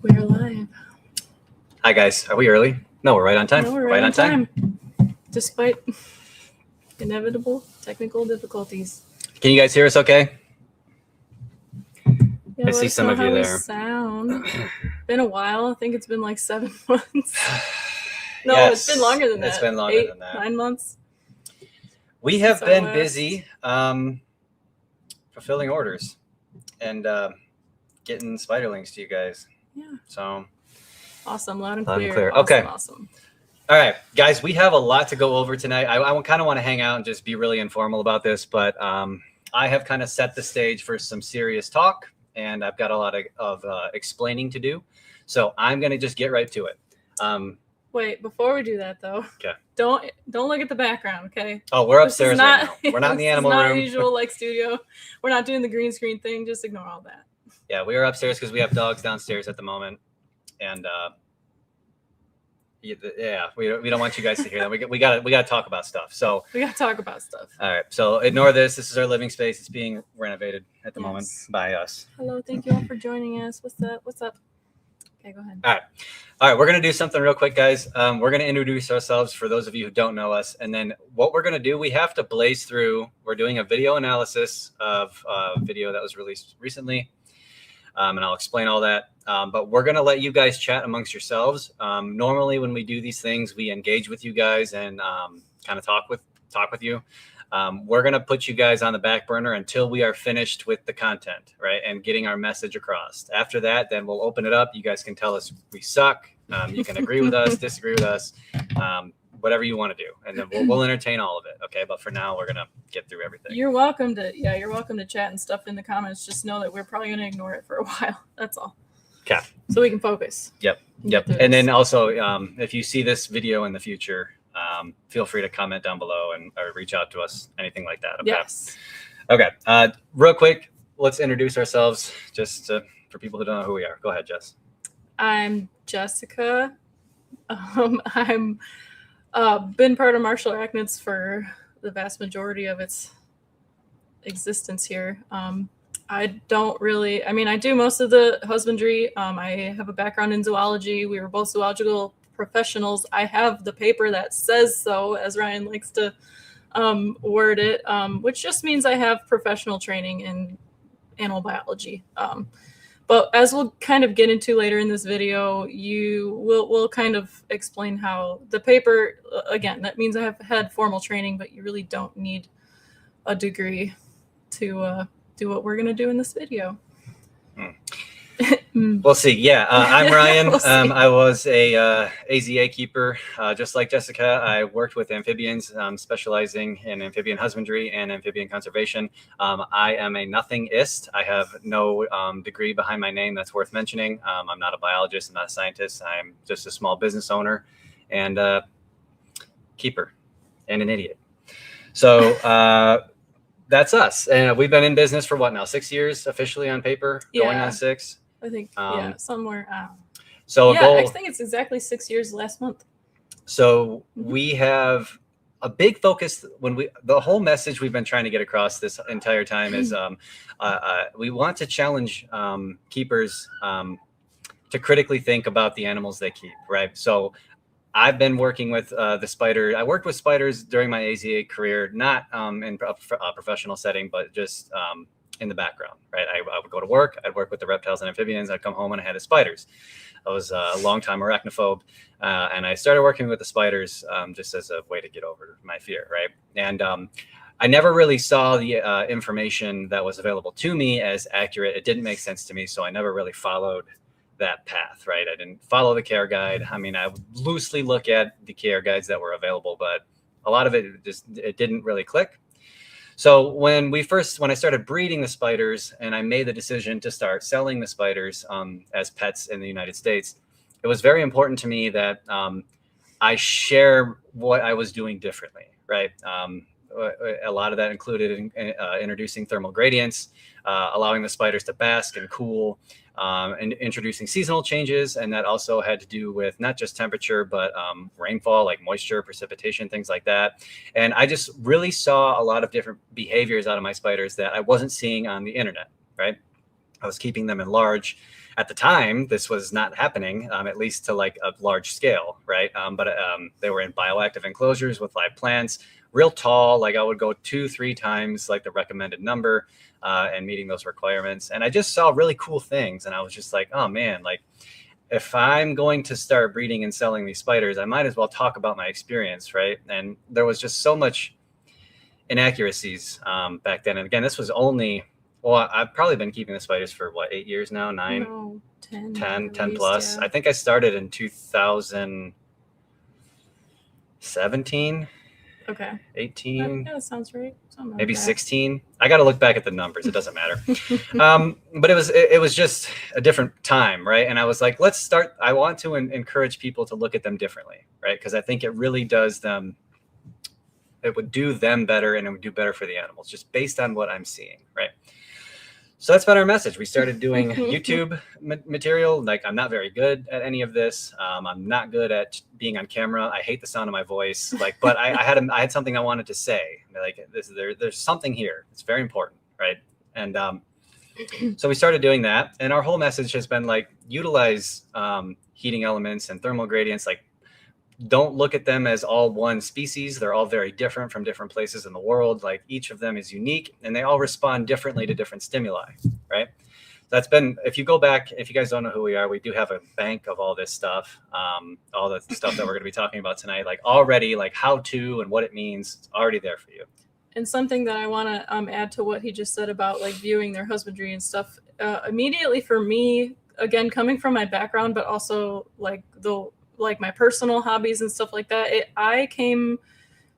We're live. Hi guys, are we early? No, we're right on time. No, we're right on time. Despite inevitable technical difficulties. Can you guys hear us okay? Yeah, I see some of you there. Sound. Been a while. I think it's been like 7 months. No, Yes, it's been longer than that. It's been longer than that. 9 months. We have been busy fulfilling orders and getting spiderlings to you guys. Yeah. So awesome, loud and clear. Awesome, okay. Awesome. All right, guys, we have a lot to go over tonight. I kind of want to hang out and just be really informal about this, but I have kind of set the stage for some serious talk, and I've got a lot of explaining to do. So I'm going to just get right to it. Wait, before we do that though, okay. Don't look at the background, okay? Oh, we're upstairs right now. We're not in the animal room. Not usual like studio. We're not doing the green screen thing. Just ignore all that. Yeah, we are upstairs because we have dogs downstairs at the moment, and yeah, we don't want you guys to hear that. We got to talk about stuff. So we got to talk about stuff. All right, so ignore this. This is our living space. It's being renovated at the moment by us. Hello, thank you all for joining us. What's up? What's up? Okay, go ahead. All right, we're gonna do something real quick, guys. We're gonna introduce ourselves for those of you who don't know us, and then what we're gonna do, we have to blaze through. We're doing a video analysis of a video that was released recently. And I'll explain all that. But we're going to let you guys chat amongst yourselves. Normally, when we do these things, we engage with you guys and kind of talk with you. We're going to put you guys on the back burner until we are finished with the content, right? And getting our message across. After that, then we'll open it up. You guys can tell us we suck. You can agree with us, disagree with us, whatever you want to do. And then we'll entertain all of it. Okay. But for now, we're going to get through everything. You're welcome to chat and stuff in the comments. Just know that we're probably going to ignore it for a while. That's all. Okay. So we can focus. Yep. And then also, if you see this video in the future, feel free to comment down below or reach out to us, anything like that. Okay? Yes. Okay. Real quick, let's introduce ourselves just for people who don't know who we are. Go ahead, Jess. I'm Jessica. I'm been part of Martial Arachnids for the vast majority of its existence here. I do most of the husbandry. I have a background in zoology. We were both zoological professionals. I have the paper that says so, as Ryan likes to word it, which just means I have professional training in animal biology. But as we'll kind of get into later in this video, we'll kind of explain how the paper, again, that means I have had formal training, but you really don't need a degree to do what we're going to do in this video. We'll see. Yeah, I'm Ryan. We'll see. I was a AZA keeper, just like Jessica. I worked with amphibians, specializing in amphibian husbandry and amphibian conservation. I am a nothingist. I have no degree behind my name that's worth mentioning. I'm not a biologist. I'm not a scientist. I'm just a small business owner and keeper and an idiot. So that's us. And we've been in business for what now? 6 years officially on paper, going on 6. I think, somewhere. So I think it's exactly 6 years last month. So we have a big focus the whole message we've been trying to get across this entire time is we want to challenge keepers to critically think about the animals they keep, right? So I've been working with the spider. I worked with spiders during my AZA career, not in a professional setting, but just in the background, right? I would go to work. I'd work with the reptiles and amphibians. I'd come home and I had the spiders. I was a long-time arachnophobe, and I started working with the spiders just as a way to get over my fear, right? And I never really saw the information that was available to me as accurate. It didn't make sense to me, so I never really followed that path, right? I didn't follow the care guide. I mean, I would loosely look at the care guides that were available, but a lot of it didn't really click. So when I started breeding the spiders and I made the decision to start selling the spiders as pets in the United States, it was very important to me that I share what I was doing differently, right? A lot of that included introducing thermal gradients, allowing the spiders to bask and cool, and introducing seasonal changes. And that also had to do with not just temperature, but rainfall, like moisture, precipitation, things like that. And I just really saw a lot of different behaviors out of my spiders that I wasn't seeing on the internet, right? I was keeping them in large at the time, this was not happening, at least to like a large scale, right? But they were in bioactive enclosures with live plants, real tall. Like I would go 2-3 times like the recommended number and meeting those requirements. And I just saw really cool things. And I was just like, oh man, like if I'm going to start breeding and selling these spiders, I might as well talk about my experience, right? And there was just so much inaccuracies back then. And again, this was only, well, I've probably been keeping the spiders for what, 8 years now, 9? No, 10. 10 plus. Yeah. I think I started in 2017. Okay. 18. Yeah, that sounds right. Maybe 16. I got to look back at the numbers. It doesn't matter. But it was just a different time, right? And I was like, let's start. I want to encourage people to look at them differently, right? Because I think it really does them. It would do them better, and it would do better for the animals, just based on what I'm seeing, right? So that's been our message. We started doing YouTube material. Like, I'm not very good at any of this. I'm not good at being on camera. I hate the sound of my voice. Like, but I had something I wanted to say. Like, there's something here. It's very important, right? And so we started doing that. And our whole message has been like, utilize heating elements and thermal gradients. Like, don't look at them as all one species. They're all very different from different places in the world. Like, each of them is unique, and they all respond differently to different stimuli, right? That's been, if you go back, if you guys don't know who we are, we do have a bank of all this stuff, all the stuff that we're going to be talking about tonight, like already, like how to and what it means, it's already there for you. And something that I want to add to what he just said about like viewing their husbandry and stuff, immediately for me, again, coming from my background, but also like my personal hobbies and stuff like that, I came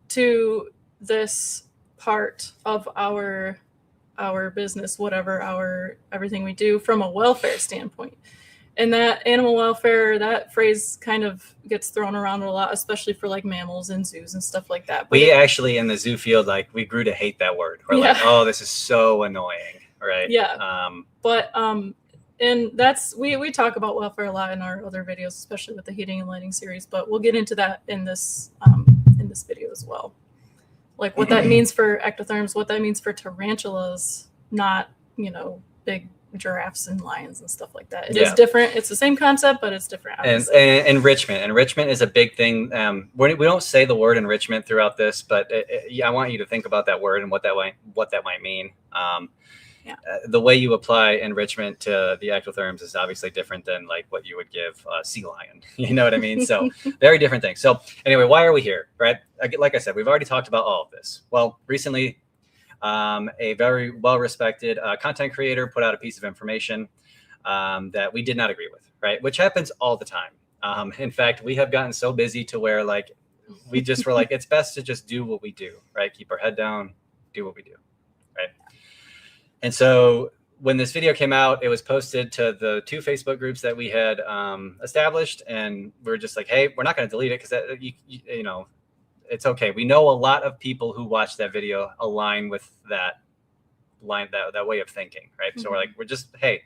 to this part of our business, whatever, everything we do, from a welfare standpoint. And that animal welfare, that phrase kind of gets thrown around a lot, especially for like mammals and zoos and stuff like that. But we actually, in the zoo field, like, we grew to hate that word. We're like, oh, this is so annoying, right? Yeah. And that's, we talk about welfare a lot in our other videos, especially with the heating and lighting series, but we'll get into that in this video as well. Like what that means for ectotherms, what that means for tarantulas, not, big giraffes and lions and stuff like that. It is different. It's the same concept, but it's different. And enrichment. Enrichment is a big thing. We don't say the word enrichment throughout this, but I want you to think about that word and what that might mean. The way you apply enrichment to the ectotherms is obviously different than like what you would give a sea lion. You know what I mean? So very different things. So anyway, why are we here, right? Like I said, we've already talked about all of this. Well, recently, a very well-respected content creator put out a piece of information that we did not agree with, right? Which happens all the time. In fact, we have gotten so busy to where like we just were like, it's best to just do what we do, right? Keep our head down, do what we do, right? And so when this video came out, it was posted to the 2 Facebook groups that we had established, and we're just like, hey, we're not going to delete it because it's okay. We know a lot of people who watch that video align with that way of thinking, right? Mm-hmm. So we're like, hey,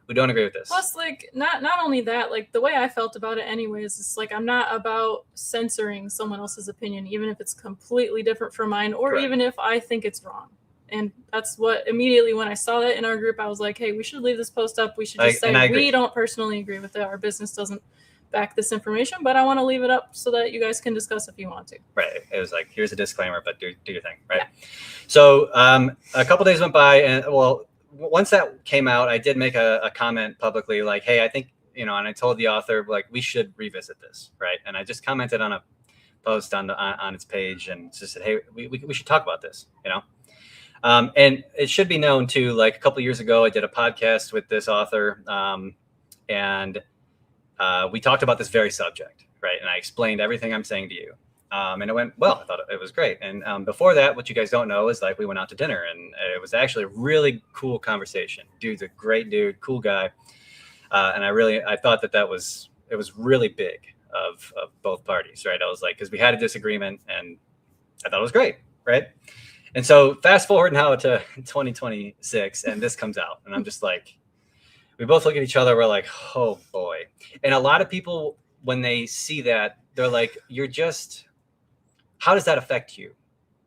we don't agree with this. Plus, like, not only that, like the way I felt about it anyways, it's like, I'm not about censoring someone else's opinion, even if it's completely different from mine, or Correct. Even if I think it's wrong. And that's what immediately when I saw that in our group, I was like, hey, we should leave this post up. We should just say we don't personally agree with it. Our business doesn't back this information, but I want to leave it up so that you guys can discuss if you want to. Right. It was like, here's a disclaimer, but do your thing. Right. Yeah. So a couple days went by, and once that came out, I did make a comment publicly like, hey, I think, and I told the author, like, we should revisit this. Right. And I just commented on a post on its page and just said, hey, we should talk about this, and it should be known too, like a couple of years ago, I did a podcast with this author, and we talked about this very subject, right? And I explained everything I'm saying to you. And it went well. I thought it was great. And before that, what you guys don't know is like we went out to dinner, and it was actually a really cool conversation. Dude's a great dude, cool guy. And I thought it was really big of both parties, right? I was like, because we had a disagreement, and I thought it was great, right? And so fast forward now to 2026, and this comes out, and I'm just like, we both look at each other. We're like, oh boy. And a lot of people, when they see that, they're like, how does that affect you,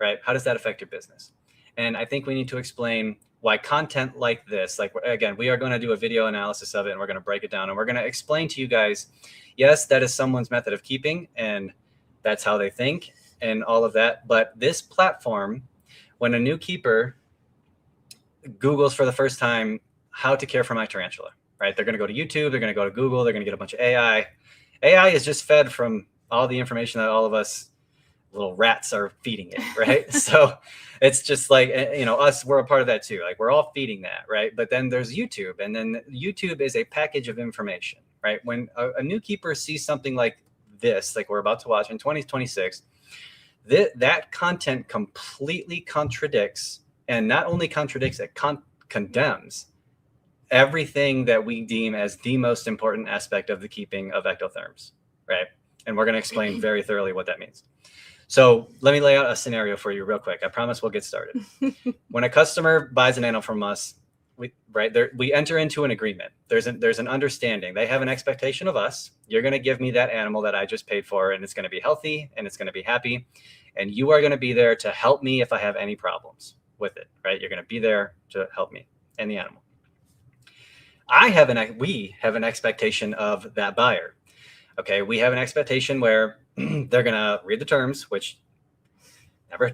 right? How does that affect your business? And I think we need to explain why content like this, like, again, we are going to do a video analysis of it, and we're going to break it down, and we're going to explain to you guys, yes, that is someone's method of keeping, and that's how they think and all of that. But this platform, when a new keeper Googles for the first time how to care for my tarantula, right? They're going to go to YouTube, they're going to go to Google, they're going to get a bunch of AI. AI is just fed from all the information that all of us little rats are feeding it, right? So it's just like, you know, us, we're a part of that too. Like, we're all feeding that, right? But then there's YouTube, and then YouTube is a package of information, right? When a new keeper sees something like this, like we're about to watch in 2026, that content completely contradicts, and not only contradicts, it condemns everything that we deem as the most important aspect of the keeping of ectotherms, right? And we're going to explain very thoroughly what that means. So let me lay out a scenario for you real quick. I promise we'll get started. When a customer buys an animal from us, we enter into an agreement. There's an understanding. They have an expectation of us. You're going to give me that animal that I just paid for, and it's going to be healthy and it's going to be happy. And you are going to be there to help me if I have any problems with it, right? You're going to be there to help me and the animal. We have an expectation of that buyer. Okay, we have an expectation where they're going to read the terms, which never,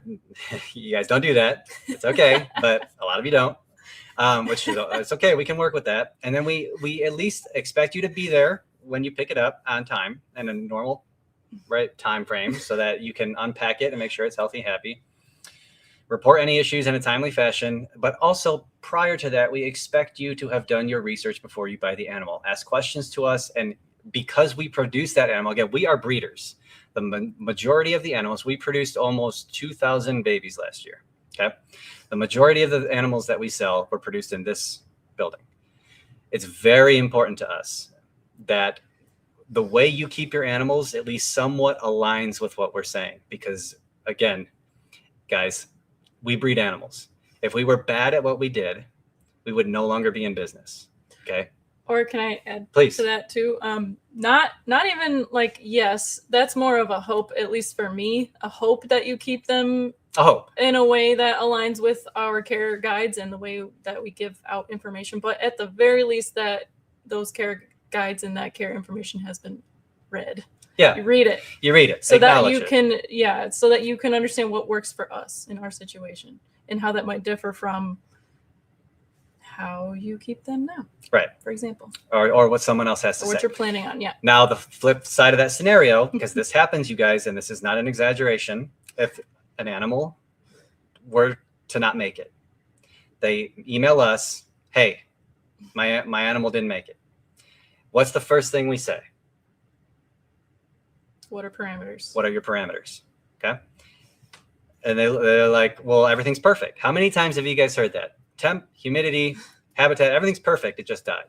you guys don't do that. It's okay, but a lot of you don't, which is, it's okay. We can work with that. And then we at least expect you to be there when you pick it up on time and a normal time frame, so that you can unpack it and make sure it's healthy, happy. Report any issues in a timely fashion, but also prior to that, we expect you to have done your research before you buy the animal. Ask questions to us, and because we produce that animal, again, we are breeders. The majority of the animals, we produced almost 2,000 babies last year, okay? The majority of the animals that we sell were produced in this building. It's very important to us that the way you keep your animals at least somewhat aligns with what we're saying, because, again, guys, we breed animals. If we were bad at what we did, we would no longer be in business, okay? Or can I add Please. to that too? Not even like, yes, that's more of a hope, at least for me, a hope that you keep them in a way that aligns with our care guides and the way that we give out information. But at the very least, that those care guides and that care information has been read. Yeah. You read it. You read it. So that you can, so that you can understand what works for us in our situation and how that might differ from how you keep them now. Right. For example. Or what someone else has to say. What you're planning on, yeah. Now, the flip side of that scenario, because this happens, you guys, and this is not an exaggeration, if an animal were to not make it, they email us, hey, my animal didn't make it. What's the first thing we say? What are parameters? What are your parameters? Okay. And they're like, well, everything's perfect. How many times have you guys heard that? Temp, humidity, habitat, everything's perfect. It just died.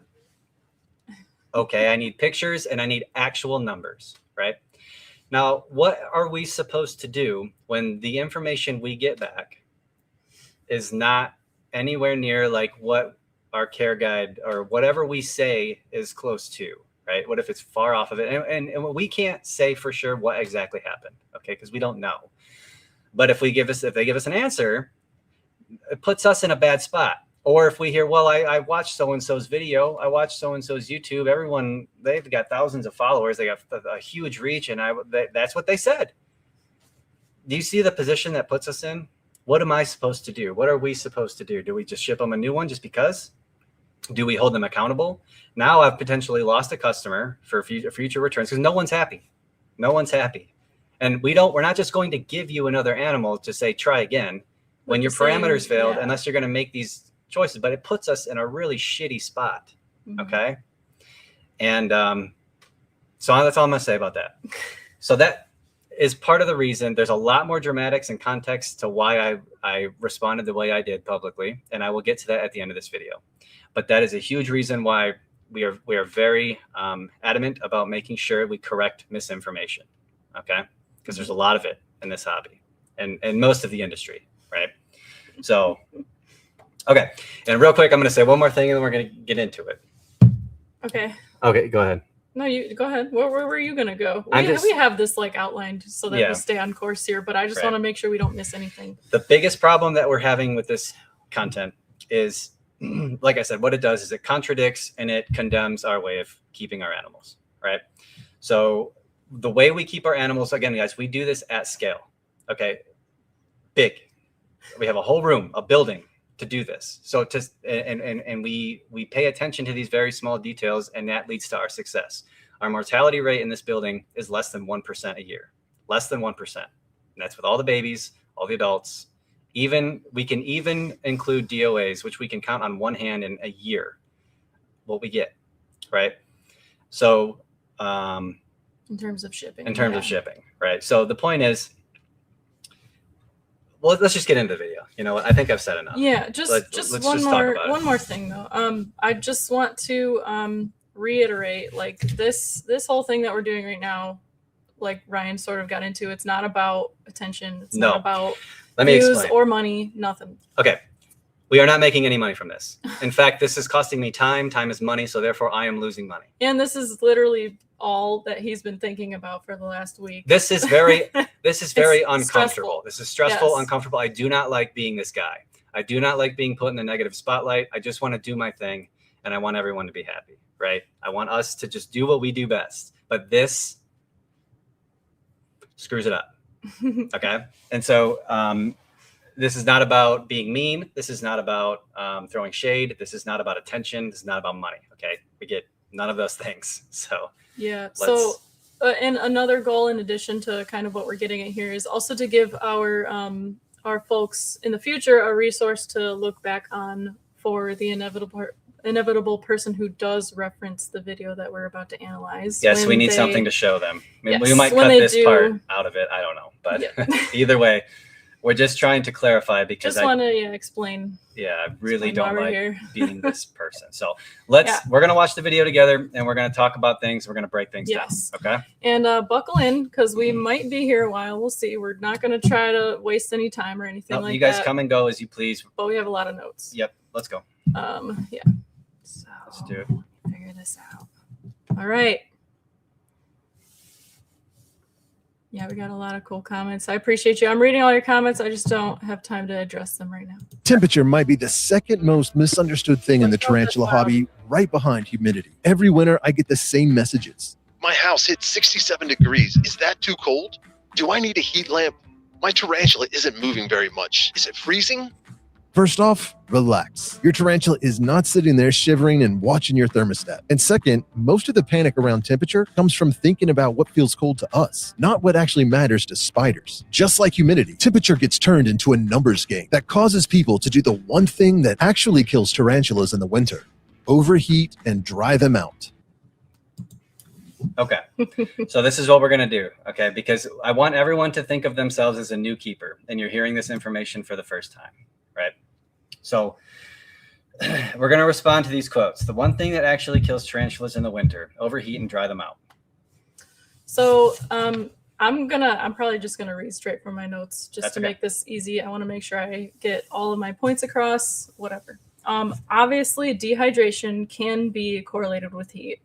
Okay, I need pictures and I need actual numbers, right? Now, what are we supposed to do when the information we get back is not anywhere near like what our care guide or whatever we say is close to, right? What if it's far off of it? And we can't say for sure what exactly happened, okay? Because we don't know. But if they give us an answer, it puts us in a bad spot. Or if we hear, well, I watched so-and-so's video, I watched so-and-so's YouTube, everyone, they've got thousands of followers, they got a huge reach, and that's what they said. Do you see the position that puts us in? What am I supposed to do? What are we supposed to do? Do we just ship them a new one just because? Do we hold them accountable? Now I've potentially lost a customer for future returns because no one's happy. No one's happy. And we're not just going to give you another animal to say, try again when your parameters failed, unless you're going to make these choices, but it puts us in a really shitty spot. Okay. And so that's all I'm going to say about that. So that is part of the reason. There's a lot more dramatics and context to why I responded the way I did publicly. And I will get to that at the end of this video. But that is a huge reason why we are very adamant about making sure we correct misinformation. Okay. Because there's a lot of it in this hobby and most of the industry. Right. So, okay. And real quick, I'm going to say one more thing and then we're going to get into it. Okay. Okay. Go ahead. No, you go ahead. Where were you going to go? We have this like outlined so that we stay on course here, but I just want to make sure we don't miss anything. The biggest problem that we're having with this content is, like I said, what it does is it contradicts and it condemns our way of keeping our animals, right? So the way we keep our animals, again, guys, we do this at scale, okay? Big. We have a whole room, a building to do this. So we pay attention to these very small details, and that leads to our success. Our mortality rate in this building is less than 1% a year, less than 1%. And that's with all the babies, all the adults. We can even include DOAs, which we can count on one hand in a year, what we get, right? So in terms of shipping. In terms of shipping, right? So the point is, well, let's just get into the video. You know what? I think I've said enough. Yeah, just one more thing though. I just want to reiterate, like this whole thing that we're doing right now, like Ryan sort of got into, it's not about attention. It's not about views or money, nothing. Okay. We are not making any money from this. In fact, this is costing me time. Time is money, so therefore I am losing money. And this is literally all that he's been thinking about for the last week. This is very uncomfortable. Stressful. This is stressful, Yes. uncomfortable. I do not like being this guy. I do not like being put in the negative spotlight. I just want to do my thing, and I want everyone to be happy, right? I want us to just do what we do best. But this screws it up. Okay? And so this is not about being mean. This is not about throwing shade. This is not about attention. This is not about money. Okay? We get none of those things. So yeah. So and another goal in addition to kind of what we're getting at here is also to give our folks in the future a resource to look back on for the inevitable person who does reference the video that we're about to analyze. Yes, we need something to show them. Yes, we might cut this part out of it. I don't know. But either way, we're just trying to clarify because just want to explain. Yeah, I really don't like being this person. So we're going to watch the video together and we're going to talk about things. We're going to break things down. Okay. And buckle in because we might be here a while. We'll see. We're not going to try to waste any time or anything like that. You guys come and go as you please. But we have a lot of notes. Yep. Let's go. Yeah. So let's do it. Let me figure this out. All right. Yeah, we got a lot of cool comments. I appreciate you. I'm reading all your comments. I just don't have time to address them right now. Temperature might be the second most misunderstood thing in the tarantula hobby, right behind humidity. Every winter, I get the same messages. My house hit 67 degrees. Is that too cold? Do I need a heat lamp? My tarantula isn't moving very much. Is it freezing? First off, relax. Your tarantula is not sitting there shivering and watching your thermostat. And second, most of the panic around temperature comes from thinking about what feels cold to us, not what actually matters to spiders. Just like humidity, temperature gets turned into a numbers game that causes people to do the one thing that actually kills tarantulas in the winter: overheat and dry them out. Okay, so this is what we're going to do, okay? Because I want everyone to think of themselves as a new keeper, and you're hearing this information for the first time, right? So we're going to respond to these quotes. The one thing that actually kills tarantulas in the winter: overheat and dry them out. So I'm probably just going to read straight from my notes just to make this easy. I want to make sure I get all of my points across, whatever. Obviously, dehydration can be correlated with heat.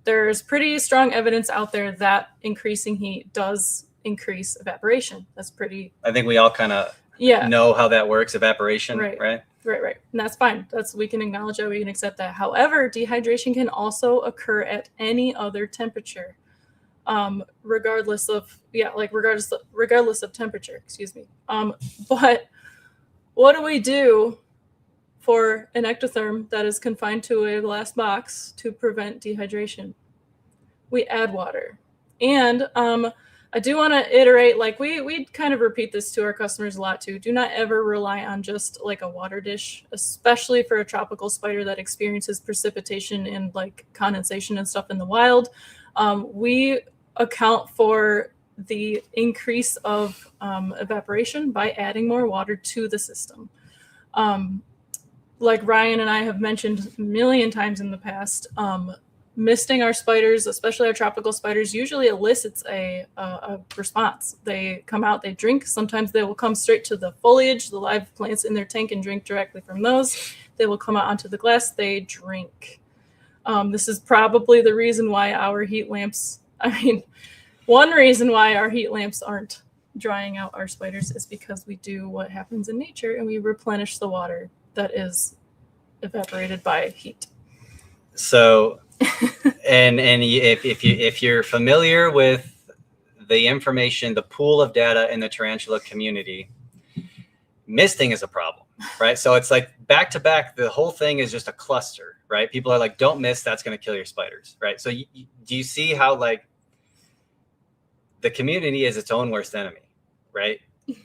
There's pretty strong evidence out there that increasing heat does increase evaporation. That's pretty... I think we all kind of know how that works, evaporation, right? Right. And that's fine. We can acknowledge that, we can accept that. However, dehydration can also occur at any other temperature, regardless of temperature, excuse me. But what do we do for an ectotherm that is confined to a glass box to prevent dehydration? We add water. And I do want to iterate, like we kind of repeat this to our customers a lot too. Do not ever rely on just like a water dish, especially for a tropical spider that experiences precipitation and like condensation and stuff in the wild. We account for the increase of evaporation by adding more water to the system. Like Ryan and I have mentioned a million times in the past, misting our spiders, especially our tropical spiders, usually elicits a response. They come out, they drink. Sometimes they will come straight to the foliage, the live plants in their tank, and drink directly from those. They will come out onto the glass, they drink. This is probably the reason why our heat lamps, one reason why our heat lamps aren't drying out our spiders is because we do what happens in nature and we replenish the water that is evaporated by heat. So, and if you're familiar with the information, the pool of data in the tarantula community, misting is a problem, right? So it's like back to back, the whole thing is just a cluster, right? People are like, don't mist, that's going to kill your spiders, right? So do you see how like the community is its own worst enemy, right?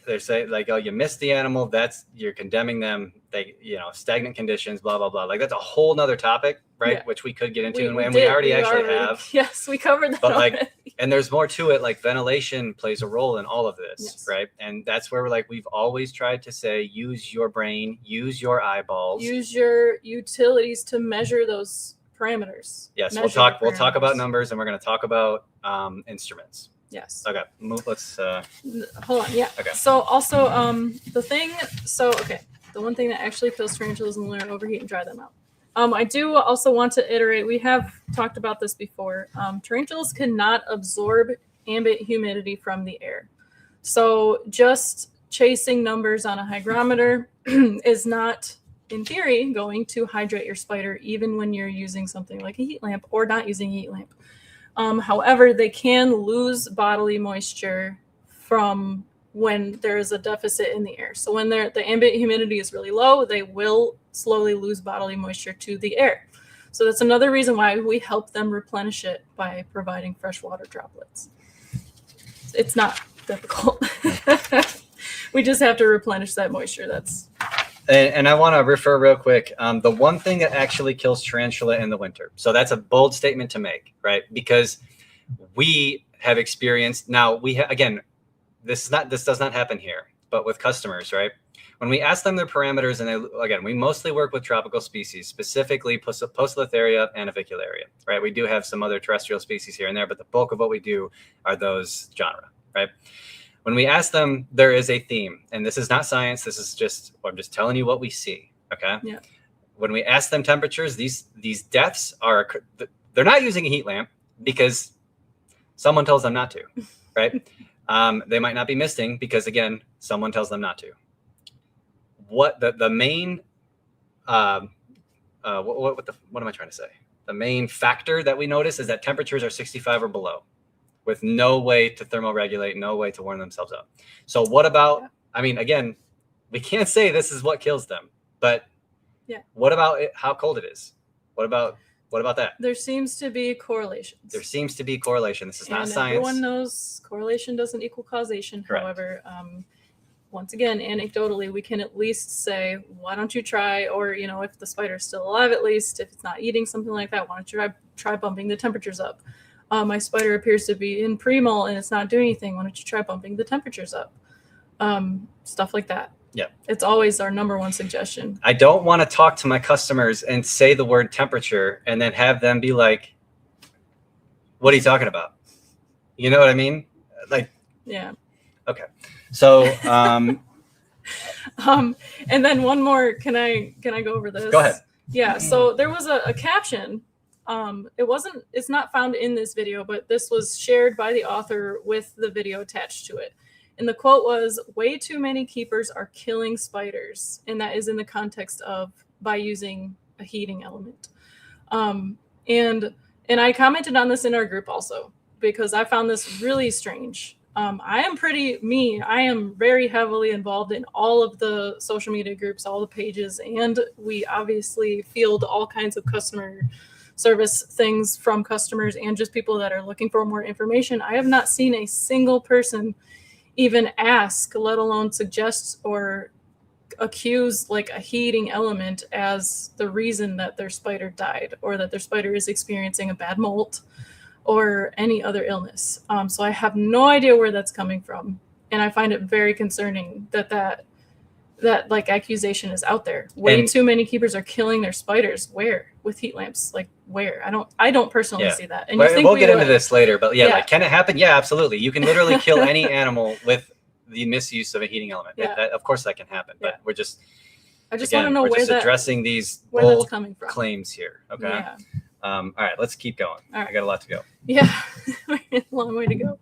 They're saying like, oh, you missed the animal, you're condemning them, they, stagnant conditions, blah, blah, blah. Like that's a whole nother topic, right? Yeah. Which we could get into, and we already have. Yes, we covered that. But like, and there's more to it. Like ventilation plays a role in all of this, yes. Right? And that's where we've always tried to say, use your brain, use your eyeballs, use your utilities to measure those parameters. Yes, we'll talk about numbers, and we're going to talk about instruments. Yes. Okay. Let's hold on. Yeah. Okay. So also the one thing that actually kills tarantulas in the winter, overheat and dry them out. I do also want to iterate, we have talked about this before. Tarantulas cannot absorb ambient humidity from the air. So just chasing numbers on a hygrometer is not, in theory, going to hydrate your spider, even when you're using something like a heat lamp or not using a heat lamp. However, they can lose bodily moisture from when there is a deficit in the air. So when the ambient humidity is really low, they will slowly lose bodily moisture to the air. So that's another reason why we help them replenish it by providing freshwater droplets. It's not difficult. We just have to replenish that moisture. And I want to refer real quick. The one thing that actually kills tarantula in the winter. So that's a bold statement to make, right? Because we have experienced, now again, this does not happen here, but with customers, right? When we ask them their parameters, and we mostly work with tropical species, specifically Poecilotheria and Avicularia, right? We do have some other terrestrial species here and there, but the bulk of what we do are those genre, right? When we ask them, there is a theme, and this is not science. This is I'm just telling you what we see. Okay. Yeah. When we ask them temperatures, these deaths they're not using a heat lamp because someone tells them not to, right? They might not be misting because again, someone tells them not to. What the main, what am I trying to say? The main factor that we notice is that temperatures are 65 or below, with no way to thermoregulate, no way to warm themselves up. So what about, again, we can't say this is what kills them, but what about how cold it is? What about that? There seems to be correlations. There seems to be correlation. This is not science. Everyone knows correlation doesn't equal causation. Correct. However, once again, anecdotally, we can at least say, why don't you try, or, if the spider's still alive, at least, if it's not eating something like that, why don't you try bumping the temperatures up? My spider appears to be in pre-molt and it's not doing anything. Why don't you try bumping the temperatures up? Stuff like that. Yeah. It's always our number one suggestion. I don't want to talk to my customers and say the word temperature and then have them be like, what are you talking about? You know what I mean? Like, yeah. Okay. So, and then one more, can I go over this? Go ahead. Yeah. So there was a caption. It's not found in this video, but this was shared by the author with the video attached to it. And the quote was, way too many keepers are killing spiders. And that is in the context of by using a heating element. And I commented on this in our group also, because I found this really strange. I am very heavily involved in all of the social media groups, all the pages, and we obviously field all kinds of customer service things from customers and just people that are looking for more information. I have not seen a single person even ask, let alone suggest or accuse like a heating element as the reason that their spider died or that their spider is experiencing a bad molt or any other illness. So I have no idea where that's coming from. And I find it very concerning that like accusation is out there. Way too many keepers are killing their spiders. Where? With heat lamps? Like where? I don't personally see that. And we'll get into this later, but like, can it happen? Yeah, absolutely. You can literally kill any animal with the misuse of a heating element. Yeah. Of course that can happen, but I just want to know where addressing these bold claims here. Okay. Yeah. All right, let's keep going. All right. I got a lot to go. Yeah, a long way to go.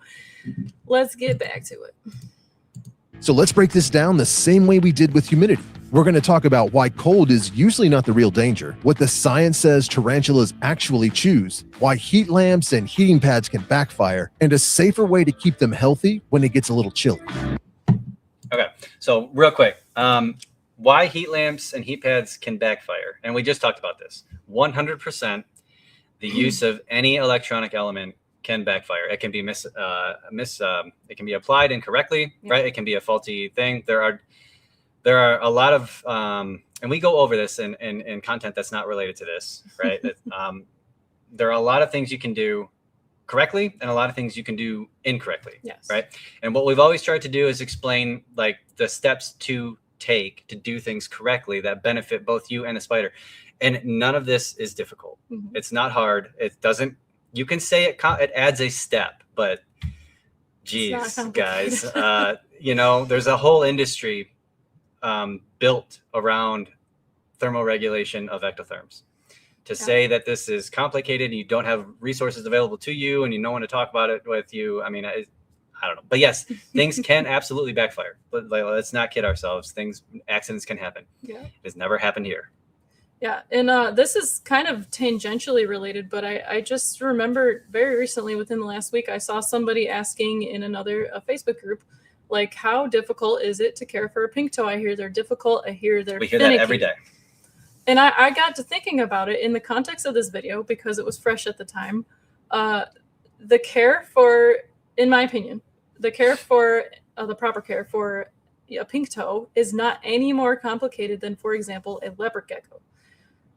Let's get back to it. So let's break this down the same way we did with humidity. We're going to talk about why cold is usually not the real danger, what the science says tarantulas actually choose, why heat lamps and heating pads can backfire, and a safer way to keep them healthy when it gets a little chilly. Okay, so real quick, why heat lamps and heat pads can backfire, and we just talked about this. 100%, the use of any electronic element can backfire. It can be it can be applied incorrectly, right? It can be a faulty thing. There are a lot of, and we go over this in content that's not related to this, right? There are a lot of things you can do correctly and a lot of things you can do incorrectly, right? And what we've always tried to do is explain like the steps to take to do things correctly that benefit both you and the spider. And none of this is difficult. It's not hard. It doesn't, you can say it adds a step, but geez, guys, you know, there's a whole industry built around thermoregulation of ectotherms. To say that this is complicated and you don't have resources available to you and you don't want to talk about it with you, I mean, I don't know. But yes, things can absolutely backfire. But like, let's not kid ourselves. Accidents can happen. Yeah. It has never happened here. Yeah, and this is kind of tangentially related, but I just remember very recently within the last week, I saw somebody asking in another Facebook group, like, how difficult is it to care for a pink toe? I hear they're difficult. I hear they're finicky. We hear that every day. And I got to thinking about it in the context of this video because it was fresh at the time. The care for, in my opinion, the care for the proper care for a pink toe is not any more complicated than, for example, a leopard gecko.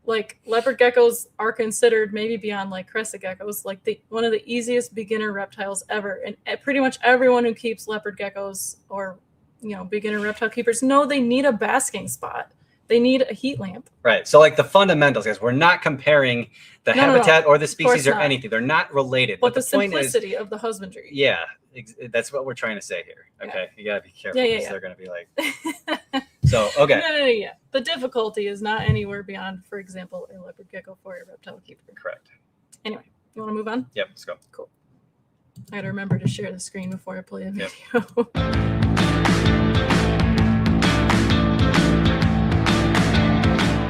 Like leopard geckos are considered maybe beyond like crested geckos, like one of the easiest beginner reptiles ever. And pretty much everyone who keeps leopard geckos or, you know, beginner reptile keepers know they need a basking spot. They need a heat lamp. Right. So like the fundamentals, guys, we're not comparing the habitat or the species or anything. They're not related. But the simplicity of the husbandry. Yeah. That's what we're trying to say here. Okay. You got to be careful because they're going to be like, so, okay. No. The difficulty is not anywhere beyond, for example, a leopard gecko for a reptile keeper. Correct. Anyway, you want to move on? Yep. Let's go. Cool. I got to remember to share the screen before I play the video.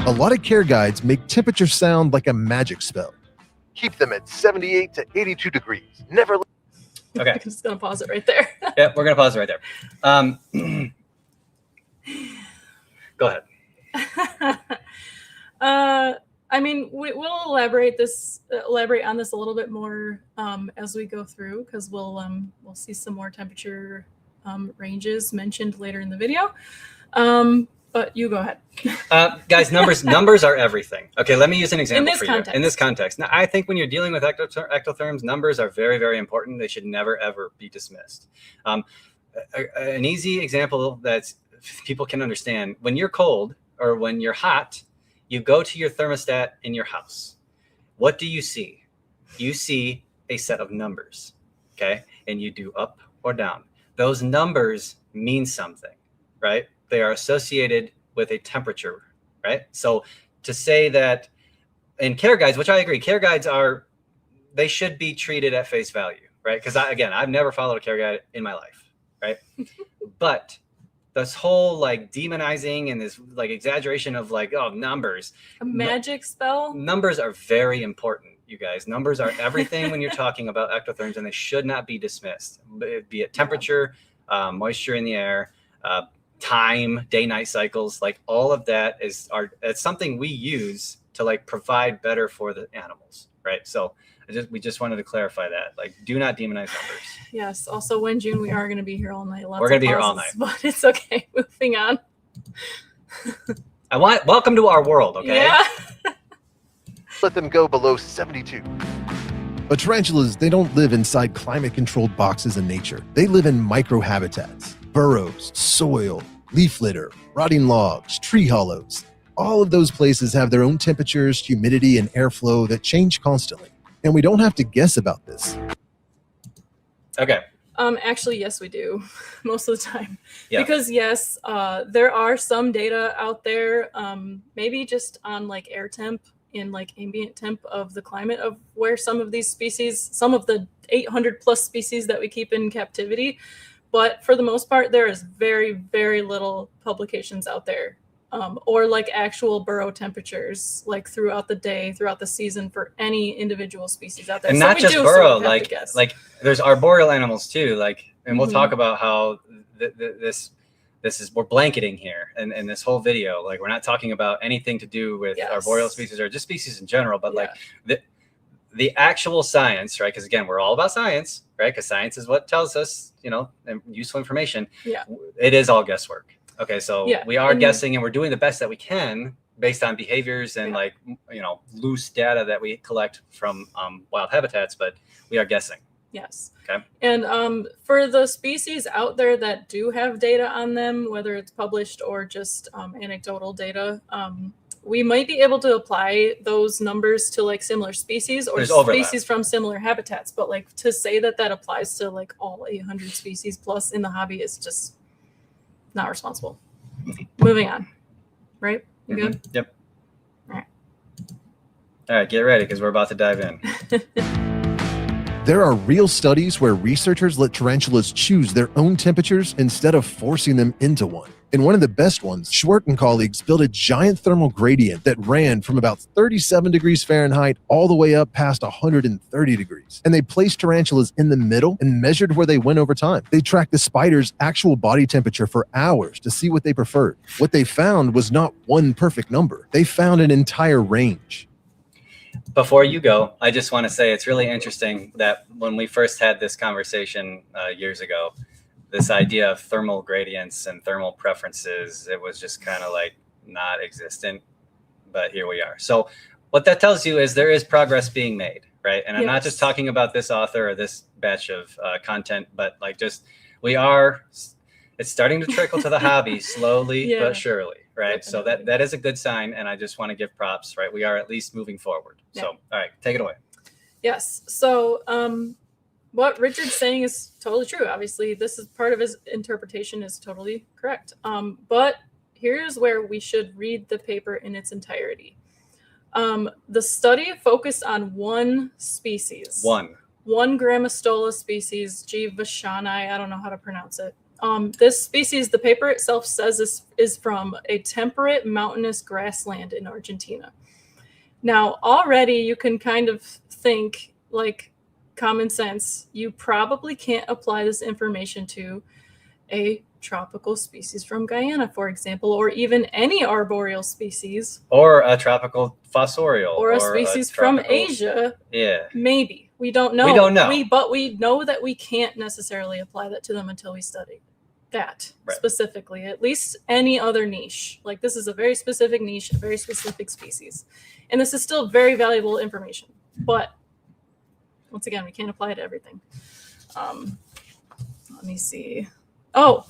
A lot of care guides make temperature sound like a magic spell. Keep them at 78 to 82 degrees. Never. Okay. I'm just going to pause it right there. Yeah, we're going to pause it right there. Go ahead. I mean, we'll elaborate on this a little bit more as we go through, because we'll see some more temperature ranges mentioned later in the video. But you go ahead. Guys, numbers are everything. Okay, let me use an example for you. In this context. Now, I think when you're dealing with ectotherms, numbers are very, very important. They should never, ever be dismissed. An easy example that people can understand, when you're cold or when you're hot, you go to your thermostat in your house. What do you see? You see a set of numbers, okay? And you do up or down. Those numbers mean something, right? They are associated with a temperature, right? So to say that in care guides, which I agree, care guides they should be treated at face value, right? Because I've never followed a care guide in my life, right? But this whole like demonizing and this like exaggeration of like, oh, numbers. A magic spell? Numbers are very important, you guys. Numbers are everything when you're talking about ectotherms, and they should not be dismissed, be it temperature, moisture in the air, time, day-night cycles, like all of that it's something we use to like provide better for the animals, right? So we just wanted to clarify that, like, do not demonize numbers. Yes. Also, when June, we are going to be here all night. We're going to be here all night, but it's okay. Moving on. Welcome to our world. Okay. Yeah. Let them go below 72. But tarantulas, they don't live inside climate-controlled boxes in nature. They live in microhabitats, burrows, soil, leaf litter, rotting logs, tree hollows. All of those places have their own temperatures, humidity, and airflow that change constantly. And we don't have to guess about this. Okay. Actually, yes, we do most of the time. Yeah. Because yes, there are some data out there, maybe just on like air temp and like ambient temp of the climate of where some of these species, some of the 800 plus species that we keep in captivity. But for the most part, there is very, very little publications out there or like actual burrow temperatures, like throughout the day, throughout the season for any individual species out there. And So not we just do burrow, sort of have to guess. like there's arboreal animals too. Like, and we'll Mhm. talk about how this is, we're blanketing here and this whole video. Like, we're not talking about anything to do with Yes. arboreal species or just species in general, but Yeah. like the actual science, right? Because again, we're all about science, right? Because science is what tells us, you know, useful information. Yeah. It is all guesswork. Okay, so Yeah, we are and- guessing, and we're doing the best that we can based on behaviors and Yeah. like, you know, loose data that we collect from wild habitats, but we are guessing. Yes. Okay. And for the species out there that do have data on them, whether it's published or just anecdotal data, we might be able to apply those numbers to like similar species or There's overlap. species from similar habitats. But like to say that that applies to like all 800 species plus in the hobby is just not responsible. Moving on. Right? You good? Yep. All right. All right, get ready because we're about to dive in. There are real studies where researchers let tarantulas choose their own temperatures instead of forcing them into one. In one of the best ones, Schwartz and colleagues built a giant thermal gradient that ran from about 37 degrees Fahrenheit all the way up past 130 degrees. And they placed tarantulas in the middle and measured where they went over time. They tracked the spider's actual body temperature for hours to see what they preferred. What they found was not one perfect number. They found an entire range. Before you go, I just want to say it's really interesting that when we first had this conversation years ago, this idea of thermal gradients and thermal preferences, it was just kind of like not existent, but here we are. So what that tells you is there is progress being made, right? And I'm not just talking about this author or this batch of content, but like just it's starting to trickle to the hobby slowly but surely, right? Definitely. So that is a good sign, and I just want to give props, right? We are at least moving forward. Yeah. So, all right, take it away. Yes. So what Richard's saying is totally true. Obviously, this is part of his interpretation is totally correct. But here's where we should read the paper in its entirety. The study focused on one species. One Grammostola species, G. vachani. I don't know how to pronounce it. This species, the paper itself says is from a temperate mountainous grassland in Argentina. Now, already you can kind of think like common sense. You probably can't apply this information to a tropical species from Guyana, for example, or even any arboreal species. Or a tropical fossorial. Or a species from Asia. Yeah. Maybe. We don't know. We don't know. But we know that we can't necessarily apply that to them until we study that specifically, at least any other niche. Like this is a very specific niche, a very specific species. And this is still very valuable information. But once again, we can't apply it to everything. Let me see. Oh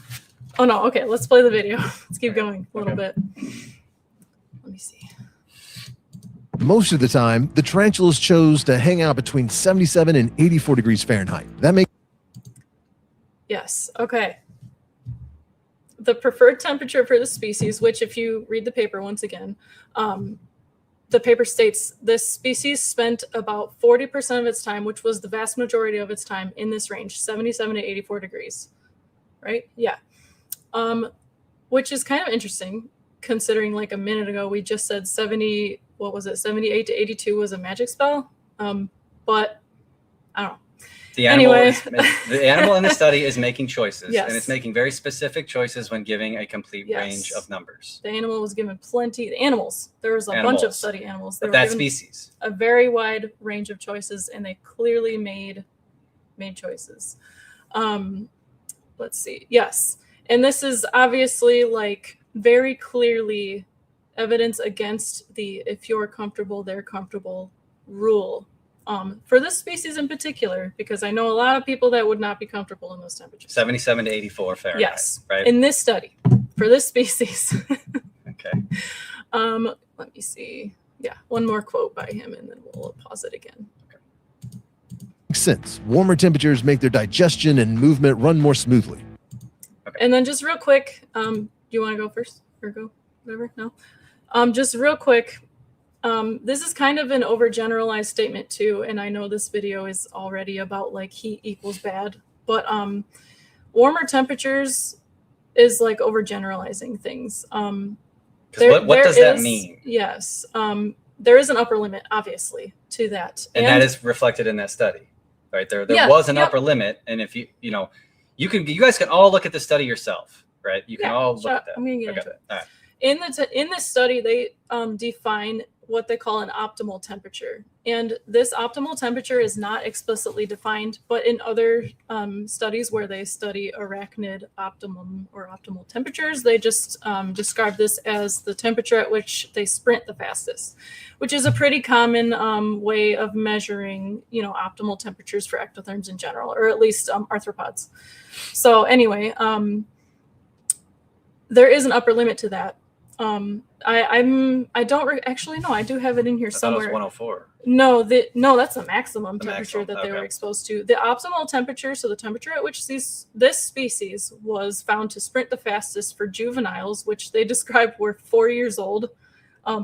no. Okay, let's play the video. Let's keep going a little bit. Let me see. Most of the time, the tarantulas chose to hang out between 77 and 84 degrees Fahrenheit. That makes Yes. Okay. The preferred temperature for the species, which if you read the paper once again, the paper states this species spent about 40% of its time, which was the vast majority of its time, in this range, 77 to 84 degrees. Right? Yeah. Which is kind of interesting considering like a minute ago we just said 78 to 82 was a magic spell. But I don't know. The animal in the study is making choices, Yes. and it's making very specific choices when giving a complete Yes. range of numbers. The animal was given plenty. The animals. There was a bunch of study animals. They Of were that given species. a very wide range of choices, and they clearly made choices. Let's see. Yes, and this is obviously like very clearly evidence against the "if you're comfortable, they're comfortable" rule. For this species in particular, because I know a lot of people that would not be comfortable in those temperatures. 77 to 84 Fahrenheit. Yes, right. In this study, for this species. Okay. Let me see. Yeah, one more quote by him, and then we'll pause it again. sense. Warmer temperatures make their digestion and movement run more smoothly. Okay. And then just real quick, do you want to go first or go whatever? No. Just real quick. This is kind of an overgeneralized statement too, and I know this video is already about like heat equals bad, but warmer temperatures is like overgeneralizing things. Because what does that mean? Yes. There is an upper limit, obviously, to that. And that is reflected in that study, right? There was an upper limit. And if you guys can all look at the study yourself, right? You can all look at that. I'm going to get into it. All right. In this study, they define what they call an optimal temperature. And this optimal temperature is not explicitly defined, but in other studies where they study arachnid optimum or optimal temperatures, they just describe this as the temperature at which they sprint the fastest, which is a pretty common way of measuring, optimal temperatures for ectotherms in general, or at least arthropods. So anyway, there is an upper limit to that. I don't actually know. I do have it in here somewhere. It was 104. No, that's the maximum temperature that they were exposed to. The optimal temperature, so the temperature at which this species was found to sprint the fastest for juveniles, which they described were 4 years old.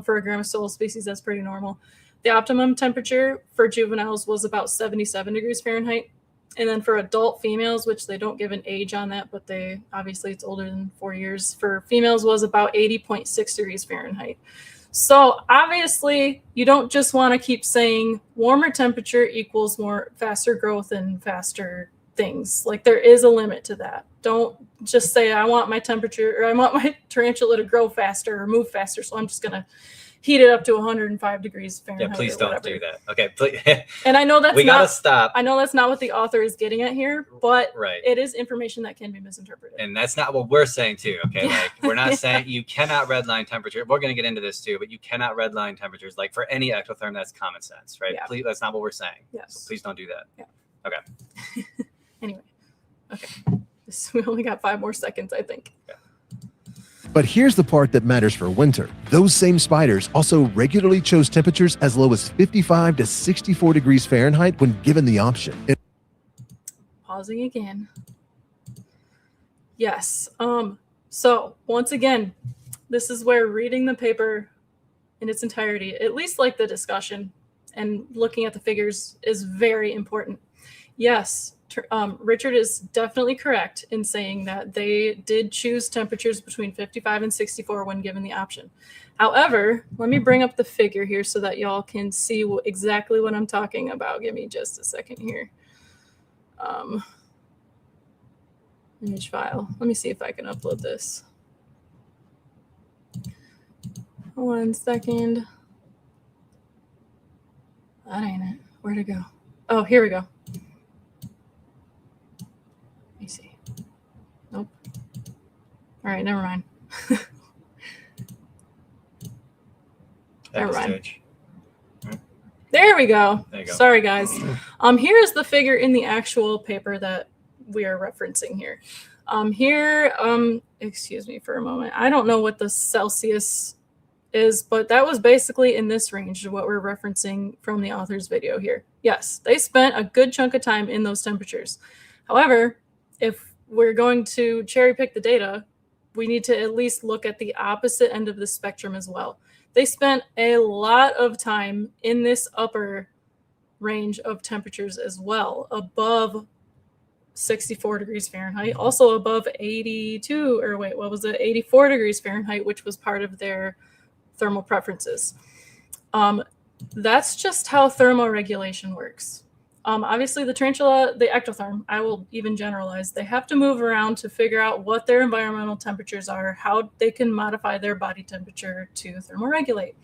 For a Grammostola species, that's pretty normal. The optimum temperature for juveniles was about 77 degrees Fahrenheit. And then for adult females, which they don't give an age on that, but obviously it's older than 4 years, for females was about 80.6 degrees Fahrenheit. So obviously you don't just want to keep saying warmer temperature equals more faster growth and faster things. Like, there is a limit to that. Don't just say, I want my temperature, or I want my tarantula to grow faster or move faster, so I'm just going to heat it up to 105 degrees Fahrenheit. Yeah, please don't do that. Okay, please. And I know we gotta stop. I know that's not what the author is getting at here, but right. It is information that can be misinterpreted. And that's not what we're saying too. Okay, like, we're not saying you cannot redline temperature. We're going to get into this too, but you cannot redline temperatures. Like, for any ectotherm, that's common sense, right? Yeah. Please, that's not what we're saying. Yes. So please don't do that. Yeah. Okay. Anyway, okay. We only got 5 more seconds, I think. Yeah. But here's the part that matters for winter. Those same spiders also regularly chose temperatures as low as 55 to 64 degrees Fahrenheit when given the option. Pausing again. Yes. So once again, this is where reading the paper in its entirety, at least like the discussion and looking at the figures, is very important. Yes. Richard is definitely correct in saying that they did choose temperatures between 55 and 64 when given the option. However, let me bring up the figure here so that y'all can see exactly what I'm talking about. Give me just a second here. Image file. Let me see if I can upload this. 1 second. That ain't it. Where'd it go? Oh, here we go. Let me see. Nope. All right, never mind. Never mind. There we go. There you go. Sorry, guys. Here is the figure in the actual paper that we are referencing here. Excuse me for a moment. I don't know what the Celsius is, but that was basically in this range of what we're referencing from the author's video here. Yes, they spent a good chunk of time in those temperatures. However, if we're going to cherry pick the data, we need to at least look at the opposite end of the spectrum as well. They spent a lot of time in this upper range of temperatures as well, above 64 degrees Fahrenheit, also above 84 degrees Fahrenheit, which was part of their thermal preferences. That's just how thermoregulation works. Obviously, the tarantula, the ectotherm, I will even generalize, they have to move around to figure out what their environmental temperatures are, how they can modify their body temperature to thermoregulate.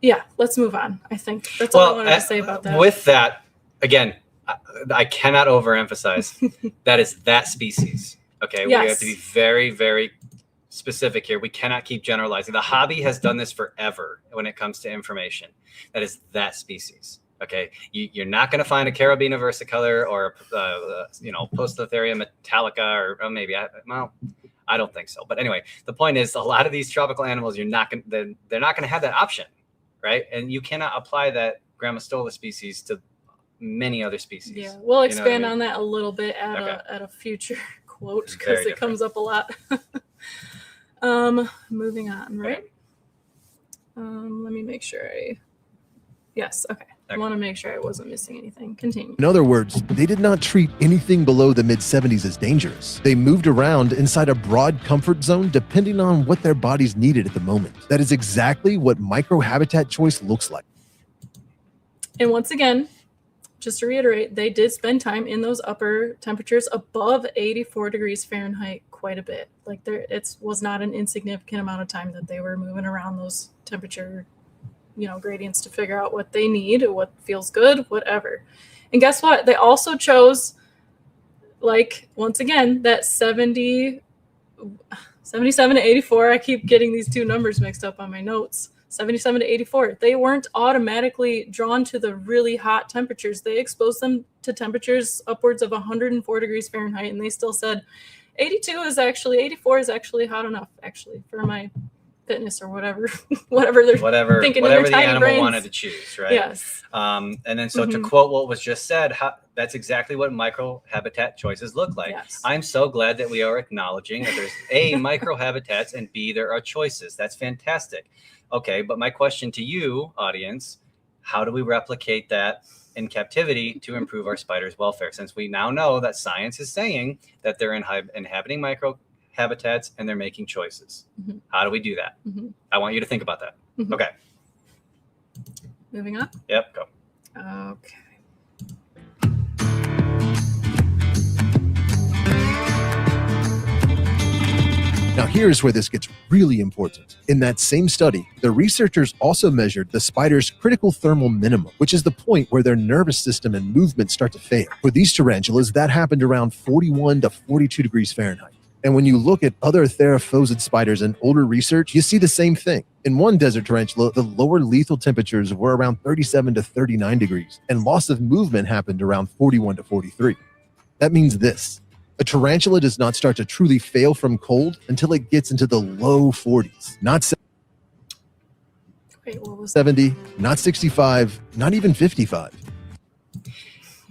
Yeah, let's move on. I think that's all I wanted to say about that. With that, again, I cannot overemphasize that is that species. Okay, yes. We have to be very, very specific here. We cannot keep generalizing. The hobby has done this forever when it comes to information. That is that species. Okay, you're not going to find a Carabina versicolor or Poecilotheria metallica, or maybe I don't think so. But anyway, the point is, a lot of these tropical animals, they're not going to have that option, right? And you cannot apply that Grammostola species to many other species. Yeah, we'll expand on that a little bit at a future quote, because it comes up a lot. Moving on, right? Okay. Let me make sure yes, okay. I want to make sure I wasn't missing anything. Continue. In other words, they did not treat anything below the mid-70s as dangerous. They moved around inside a broad comfort zone depending on what their bodies needed at the moment. That is exactly what microhabitat choice looks like. And once again, just to reiterate, they did spend time in those upper temperatures above 84 degrees Fahrenheit quite a bit. Like it was not an insignificant amount of time that they were moving around those temperature, gradients to figure out what they need, what feels good, whatever. And guess what? They also chose, once again, that 77 to 84. I keep getting these two numbers mixed up on my notes. 77 to 84. They weren't automatically drawn to the really hot temperatures. They exposed them to temperatures upwards of 104 degrees Fahrenheit, and they still said 84 is actually hot enough, for my fitness or whatever, whatever they're thinking in their the tiny animal brains. wanted to choose, right? Yes. And then to quote what was just said, that's exactly what microhabitat choices look like. Yes. I'm so glad that we are acknowledging that there's A, microhabitats, and B, there are choices. That's fantastic. Okay, but my question to you, audience, how do we replicate that in captivity to improve our spiders' welfare? Since we now know that science is saying that they're inhabiting microhabitats and they're making choices. Mm-hmm. How do we do that? Mm-hmm. I want you to think about that. Mm-hmm. Okay. Moving on? Yep, go. Okay. Now here's where this gets really important. In that same study, the researchers also measured the spider's critical thermal minimum, which is the point where their nervous system and movement start to fail. For these tarantulas, that happened around 41 to 42 degrees Fahrenheit. And when you look at other theraphosid spiders in older research, you see the same thing. In one desert tarantula, the lower lethal temperatures were around 37 to 39 degrees, and loss of movement happened around 41 to 43. That means this. A tarantula does not start to truly fail from cold until it gets into the low 40s. Not Wait, what was 70, not 65, not even 55.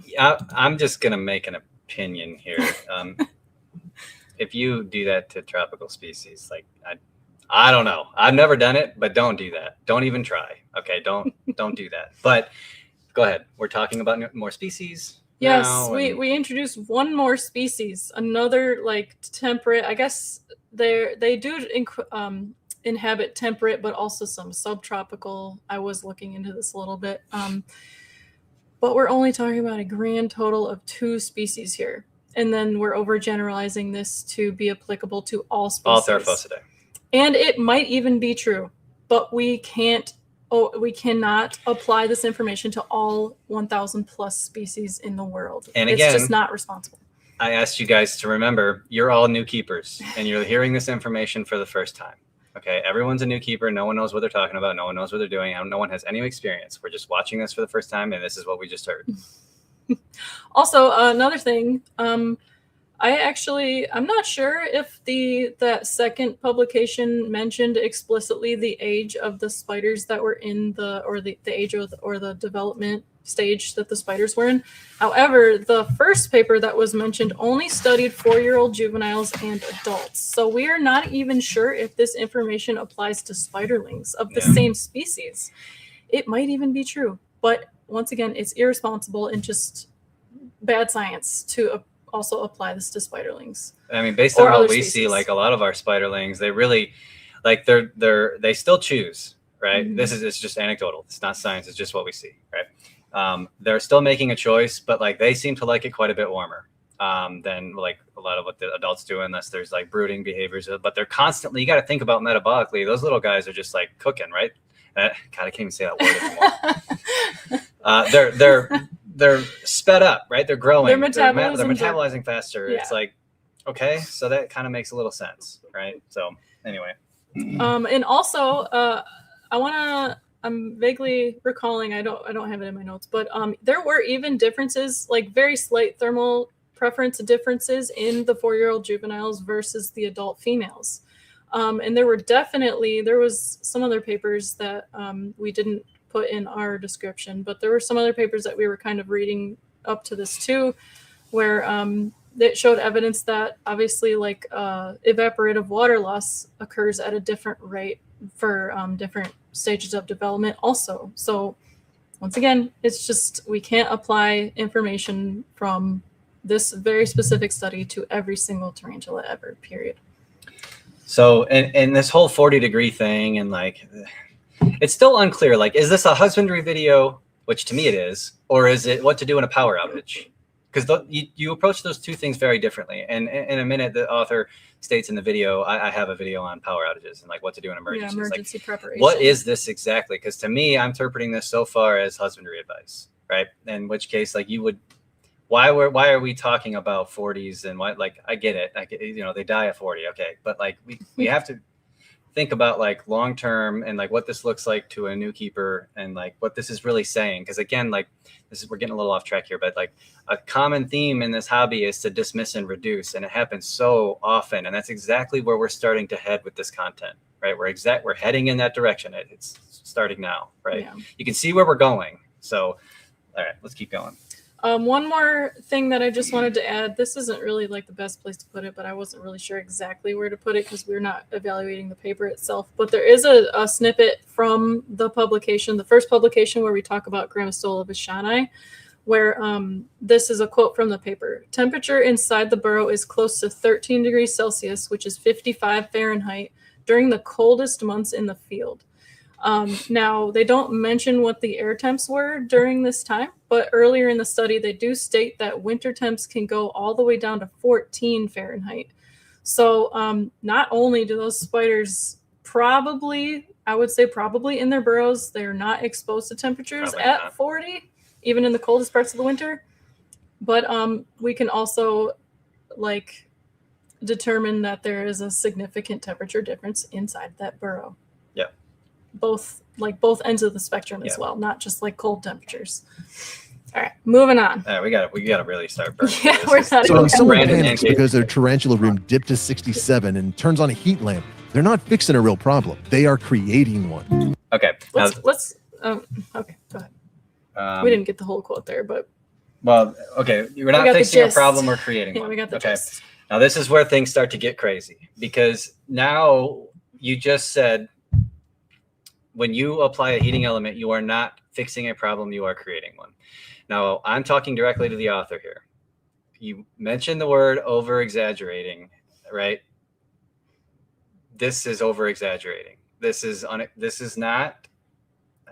Yeah, I'm just going to make an opinion here. If you do that to tropical species, I don't know. I've never done it, but don't do that. Don't even try. Okay, don't do that. But go ahead. We're talking about more species. Yes, we introduced one more species, another temperate. I guess they do inhabit temperate, but also some subtropical. I was looking into this a little bit, but we're only talking about a grand total of 2 species here, and then we're overgeneralizing this to be applicable to all species. All Theraphoidae. And it might even be true, but we cannot apply this information to all 1,000 plus species in the world. And it's again, just not responsible. I asked you guys to remember, you're all new keepers and you're hearing this information for the first time. Okay, everyone's a new keeper. No one knows what they're talking about. No one knows what they're doing. No one has any experience. We're just watching this for the first time, and this is what we just heard. Also, another thing, I'm not sure if that second publication mentioned explicitly the age of the spiders that were in the age or the development stage that the spiders were in. However, the first paper that was mentioned only studied 4-year-old juveniles and adults. So we are not even sure if this information applies to spiderlings of the same species. It might even be true, but once again, it's irresponsible and just bad science to also apply this to spiderlings. I mean, based on what we species. see, a lot of our spiderlings, they really, they still choose, right? Mm-hmm. It's just anecdotal. It's not science. It's just what we see, right? They're still making a choice, but they seem to like it quite a bit warmer than a lot of what the adults do, unless there's brooding behaviors. But they're constantly, you got to think about metabolically. Those little guys are just cooking, right? God, I can't even say that word anymore. They're sped up, right? They're growing. They're metabolizing faster. Yeah. It's okay, so that kind of makes a little sense, right? So anyway. And also, I'm vaguely recalling, I don't have it in my notes, but there were even differences, very slight thermal preference differences in the 4-year-old juveniles versus the adult females. And there was some other papers that we didn't put in our description, but there were some other papers that we were kind of reading up to this too, where it showed evidence that obviously evaporative water loss occurs at a different rate for different stages of development also. So once again, it's just we can't apply information from this very specific study to every single tarantula ever, period. So, and this whole 40-degree thing, and like, it's still unclear. Like, is this a husbandry video, which to me it is, or is it what to do in a power outage? Because you approach those two things very differently. And in a minute, the author states in the video, I have a video on power outages and like what to do in emergencies. Yeah, emergency like, preparation. What is this exactly? Because to me, I'm interpreting this so far as husbandry advice, right? In which case, like you would, why are we talking about 40s and what? Like I get it, you know, they die at 40, okay, but like we have to think about like long term and like what this looks like to a new keeper and like what this is really saying. Because again, like we're getting a little off track here, but like a common theme in this hobby is to dismiss and reduce, and it happens so often, and that's exactly where we're starting to head with this content, right? We're heading in that direction. It's starting now, right? Yeah. You can see where we're going. So all right, let's keep going. One more thing that I just wanted to add, this isn't really like the best place to put it, but I wasn't really sure exactly where to put it because we're not evaluating the paper itself. But there is a snippet from the publication, the first publication where we talk about Grammostola vishani, where this is a quote from the paper. Temperature inside the burrow is close to 13 degrees Celsius, which is 55 Fahrenheit, during the coldest months in the field. Now, they don't mention what the air temps were during this time, but earlier in the study, they do state that winter temps can go all the way down to 14 Fahrenheit. So not only do those spiders probably, I would say probably in their burrows, they're not exposed to temperatures Probably at not. 40, even in the coldest parts of the winter, but we can also like determine that there is a significant temperature difference inside that burrow. Yeah. Both ends of the spectrum as Yeah. well, not just like cold temperatures. All right, moving on. We gotta really start burning. Yeah, This we're is- not So even if someone Brandon and panics Kate. because their tarantula room dipped to 67 and turns on a heat lamp, they're not fixing a real problem. They are creating one. Okay. Now, let's okay, go ahead. We didn't get the whole quote there, but Well, okay. We're not got the fixing a gist. problem. We're creating yeah, one. we got the okay. gist. Now this is where things start to get crazy, because now you just said when you apply a heating element, you are not fixing a problem, you are creating one. Now I'm talking directly to the author here. You mentioned the word over exaggerating, right? This is over exaggerating. This is not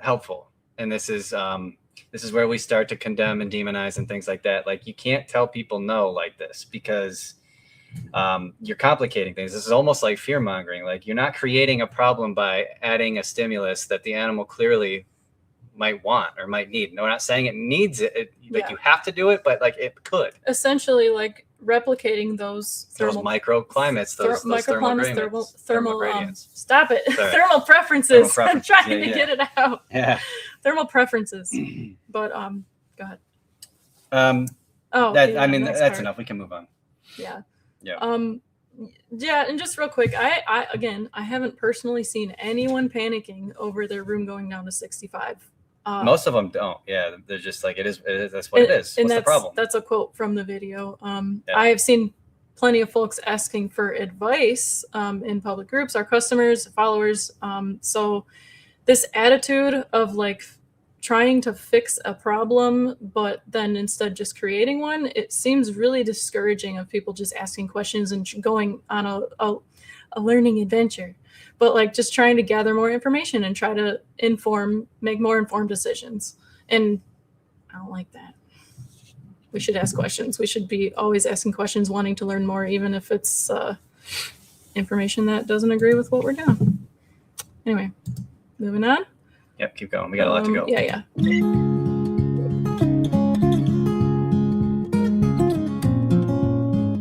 helpful. And this is where we start to condemn and demonize and things like that. Like you can't tell people no like this, because you're complicating things. This is almost like fear mongering. Like you're not creating a problem by adding a stimulus that the animal clearly might want or might need. No, we're not saying it needs it. Like Yeah. you have to do it, but like it could. Essentially, like replicating those Those microclimates, those thermal microclimates, gradients, thermal gradients. stop it. Sorry. Thermal preferences. Thermal I'm preferences. trying Yeah, to yeah. get it out. Yeah. Thermal preferences. But go ahead. Oh, That yeah, I mean next that's part. enough. We can move on. Yeah. Yeah. Yeah, and just real quick, I again, I haven't personally seen anyone panicking over their room going down to 65. Most of them don't. Yeah, they're just like it is. That's what it is. And What's the problem? that's a quote from the video. Yeah. I have seen plenty of folks asking for advice in public groups, our customers, followers. So this attitude of like trying to fix a problem, but then instead just creating one, it seems really discouraging of people just asking questions and going on a learning adventure. But like just trying to gather more information and try to make more informed decisions. And I don't like that. We should ask questions. We should be always asking questions, wanting to learn more, even if it's information that doesn't agree with what we're doing. Anyway, moving on. Yep, keep going. We got a lot to go. Yeah.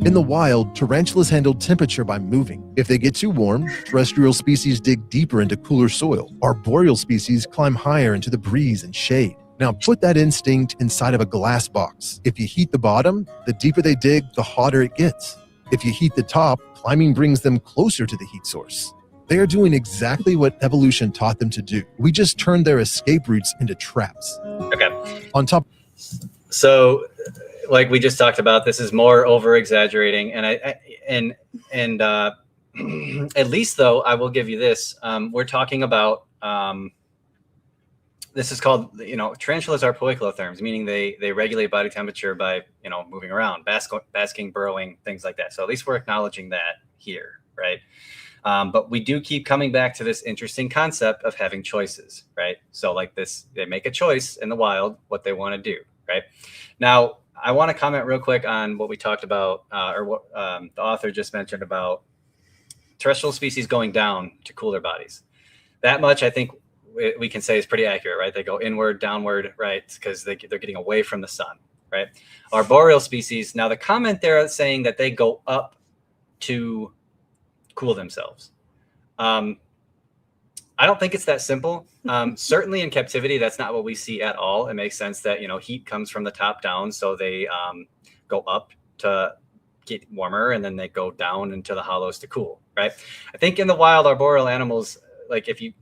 In the wild, tarantulas handle temperature by moving. If they get too warm, terrestrial species dig deeper into cooler soil. Arboreal species climb higher into the breeze and shade. Now put that instinct inside of a glass box. If you heat the bottom, the deeper they dig, the hotter it gets. If you heat the top, climbing brings them closer to the heat source. They are doing exactly what evolution taught them to do. We just turned their escape routes into traps. Okay. On top, So, like we just talked about, this is more over exaggerating, and at least though, I will give you this. We're talking about this is called, tarantulas are poikilotherms, meaning they regulate body temperature by, moving around, basking, burrowing, things like that. So at least we're acknowledging that here, right? But we do keep coming back to this interesting concept of having choices, right? So like this, they make a choice in the wild, what they want to do, right? Now, I want to comment real quick on what we talked about, or what the author just mentioned about terrestrial species going down to cooler bodies. That much, I think, we can say is pretty accurate, right? They go inward, downward, right? Because they're getting away from the sun, right? Our boreal species, now the comment there is saying that they go up to cool themselves. I don't think it's that simple. Certainly in captivity, that's not what we see at all. It makes sense that, heat comes from the top down. So they go up to get warmer and then they go down into the hollows to cool, right? I think in the wild, our boreal animals, like if you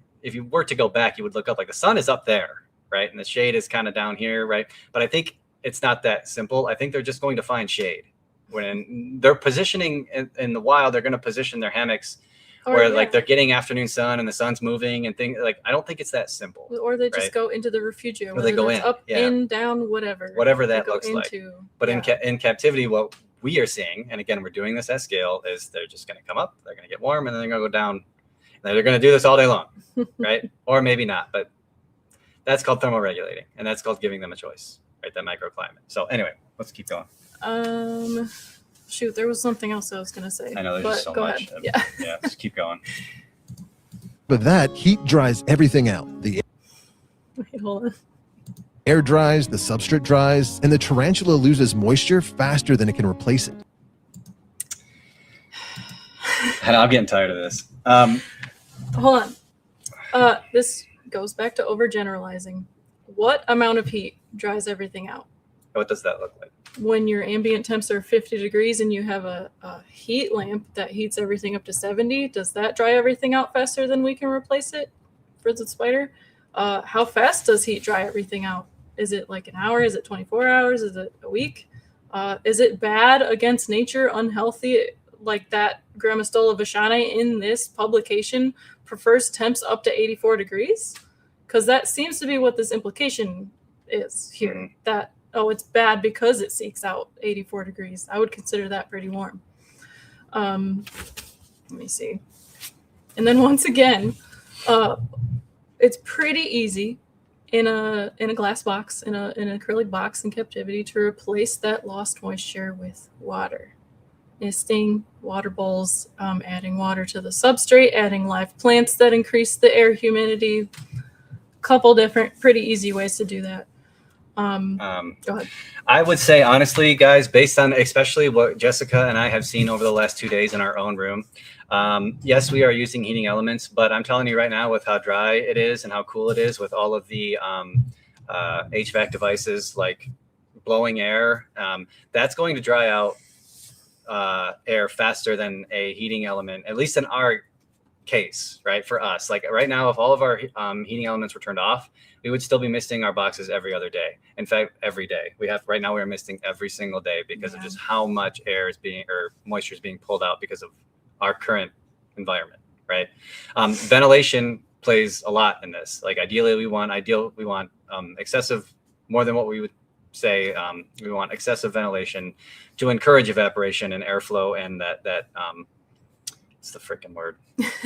were to go back, you would look up, like the sun is up there, right? And the shade is kind of down here, right? But I think it's not that simple. I think they're just going to find shade. When they're positioning in the wild, they're going to position their hammocks where like they're getting afternoon sun and the sun's moving and things. Like I don't think it's that simple. Or they just go into the refugio. Or they go in, up, in, down, whatever that looks like. But in captivity, what we are seeing, and again, we're doing this at scale, is they're just going to come up, they're going to get warm, and then they're going to go down. And they're going to do this all day long, right? Or maybe not, but that's called thermoregulating, and that's called giving them a choice, right? That microclimate. So anyway, let's keep going. Shoot, there was something else I was going to say. I know there's just so much. Yeah, just keep going. But that heat dries everything out. The Wait, hold on. air dries, the substrate dries, and the tarantula loses moisture faster than it can replace it. And I'm getting tired of this. Hold on. This goes back to overgeneralizing. What amount of heat dries everything out? What does that look like? When your ambient temps are 50 degrees and you have a heat lamp that heats everything up to 70, does that dry everything out faster than we can replace it for the spider? How fast does heat dry everything out? Is it like an hour? Is it 24 hours? Is it a week? Is it bad against nature, unhealthy? Like that Grammastola vachani in this publication prefers temps up to 84 degrees? Because that seems to be what this implication is here. Mm-hmm. That, it's bad because it seeks out 84 degrees. I would consider that pretty warm. Let me see. And then once again, it's pretty easy in a glass box, in an acrylic box in captivity, to replace that lost moisture with water. Misting, water bowls, adding water to the substrate, adding live plants that increase the air humidity. Couple different pretty easy ways to do that. Go ahead. I would say honestly, guys, based on especially what Jessica and I have seen over the last 2 days in our own room, yes, we are using heating elements, but I'm telling you right now, with how dry it is and how cool it is, with all of the HVAC devices like blowing air, that's going to dry out air faster than a heating element, at least in our case, right? For us, like right now, if all of our heating elements were turned off, we would still be misting our boxes every other day. In fact, every day. Right now we're misting every single day because of just how much air is moisture is being pulled out because of our current environment, right? Ventilation plays a lot in this. Like ideally we want excessive, more than what we would say, we want excessive ventilation to encourage evaporation and airflow, and that what's the freaking word?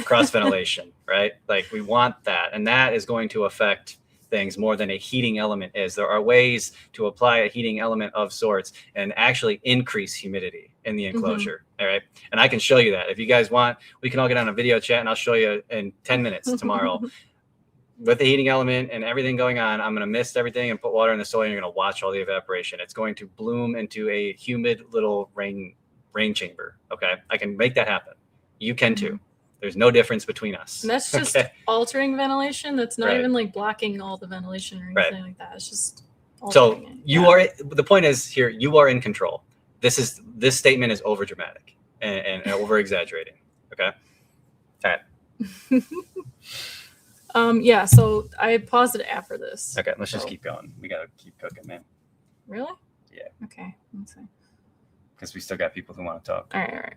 Cross ventilation, right? Like we want that, and that is going to affect things more than a heating element is. There are ways to apply a heating element of sorts and actually increase humidity in the enclosure. Mm-hmm. All right. And I can show you that. If you guys want, we can all get on a video chat and I'll show you in 10 minutes tomorrow with the heating element and everything going on. I'm going to mist everything and put water in the soil, and you're going to watch all the evaporation. It's going to bloom into a humid little rain chamber. Okay. I can make that happen. You can too. There's no difference between us. And that's just altering ventilation. That's not even like blocking all the ventilation or anything like that. It's just altering it. The point is here, you are in control. This statement is over dramatic and over exaggerating. Okay. All right. So I paused it after this. Okay. Let's just keep going. We got to keep cooking, man. Really? Yeah. Okay. Let's see. Because we still got people who want to talk. All right.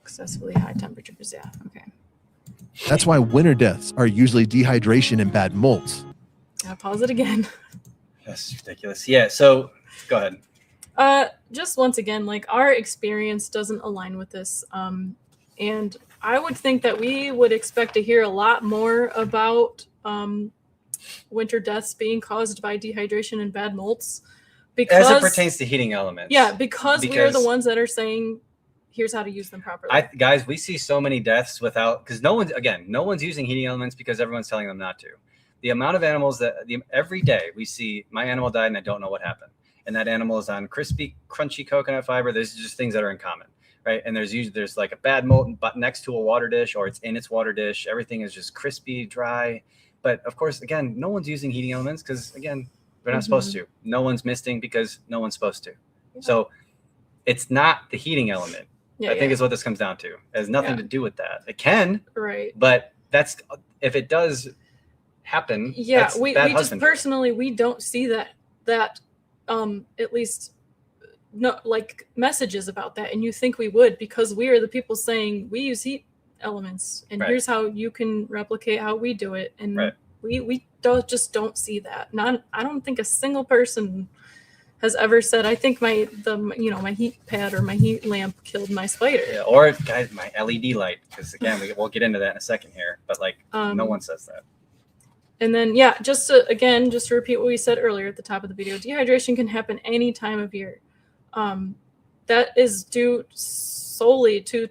Excessively high temperatures. Yeah. Okay. That's why winter deaths are usually dehydration and bad molts. I'll pause it again. That's ridiculous. Yeah. So go ahead. Just once again, like our experience doesn't align with this. And I would think that we would expect to hear a lot more about winter deaths being caused by dehydration and bad molts. Because, as it pertains to heating elements. Yeah, because we are the ones that are saying, here's how to use them properly. Guys, we see so many deaths without, because no one's using heating elements because everyone's telling them not to. The amount of animals every day we see, my animal died and I don't know what happened. And that animal is on crispy, crunchy coconut fiber. There's just things that are in common, right? And there's like a bad mold but next to a water dish, or it's in its water dish. Everything is just crispy, dry. But of course, again, no one's using heating elements because, again, they're not supposed to. No one's misting because no one's supposed to. Yeah. So it's not the heating element. I think is what this comes down to. It has nothing to do with that. It can, right? But that's if it does happen. Yeah, we just personally we don't see that at least no like messages about that, and you think we would because we are the people saying we use heat elements, and here's how you can replicate how we do it, and we don't see that. I don't think a single person has ever said, I think my heat pad or my heat lamp killed my spider. Yeah, or guys, my LED light, because again, we'll get into that in a second here, but like no one says that. And then, just to repeat what we said earlier at the top of the video, dehydration can happen any time of year. That is due solely to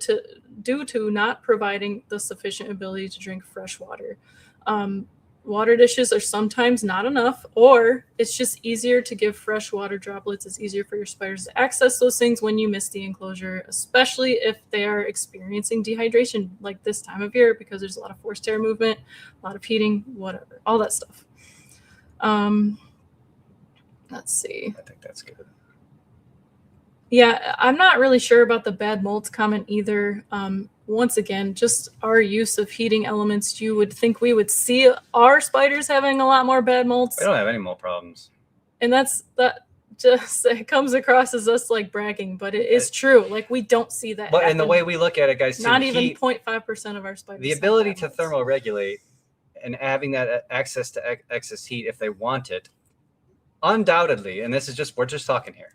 not providing the sufficient ability to drink fresh water. Water dishes are sometimes not enough, or it's just easier to give fresh water droplets. It's easier for your spiders to access those things when you miss the enclosure, especially if they are experiencing dehydration like this time of year, because there's a lot of forced air movement, a lot of heating, whatever, all that stuff. Let's see. I think that's good. Yeah, I'm not really sure about the bad molds comment either. Once again, just our use of heating elements, you would think we would see our spiders having a lot more bad molds. They don't have any mold problems. And that just it comes across as us like bragging, but it is true. Like we don't see that. But in the way we look at it, guys, not even 0.5% of our spiders. The ability to thermoregulate and having that access to excess heat if they want it, undoubtedly, and we're just talking here,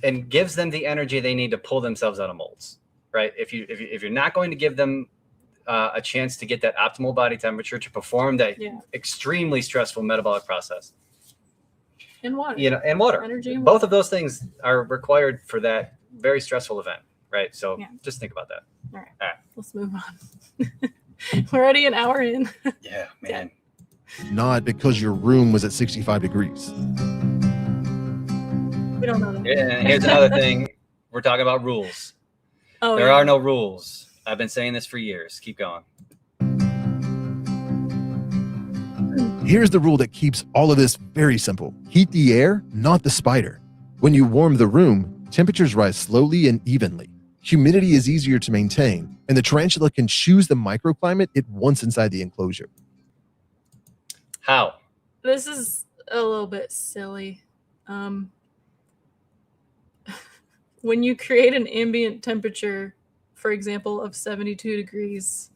and gives them the energy they need to pull themselves out of molds. Right. If you're not going to give them a chance to get that optimal body temperature to perform that extremely stressful metabolic process, and water, and water, energy, and both water. of those things are required for that very stressful event. Right. So just think about that. All right. Let's move on. We're already an hour in. Yeah, man. Not because your room was at 65 degrees. We don't know that. And here's another thing. We're talking about rules. There are no rules. I've been saying this for years. Keep going. Here's the rule that keeps all of this very simple. Heat the air, not the spider. When you warm the room, temperatures rise slowly and evenly. Humidity is easier to maintain, and the tarantula can choose the microclimate it wants inside the enclosure. How? This is a little bit silly. When you create an ambient temperature, for example, of 72 degrees,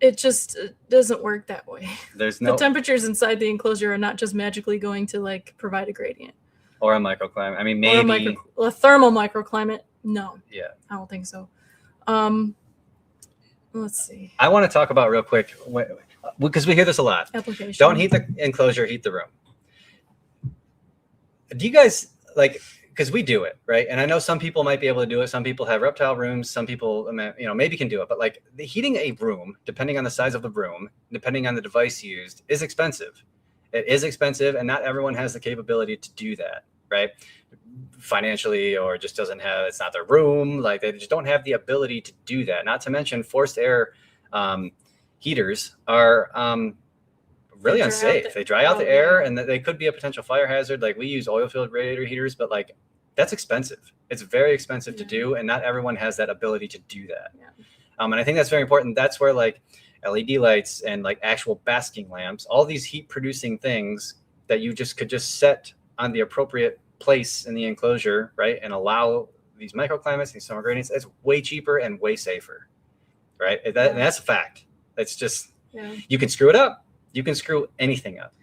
it just doesn't work that way. The temperatures inside the enclosure are not just magically going to like provide a gradient. Or a microclimate. I mean, maybe. A thermal microclimate. No. Yeah. I don't think so. Let's see. I want to talk about real quick, because we hear this a lot. Application. Don't heat the enclosure, heat the room. Do you guys like... Because we do it, right? And I know some people might be able to do it. Some people have reptile rooms. Some people, maybe can do it. But like the heating a room, depending on the size of the room, depending on the device used, is expensive. It is expensive, and not everyone has the capability to do that, right? Financially, or just doesn't have. It's not their room. Like they just don't have the ability to do that. Not to mention, forced air heaters are really unsafe. They dry out the air, and they could be a potential fire hazard. Like we use oil-filled radiator heaters, but like that's expensive. It's very expensive to do, and not everyone has that ability to do that. And I think that's very important. That's where like LED lights and like actual basking lamps, all these heat-producing things that you could just set on the appropriate place in the enclosure, right, and allow these microclimates, these summer gradients. It's way cheaper and way safer. right? That's a fact. It's just, Yeah. you can screw it up. You can screw anything up.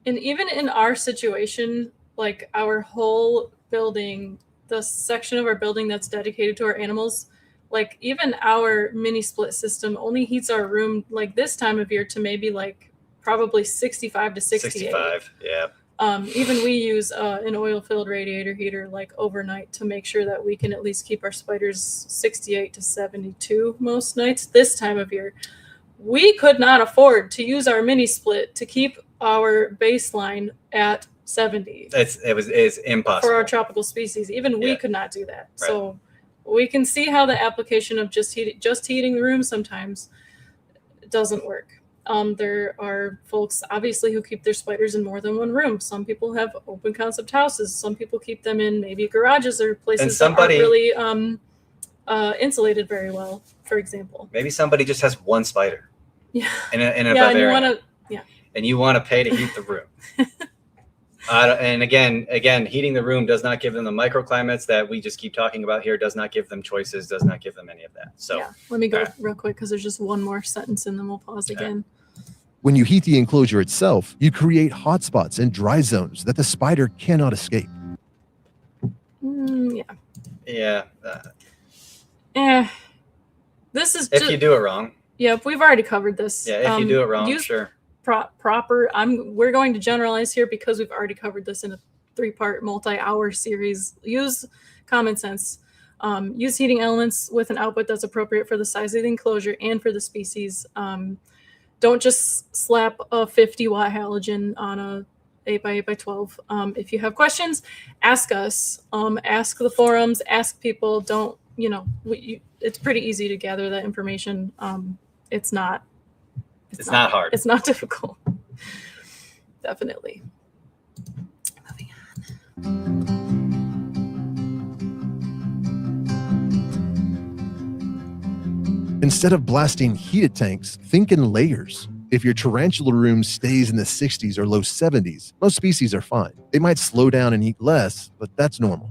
And even in our situation, like our whole building, the section of our building that's dedicated to our animals, like even our mini split system only heats our room like this time of year to maybe like probably 65 to 68. 65, yeah. Even we use an oil-filled radiator heater like overnight to make sure that we can at least keep our spiders 68 to 72 most nights this time of year. We could not afford to use our mini split to keep our baseline at 70. It's impossible for our tropical species. Even we could not do that. Right. So we can see how the application of just heating the room sometimes doesn't work. There are folks obviously who keep their spiders in more than one room. Some people have open concept houses. Some people keep them in maybe garages or places that aren't really insulated very well, for example. Maybe somebody just has one spider. Yeah. In a and you want to and you want to pay to heat the room. And again, heating the room does not give them the microclimates that we just keep talking about here, does not give them choices, does not give them any of that. So yeah, let me go real quick because there's just one more sentence and then we'll pause again. When you heat the enclosure itself, you create hotspots and dry zones that the spider cannot escape. Yeah. This is if you do it wrong. Yep, we've already covered this. Yeah, if you do it wrong, sure. Proper. We're going to generalize here because we've already covered this in a 3-part multi-hour series. Use common sense. Use heating elements with an output that's appropriate for the size of the enclosure and for the species. Don't just slap a 50-watt halogen on a 8x8x12. If you have questions, ask us. Ask the forums. Ask people. Don't, it's pretty easy to gather that information. It's not hard. It's not difficult. Definitely. Moving on. Instead of blasting heated tanks, think in layers. If your tarantula room stays in the 60s or low 70s, most species are fine. They might slow down and eat less, but that's normal.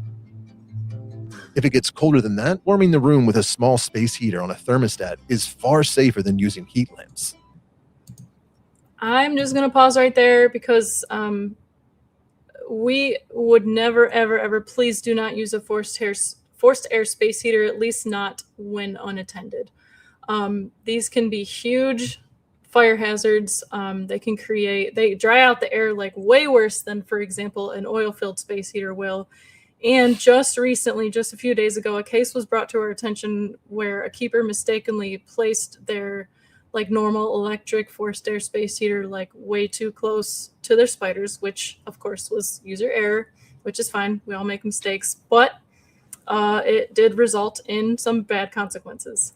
If it gets colder than that, warming the room with a small space heater on a thermostat is far safer than using heat lamps. I'm just going to pause right there because we would never, ever, ever, please do not use a forced air space heater, at least not when unattended. These can be huge fire hazards. They dry out the air like way worse than, for example, an oil-filled space heater will. And just recently, just a few days ago, a case was brought to our attention where a keeper mistakenly placed their like normal electric forced air space heater like way too close to their spiders, which of course was user error, which is fine. We all make mistakes, but it did result in some bad consequences.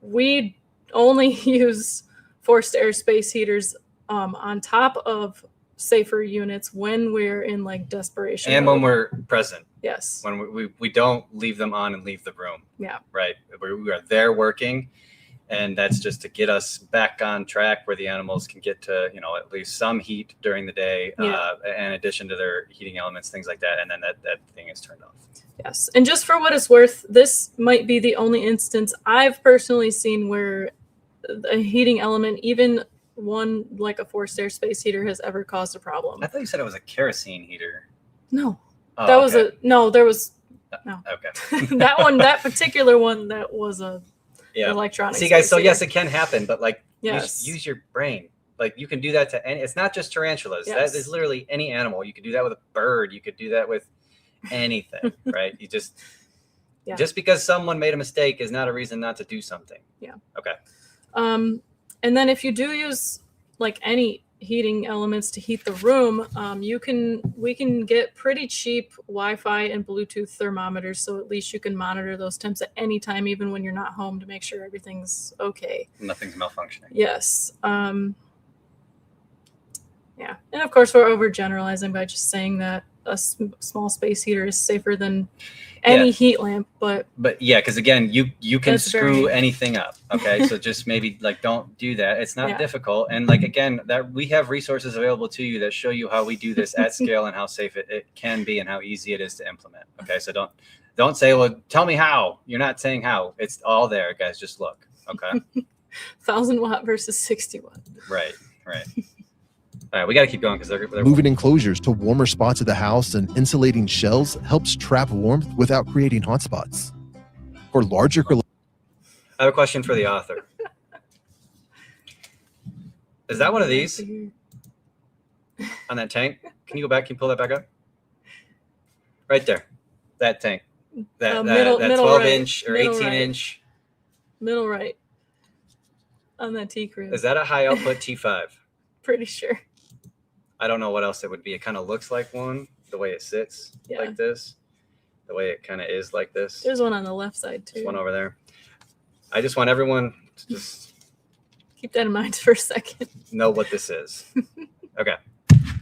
We only use forced air space heaters on top of safer units when we're in like desperation and mode. when we're present. Yes. When we don't leave them on and leave the room. Yeah. Right. We are there working, and that's just to get us back on track where the animals can get to, at least some heat during the day, in addition to their heating elements, things like that. And then that thing is turned off. Yes. And just for what it's worth, this might be the only instance I've personally seen where a heating element, even one like a forced air space heater, has ever caused a problem. I thought you said it was a kerosene heater. No. Oh, that was no. Okay. that particular one, that was a electronic. See, guys, so heater. yes, it can happen, but like yes. use your brain. Like you can do that to any. It's not just tarantulas. Yes. That is literally any animal. You could do that with a bird. You could do that with anything, right? You just because someone made a mistake is not a reason not to do something. Yeah. Okay. And then if you do use like any heating elements to heat the room, we can get pretty cheap Wi-Fi and Bluetooth thermometers, so at least you can monitor those temps at any time, even when you're not home, to make sure everything's okay. Nothing's malfunctioning. Yes. Yeah. And of course, we're overgeneralizing by just saying that a small space heater is safer than any heat lamp, but yeah, because again, you can screw anything up. Okay, so just maybe like don't do that. It's not difficult, and like again, that we have resources available to you that show you how we do this at scale and how safe it can be and how easy it is to implement. Okay, so Don't say, well, tell me how. You're not saying how. It's all there, guys. Just look. Okay. 1,000 watt versus 60 watt. Right. All right, we got to keep going because they're Moving enclosures to warmer spots of the house and insulating shells helps trap warmth without creating hotspots. For larger I have a question for the author. Is that one of these on that tank? Can you go back? Can you pull that back up? Right there. That tank. That middle 12-inch right. or Middle 18-inch. Middle right. On that T crib. Is that a high output T5? Pretty sure. I don't know what else it would be. It kind of looks like one, the way it sits like this. The way it kind of is like this. There's one on the left side too. There's one over there. I just want everyone to just keep that in mind for a second. Know what this is. Okay.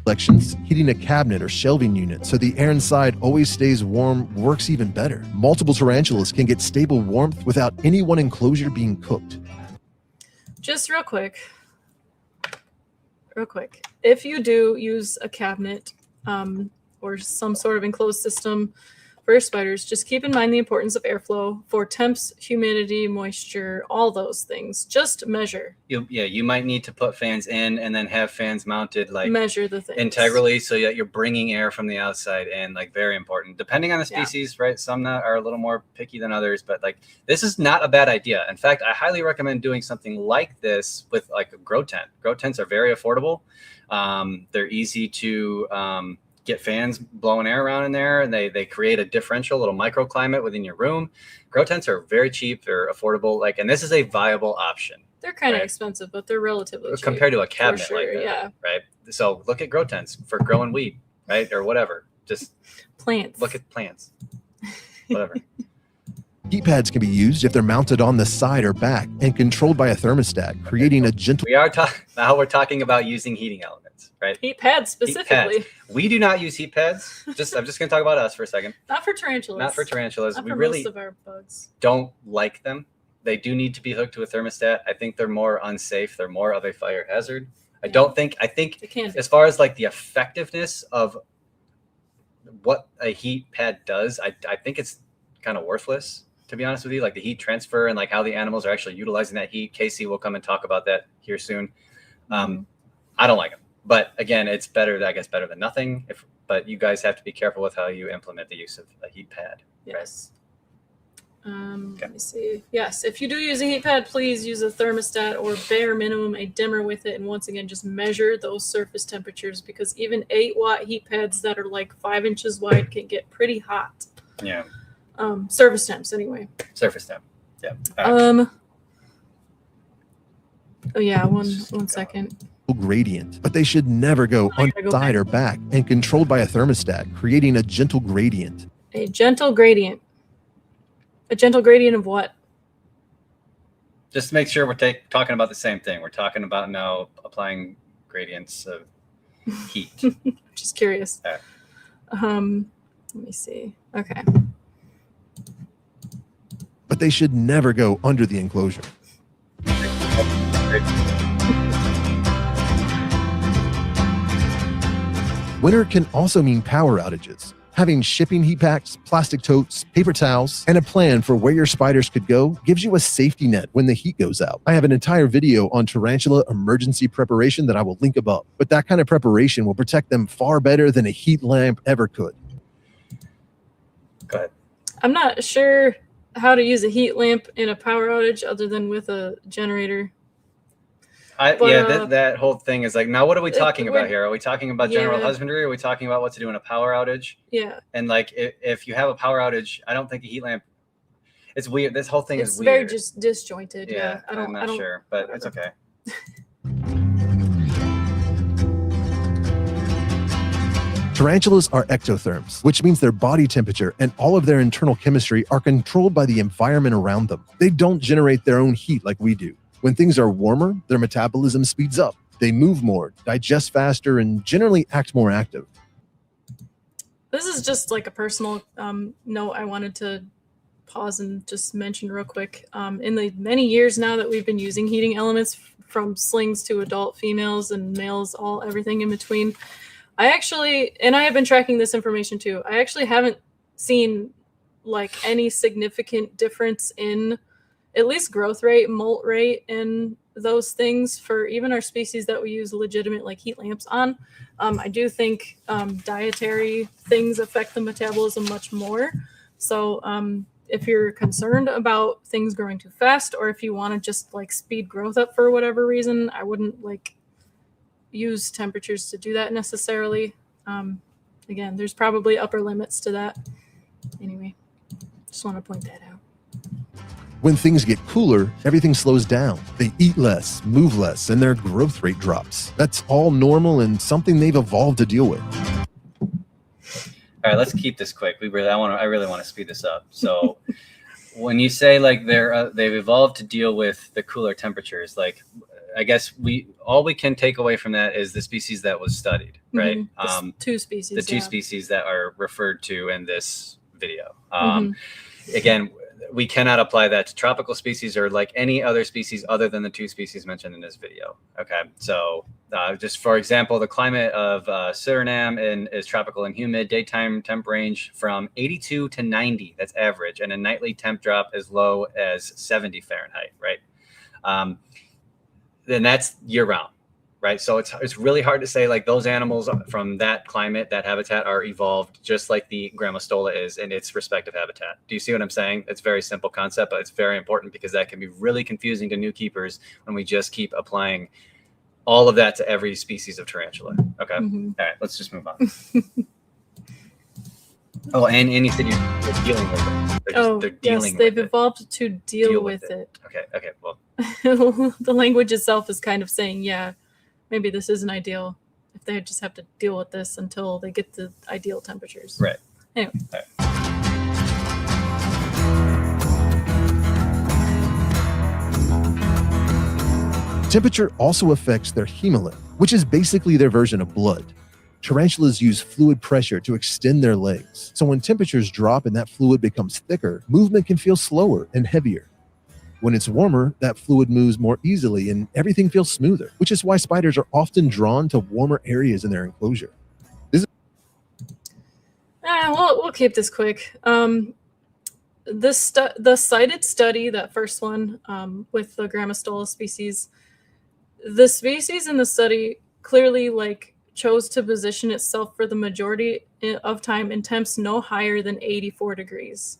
Collections, heating a cabinet or shelving unit so the air inside always stays warm works even better. Multiple tarantulas can get stable warmth without any one enclosure being cooked. Just real quick. If you do use a cabinet or some sort of enclosed system for your spiders, just keep in mind the importance of airflow for temps, humidity, moisture, all those things. Just measure. You might need to put fans in and then have fans mounted like measure the things integrally so that you're bringing air from the outside in, like very important. Depending on the species, right? Some are a little more picky than others, but like this is not a bad idea. In fact, I highly recommend doing something like this with like a grow tent. Grow tents are very affordable. They're easy to get fans blowing air around in there, and they create a differential little microclimate within your room. Grow tents are very cheap, they're affordable, like, and this is a viable option. They're kind of expensive, but they're relatively cheap compared to a cabinet sure, like that, right? So look at grow tents for growing weed, right, or whatever. Just plants. Look at plants, whatever. Heat pads can be used if they're mounted on the side or back and controlled by a thermostat, creating a gentle. Now we're talking about using heating elements, right? Heat pads specifically. Heat pads. We do not use heat pads. I'm just going to talk about us for a second. Not for tarantulas. Not for tarantulas. Not we for really most of our bugs. Don't like them. They do need to be hooked to a thermostat. I think they're more unsafe. They're more of a fire hazard. I think as far as like the effectiveness of what a heat pad does, I think it's kind of worthless, to be honest with you. Like the heat transfer and like how the animals are actually utilizing that heat. Casey will come and talk about that here soon. I don't like them, but again, it's better, I guess, better than nothing. But you guys have to be careful with how you implement the use of a heat pad. Yes. Let me see. Yes, if you do use a heat pad, please use a thermostat or bare minimum a dimmer with it. And once again, just measure those surface temperatures, because even 8-watt heat pads that are like 5 inches wide can get pretty hot. Yeah. Surface temps anyway. Surface temp. Yeah. Oh yeah, one second. Gradient, but they should never go on side or back and controlled by a thermostat, creating a gentle gradient. A gentle gradient. A gentle gradient of what? Just to make sure we're talking about the same thing. We're talking about now applying gradients of heat. Just curious. Right. Let me see. Okay. But they should never go under the enclosure. Winter can also mean power outages. Having shipping heat packs, plastic totes, paper towels, and a plan for where your spiders could go gives you a safety net when the heat goes out. I have an entire video on tarantula emergency preparation that I will link above, but that kind of preparation will protect them far better than a heat lamp ever could. Go ahead. I'm not sure how to use a heat lamp in a power outage other than with a generator. That whole thing is like, now what are we talking about here? Are we talking about general husbandry? Are we talking about what to do in a power outage? Yeah. And like, if you have a power outage, I don't think a heat lamp, it's weird. This whole thing is weird. It's very just disjointed. Yeah. I'm not sure, but it's okay. Tarantulas are ectotherms, which means their body temperature and all of their internal chemistry are controlled by the environment around them. They don't generate their own heat like we do. When things are warmer, their metabolism speeds up. They move more, digest faster, and generally act more active. This is just like a personal note I wanted to pause and just mention real quick. In the many years now that we've been using heating elements, from slings to adult females and males, everything in between, I have been tracking this information too. I actually haven't seen like any significant difference in at least growth rate, molt rate, and those things for even our species that we use legitimate like heat lamps on. I do think dietary things affect the metabolism much more. So if you're concerned about things growing too fast, or if you want to just like speed growth up for whatever reason, I wouldn't like use temperatures to do that necessarily. Again, there's probably upper limits to that. Anyway, just want to point that out. When things get cooler, everything slows down. They eat less, move less, and their growth rate drops. That's all normal and something they've evolved to deal with. All right, let's keep this quick. I really want to speed this up. So when you say like they've evolved to deal with the cooler temperatures, like I guess all we can take away from that is the species that was studied, right? The two species. The two species that are referred to in this video. Again, we cannot apply that to tropical species or like any other species other than the two species mentioned in this video. Okay, so just for example, the climate of Suriname is tropical and humid, daytime temp range from 82 to 90, that's average, and a nightly temp drop as low as 70 Fahrenheit, right? Then that's year round, right? So it's really hard to say like those animals from that climate, that habitat are evolved just like the Grammostola is in its respective habitat. Do you see what I'm saying? It's a very simple concept, but it's very important because that can be really confusing to new keepers when we just keep applying all of that to every species of tarantula. Okay. All right, let's just move on. Oh, and you said you're dealing with it. They're dealing with they've it. evolved to deal with it. Okay, well. The language itself is kind of saying, yeah, maybe this isn't ideal if they just have to deal with this until they get the ideal temperatures. Right. Anyway. Right. Temperature also affects their hemolymph, which is basically their version of blood. Tarantulas use fluid pressure to extend their legs. So when temperatures drop and that fluid becomes thicker, movement can feel slower and heavier. When it's warmer, that fluid moves more easily and everything feels smoother, which is why spiders are often drawn to warmer areas in their enclosure. We'll keep this quick. The Cited study, that first one with the Grammostola species, the species in the study clearly like chose to position itself for the majority of time in temps no higher than 84 degrees.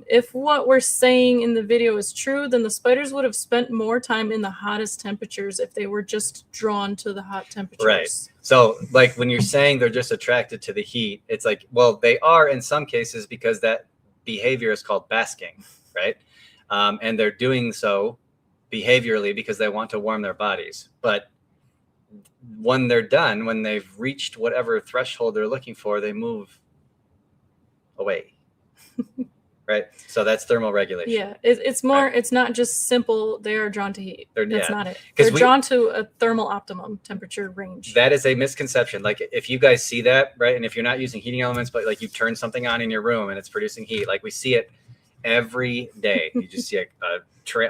If what we're saying in the video is true, then the spiders would have spent more time in the hottest temperatures if they were just drawn to the hot temperatures. Right. So like when you're saying they're just attracted to the heat, it's like, well, they are in some cases because that behavior is called basking, right? And they're doing so behaviorally because they want to warm their bodies. But when they're done, when they've reached whatever threshold they're looking for, they move away. Right. So that's thermal regulation. Yeah. It's more, right. It's not just simple. They are drawn to heat. That's not it. They're drawn to a thermal optimum temperature range. That is a misconception. Like if you guys see that, right. And if you're not using heating elements, but like you turn something on in your room and it's producing heat, like we see it every day. You just see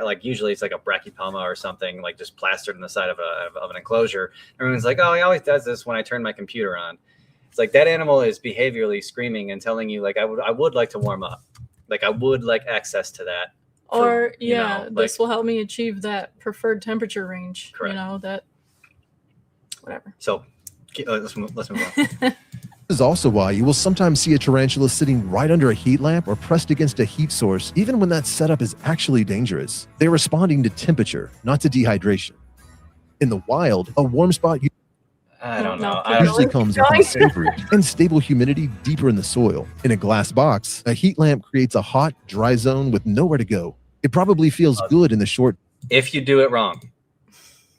like usually it's like a brachypelma or something like just plastered on the side of an enclosure. Everyone's like, oh, he always does this when I turn my computer on. It's like that animal is behaviorally screaming and telling you like, I would like to warm up. Like I would like access to that. Or this will help me achieve that preferred temperature range. Correct. That whatever. So let's move on. This is also why you will sometimes see a tarantula sitting right under a heat lamp or pressed against a heat source, even when that setup is actually dangerous. They're responding to temperature, not to dehydration. In the wild, a warm spot I don't know. usually comes with safe root and stable humidity deeper in the soil. In a glass box, a heat lamp creates a hot, dry zone with nowhere to go. It probably feels good in the short. If you do it wrong,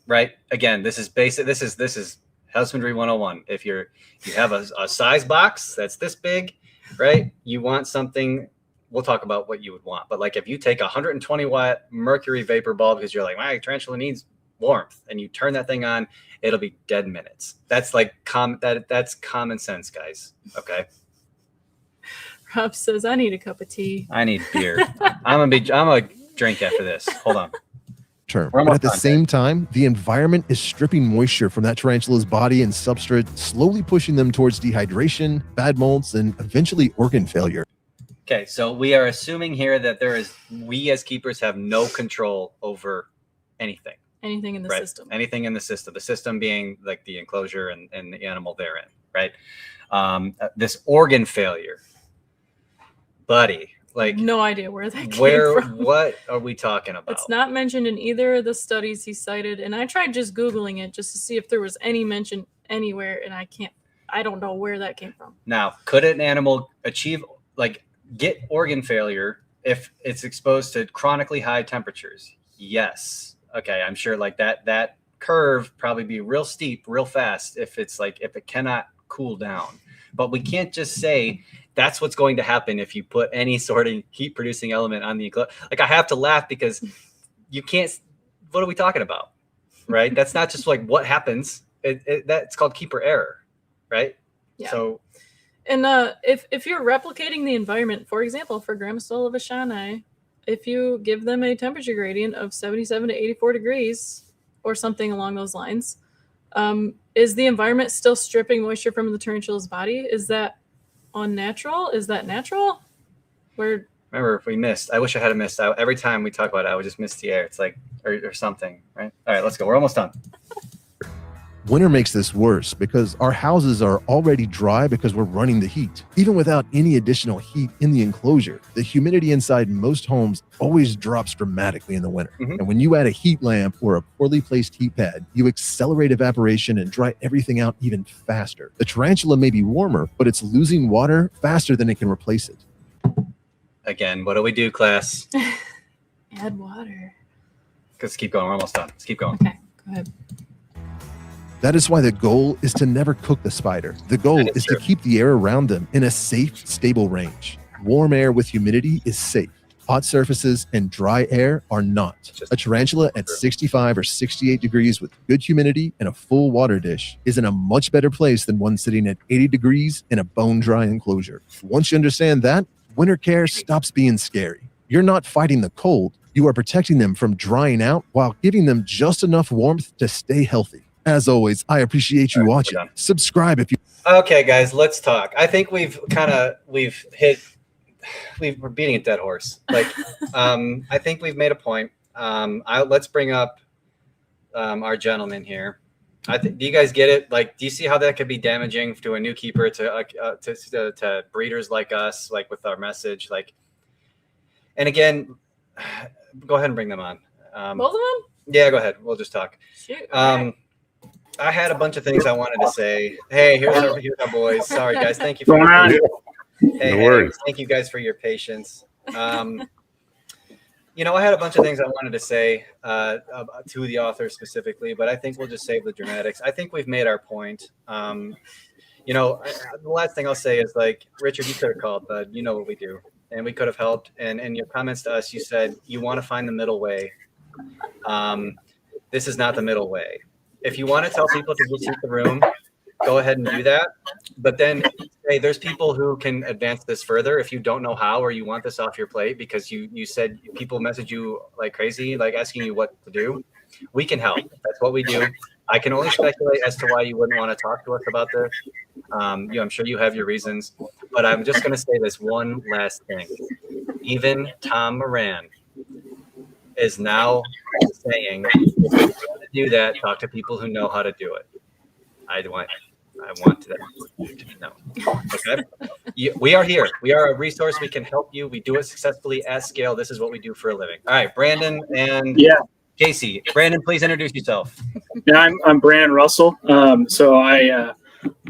right? Again, this is basic. This is husbandry 101. If you have a size box that's this big, right? You want something. We'll talk about what you would want. But like if you take a 120 watt mercury vapor bulb because you're like, my tarantula needs warmth, and you turn that thing on, it'll be dead minutes. That's like that's common sense, guys. Okay. Rob says, I need a cup of tea. I need beer. I'm gonna drink after this. Hold on. But at the same time, the environment is stripping moisture from that tarantula's body and substrate, slowly pushing them towards dehydration, bad molts, and eventually organ failure. Okay, so we are assuming here that we as keepers have no control over anything. Anything in the system. Anything in the system. The system being like the enclosure and the animal therein, right? This organ failure, buddy. Like, no idea where that came from. What are we talking about? It's not mentioned in either of the studies he cited, and I tried just Googling it just to see if there was any mention anywhere, and I don't know where that came from. Now, could an animal get organ failure if it's exposed to chronically high temperatures? Yes. Okay, I'm sure like that curve probably be real steep, real fast if it cannot cool down. But we can't just say that's what's going to happen if you put any sort of heat producing element on the enclosure. Like, I have to laugh because you can't. What are we talking about? Right? That's not just like what happens. That's called keeper error, right? Yeah. So, and if you're replicating the environment, for example, for Grammostola vachani, if you give them a temperature gradient of 77 to 84 degrees or something along those lines, is the environment still stripping moisture from the tarantula's body? Is that unnatural? Is that natural? Remember, if we missed, I wish I had missed. Every time we talk about it, I would just miss the air. It's like, or something, right? All right, let's go. We're almost done. Winter makes this worse because our houses are already dry because we're running the heat. Even without any additional heat in the enclosure, the humidity inside most homes always drops dramatically in the winter. Mm-hmm. And when you add a heat lamp or a poorly placed heat pad, you accelerate evaporation and dry everything out even faster. The tarantula may be warmer, but it's losing water faster than it can replace it. Again, what do we do, class? Add water. Let's keep going. We're almost done. Let's keep going. Okay, go ahead. That is why the goal is to never cook the spider. The goal is to keep the air around them in a safe, stable range. Warm air with humidity is safe. Hot surfaces and dry air are not. A tarantula at 65 or 68 degrees with good humidity and a full water dish is in a much better place than one sitting at 80 degrees in a bone-dry enclosure. Once you understand that, winter care stops being scary. You're not fighting the cold. You are protecting them from drying out while giving them just enough warmth to stay healthy. As always, I appreciate you watching. Subscribe if you. Okay, guys, let's talk. I think we're beating a dead horse. Like, I think we've made a point. Let's bring up our gentleman here. Do you guys get it? Like, do you see how that could be damaging to a new keeper, to breeders like us, like with our message, like? And again, go ahead and bring them on. Both of them? Yeah, go ahead. We'll just talk. Shoot. I had a bunch of things I wanted to say. Hey, here's our boys. Sorry, guys. Thank you for your patience. No worries. Thank you guys for your patience. I had a bunch of things I wanted to say to the author specifically, but I think we'll just save the dramatics. I think we've made our point. The last thing I'll say is, like, Richard, you could have called, bud. You know what we do, and we could have helped. And in your comments to us, you said you want to find the middle way. This is not the middle way. If you want to tell people to just leave the room, go ahead and do that. But then, hey, there's people who can advance this further if you don't know how, or you want this off your plate because you said people message you like crazy, like asking you what to do. We can help. That's what we do. I can only speculate as to why you wouldn't want to talk to us about this. I'm sure you have your reasons, but I'm just going to say this one last thing. Even Tom Moran is now saying, if you want to do that, talk to people who know how to do it. I want that to be known. Okay? We are here. We are a resource. We can help you. We do it successfully at scale. This is what we do for a living. All right, Brandon and Casey. Brandon, please introduce yourself. Yeah, I'm Brandon Russell. So I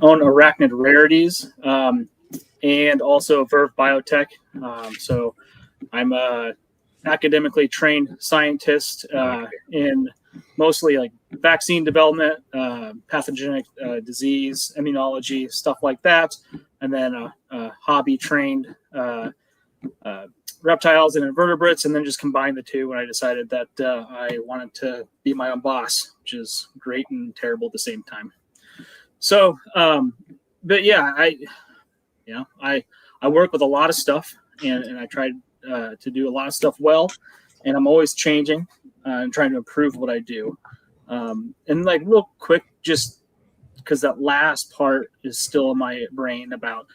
own Arachnid Rarities and also Verve Biotech. So I'm a academically trained scientist in mostly like vaccine development, pathogenic disease, immunology, stuff like that. And then hobby trained reptiles and invertebrates, and then just combined the two when I decided that I wanted to be my own boss, which is great and terrible at the same time. So, but yeah, I work with a lot of stuff, and I tried to do a lot of stuff well, and I'm always changing and trying to improve what I do. And like real quick, just because that last part is still in my brain about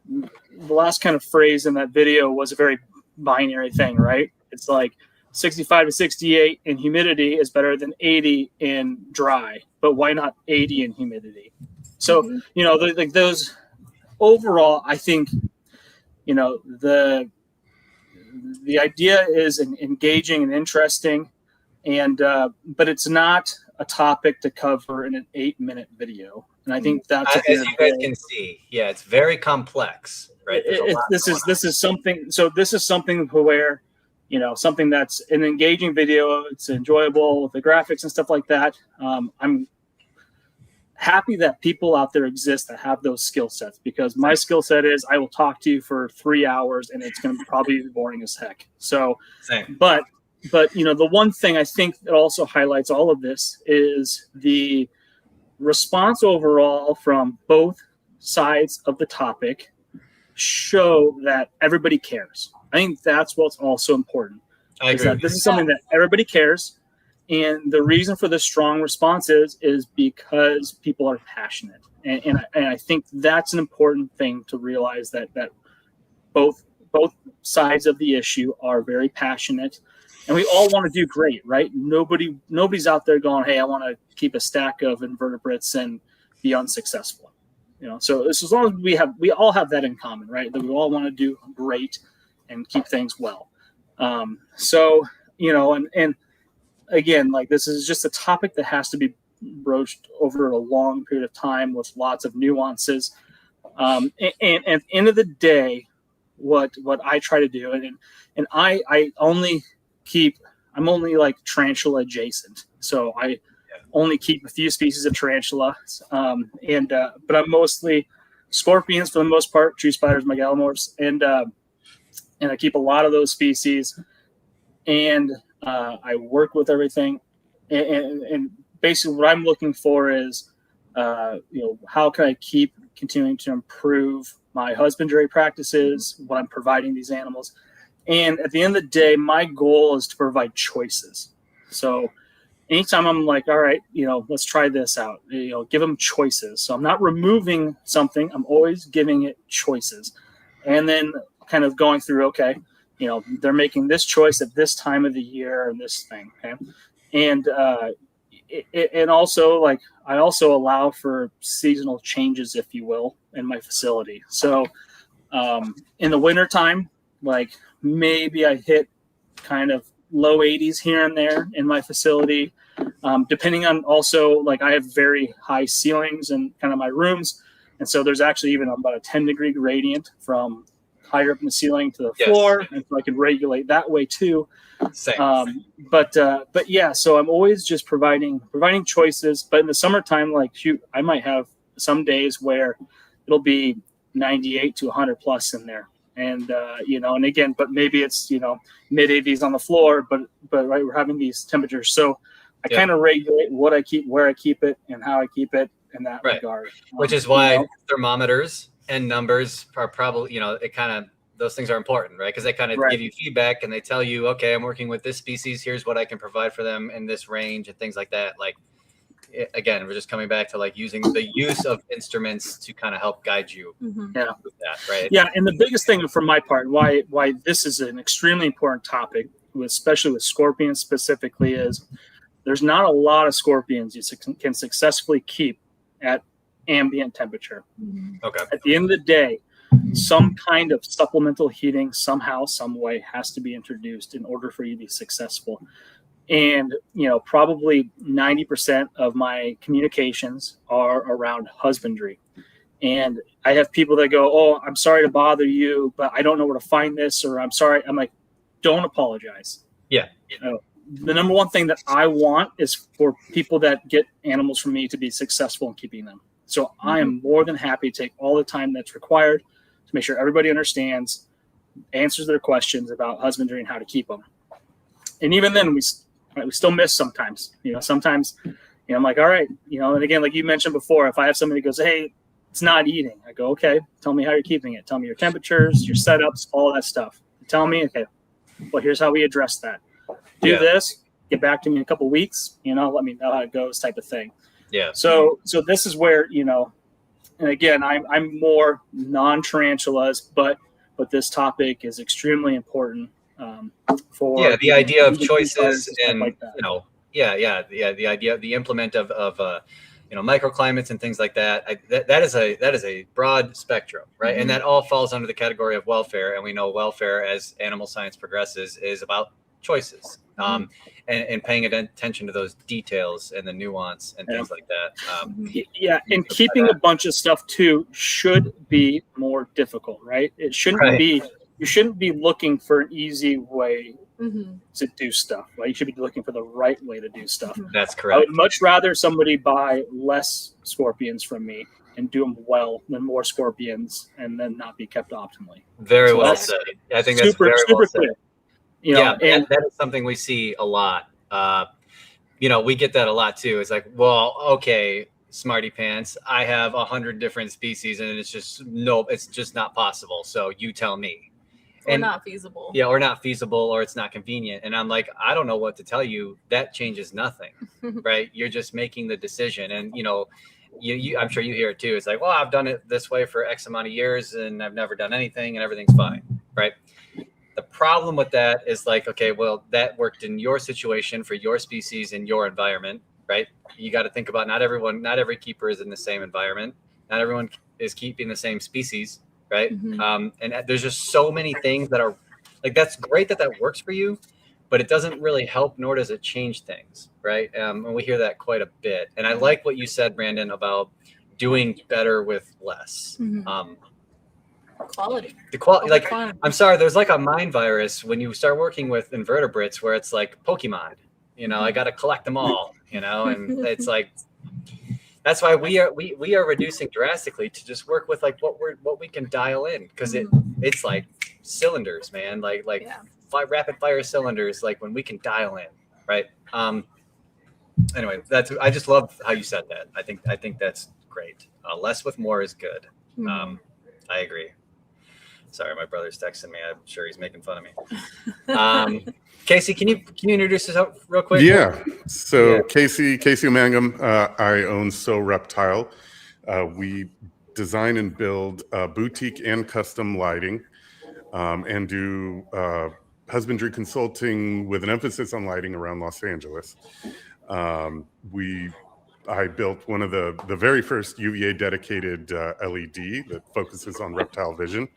the last kind of phrase in that video was a very binary thing, right? It's like 65 to 68 in humidity is better than 80 in dry, but why not 80 in humidity? So, you know, like those overall, I think, you know, the idea is engaging and interesting, and but it's not a topic to cover in an 8-minute video. And I think that's as you guys can see, yeah, it's very complex, right? This is something. So this is something where, you know, something that's an engaging video. It's enjoyable with the graphics and stuff like that. I'm happy that people out there exist that have those skill sets, because my skill set is I will talk to you for 3 hours and it's going to probably be boring as heck. So, Same. but you know, the one thing I think that also highlights all of this is the response overall from both sides of the topic show that everybody cares. I think that's what's also important. I agree. That this is something that everybody cares. And the reason for the strong response is because people are passionate. And I think that's an important thing to realize, that both sides of the issue are very passionate. And we all want to do great, right? Nobody's out there going, hey, I want to keep a stack of invertebrates and be unsuccessful. You know, so as long as we all have that in common, right? That we all want to do great and keep things well. So, you know, and again, like, this is just a topic that has to be broached over a long period of time with lots of nuances. And at the end of the day, what I try to do, and I'm only like tarantula adjacent. So I only keep a few species of tarantula. But I'm mostly scorpions for the most part, tree spiders, megalomorphs, and I keep a lot of those species. And I work with everything. And basically what I'm looking for is, you know, how can I keep continuing to improve my husbandry practices, what I'm providing these animals. And at the end of the day, my goal is to provide choices. So anytime I'm like, all right, you know, let's try this out, you know, give them choices. So I'm not removing something. I'm always giving it choices. And then kind of going through, okay, you know, they're making this choice at this time of the year and this thing. Okay. And also, like, I also allow for seasonal changes, if you will, in my facility. So in the wintertime, like, maybe I hit kind of low 80s here and there in my facility, depending on also, like, I have very high ceilings in kind of my rooms. And so there's actually even about a 10-degree gradient from higher up in the ceiling to the floor. And so I can regulate that way too. Same. But yeah, so I'm always just providing choices. But in the summertime, like, shoot, I might have some days where it'll be 98 to 100 plus in there. And, you know, and again, but maybe it's, you know, mid 80s on the floor, but right, we're having these temperatures. So I kind of regulate what I keep, where I keep it, and how I keep it in that regard. Which is why thermometers and numbers are probably, you know, it kind of, those things are important, right? Because they kind of give you feedback and they tell you, okay, I'm working with this species. Here's what I can provide for them in this range and things like that. Like, again, we're just coming back to, like, using the use of instruments to kind of help guide you with that, right? Yeah, and the biggest thing from my part, why this is an extremely important topic, especially with scorpions specifically, is there's not a lot of scorpions you can successfully keep at ambient temperature. Okay. At the end of the day, some kind of supplemental heating somehow, some way has to be introduced in order for you to be successful. And, you know, probably 90% of my communications are around husbandry. And I have people that go, oh, I'm sorry to bother you, but I don't know where to find this, or I'm sorry. I'm like, don't apologize. Yeah. You know, the number one thing that I want is for people that get animals from me to be successful in keeping them. So I am more than happy to take all the time that's required to make sure everybody understands, answers their questions about husbandry and how to keep them. And even then, we still miss sometimes. You know, sometimes, you know, I'm like, all right, you know, and again, like you mentioned before, if I have somebody that goes, hey, it's not eating, I go, okay, tell me how you're keeping it. Tell me your temperatures, your setups, all that stuff. Tell me, okay, well, here's how we address that. Do this, get back to me in a couple of weeks, you know, let me know how it goes, type of thing. Yeah. So this is where, you know, and again, I'm more non-tarantulas, but this topic is extremely important for the idea of even choices stuff and like that. the idea, the implement of microclimates and things like that. That is a broad spectrum, right? And that all falls under the category of welfare. And we know welfare, as animal science progresses, is about choices, and paying attention to those details and the nuance and things like that. And keeping a bunch of stuff too should be more difficult, right? It shouldn't be. You shouldn't be looking for an easy way to do stuff, right? You should be looking for the right way to do stuff. That's correct. I would much rather somebody buy less scorpions from me and do them well than more scorpions and then not be kept optimally. Very well said. I think that's super well said. clear. And that is something we see a lot. We get that a lot too. It's like, well, okay, smarty pants, I have 100 different species and it's just not possible. So you tell me. Or not feasible. Yeah, or not feasible, or it's not convenient. And I'm like, I don't know what to tell you. That changes nothing, right? You're just making the decision. And, I'm sure you hear it too. It's like, well, I've done it this way for X amount of years and I've never done anything and everything's fine, right? The problem with that is like, okay, well, that worked in your situation for your species and your environment, right? You got to think about not every keeper is in the same environment. Not everyone is keeping the same species. Right. And there's just so many things that are like, that's great that works for you, but it doesn't really help, nor does it change things. Right. And we hear that quite a bit. And I like what you said, Brandon, about doing better with less. Quality. The quality, like, I'm sorry, there's like a mind virus when you start working with invertebrates where it's like Pokemon, I got to collect them all, and it's like, that's why we are reducing drastically to just work with like what we can dial in, because it's like cylinders, man, like rapid fire cylinders, like when we can dial in, right? Anyway, I just love how you said that. I think that's great. Less with more is good. I agree. Sorry, my brother's texting me. I'm sure he's making fun of me. Casey, can you introduce yourself real quick? Yeah. So Casey OMongain, I own Reptile. We design and build boutique and custom lighting, and do husbandry consulting with an emphasis on lighting around Los Angeles. I built one of the very first UVA dedicated LED that focuses on reptile vision.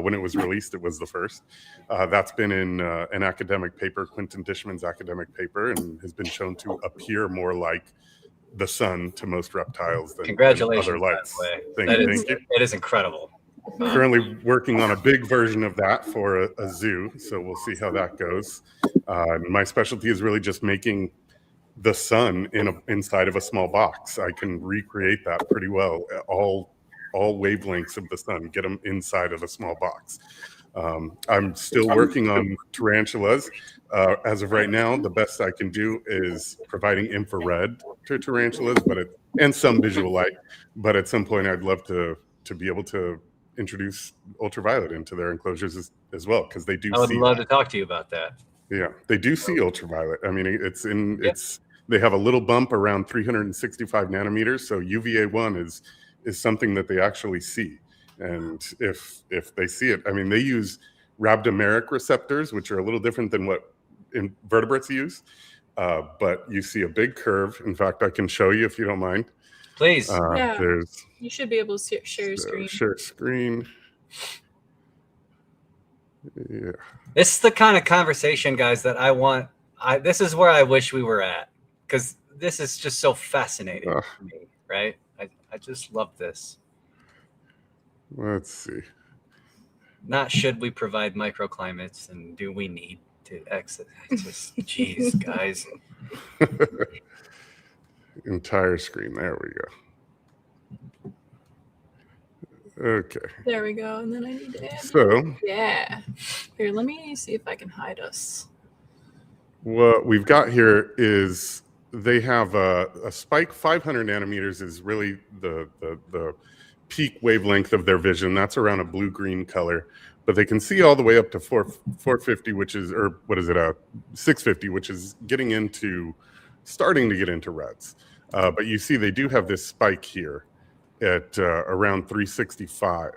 When it was released, it was the first. That's been in an academic paper, Quentin Dishman's academic paper, and has been shown to appear more like the sun to most reptiles than other lights. Thank you. It is incredible. Currently working on a big version of that for a zoo, so we'll see how that goes. My specialty is really just making the sun inside of a small box. I can recreate that pretty well. All wavelengths of the sun, get them inside of a small box. I'm still working on tarantulas. As of right now, the best I can do is providing infrared to tarantulas, and some visual light. But at some point, I'd love to be able to introduce ultraviolet into their enclosures as well, because they do. I would love to talk to you about that. Yeah, they do see ultraviolet. I mean, they have a little bump around 365 nanometers. So UVA1 is something that they actually see. And if they see it, I mean, they use rhabdomeric receptors, which are a little different than what invertebrates use. But you see a big curve. In fact, I can show you if you don't mind. Please. You should be able to share your screen. Share screen. Yeah. This is the kind of conversation, guys, that I want. This is where I wish we were at, because this is just so fascinating to me, right? I just love this. Let's see. Not should we provide microclimates, and do we need to exit? Just, geez, guys. Entire screen. There we go. Okay. There we go. And then I need to add. So. Yeah. Here, let me see if I can hide us. What we've got here is they have a spike. 500 nanometers is really the peak wavelength of their vision. That's around a blue-green color, but they can see all the way up to 450, which is, or what is it, 650, which is starting to get into reds. But you see they do have this spike here, at around 365,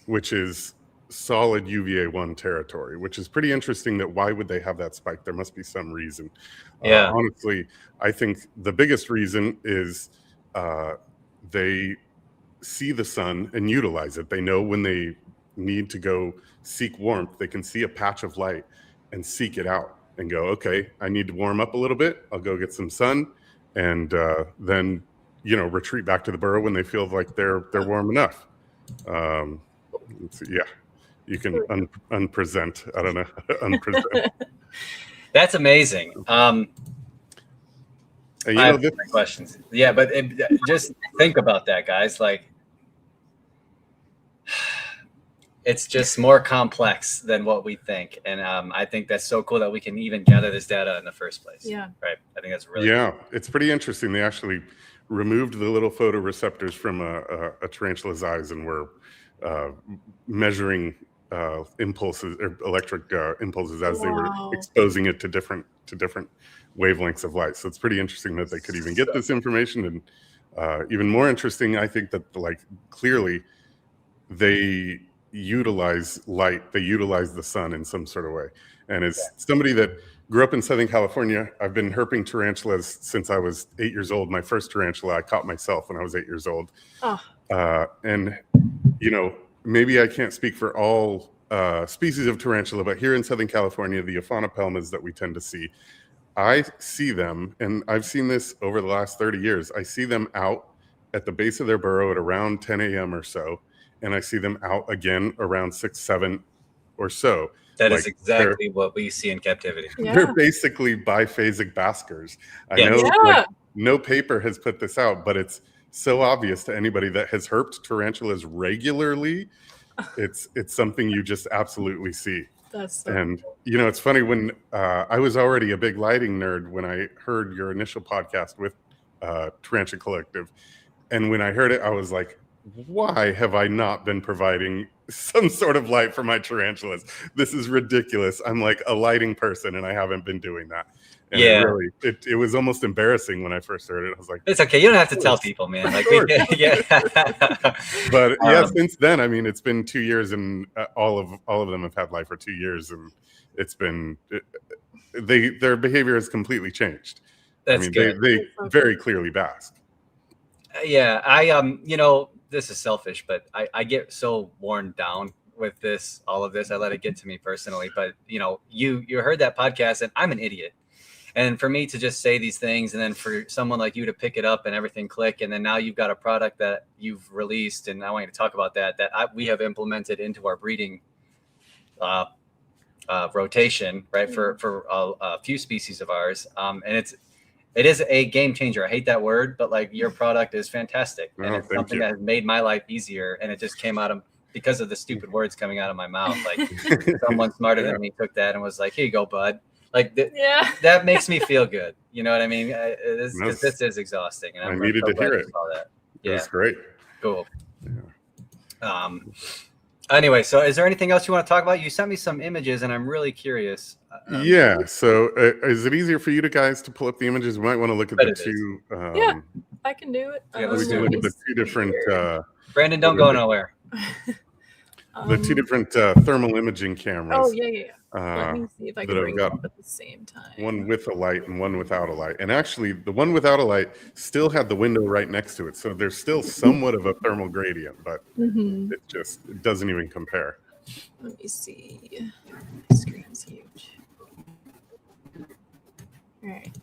which is solid UVA1 territory, which is pretty interesting. That why would they have that spike? There must be some reason. Yeah. Honestly, I think the biggest reason is they see the sun and utilize it. They know when they need to go seek warmth, they can see a patch of light and seek it out and go, okay, I need to warm up a little bit. I'll go get some sun, and then retreat back to the burrow when they feel like they're warm enough. Let's see, yeah, you can unpresent. I don't know, unpresent. That's amazing. And, I have questions. Yeah, but just think about that, guys. Like, it's just more complex than what we think, and I think that's so cool that we can even gather this data in the first place. Yeah. Right. I think that's really cool. Cool. It's pretty interesting. They actually removed the little photoreceptors from a tarantula's eyes and were measuring impulses or electric impulses as they were exposing it to different wavelengths of light. So it's pretty interesting that they could even get this information, and even more interesting, I think that clearly they utilize light, they utilize the sun in some sort of way. And as somebody that grew up in Southern California, I've been herping tarantulas since I was 8 years old. My first tarantula I caught myself when I was 8 years old. And maybe I can't speak for all species of tarantula, but here in Southern California, the Aphanopelmas that we tend to see, I see them, and I've seen this over the last 30 years. I see them out at the base of their burrow at around 10 a.m. or so, and I see them out again around 6, 7 or so. That is exactly what we see in captivity. Yeah. They're basically biphasic baskers. I know no paper has put this out, but it's so obvious to anybody that has herped tarantulas regularly. It's something you just absolutely see. And it's funny, when I was already a big lighting nerd when I heard your initial podcast with Tarantula Collective, and when I heard it, I was like, why have I not been providing some sort of light for my tarantulas? This is ridiculous. I'm like a lighting person and I haven't been doing that. And it was almost embarrassing when I first heard it. I was like, it's okay. You don't have to tell people, man. Like, But since then, I mean, it's been 2 years, and all of them have had life for 2 years, and it's been their behavior has completely changed. That's good. They very clearly bask. Yeah, this is selfish, but I get so worn down with all of this. I let it get to me personally. But you heard that podcast, and I'm an idiot. And for me to just say these things, and then for someone like you to pick it up and everything click, and then now you've got a product that you've released, and I want you to talk about that we have implemented into our breeding rotation, right, for a few species of ours, and it is a game changer. I hate that word, but like, your product is fantastic, and it's something that has made my life easier, and it just came out of because of the stupid words coming out of my mouth. Like, someone smarter than me took that and was like, "Here you go, bud." Like, that makes me feel good. You know what I mean? This is exhausting, and I needed to hear it. That. Yeah, it's great. Cool. Yeah. Anyway, so is there anything else you want to talk about? You sent me some images, and I'm really curious. So is it easier for you guys to pull up the images? We might want to look at the two. I can do it. Let's look at the two different. Brandon, don't go nowhere. The two different thermal imaging cameras. Oh, yeah. Let me see if I can bring them up at the same time. One with a light and one without a light. And actually, the one without a light still had the window right next to it. So there's still somewhat of a thermal gradient, but it doesn't even compare. Let me see. My screen's huge. All right.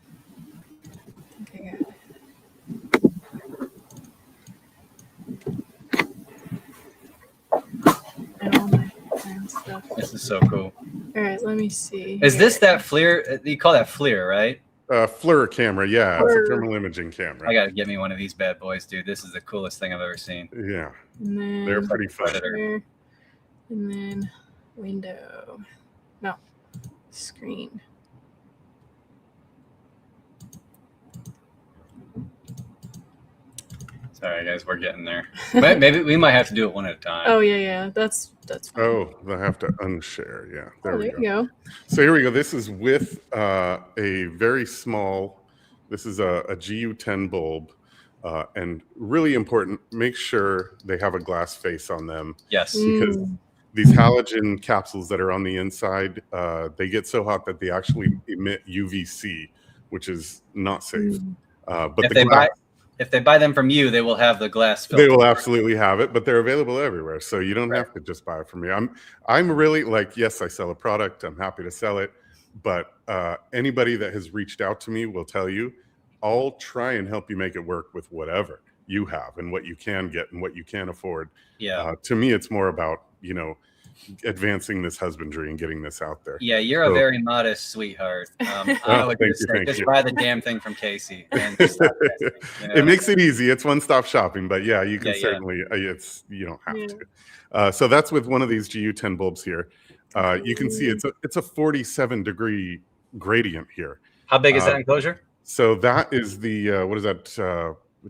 I think I got it. And all my stuff. This is so cool. All right, let me see. Is this that FLIR? You call that FLIR, right? FLIR camera, yeah. It's a thermal imaging camera. I gotta get me one of these bad boys, dude. This is the coolest thing I've ever seen. Yeah. And then they're pretty fun. And then window. No. Screen. Sorry, guys, we're getting there. Maybe we might have to do it one at a time. Oh yeah, that's fine. Oh, I have to unshare. Yeah, there you go. So here we go. This is with a very small. This is a GU10 bulb And really important, make sure they have a glass face on them. Yes. Because these halogen capsules that are on the inside, they get so hot that they actually emit UVC, which is not safe. But if they buy them from you, they will have the glass filter. They will absolutely have it, but they're available everywhere. So you don't have to just buy it from me. I'm really like, yes, I sell a product. I'm happy to sell it. But anybody that has reached out to me will tell you, I'll try and help you make it work with whatever you have and what you can get and what you can afford. Yeah. To me, it's more about, advancing this husbandry and getting this out there. Yeah, you're a very modest sweetheart. I would just buy the damn thing from Casey. And just stop testing, It makes it easy. It's one-stop shopping, but yeah, you can certainly. You don't have to. So that's with one of these GU10 bulbs here. You can see it's a 47-degree gradient here. How big is that enclosure? So that is the what is that?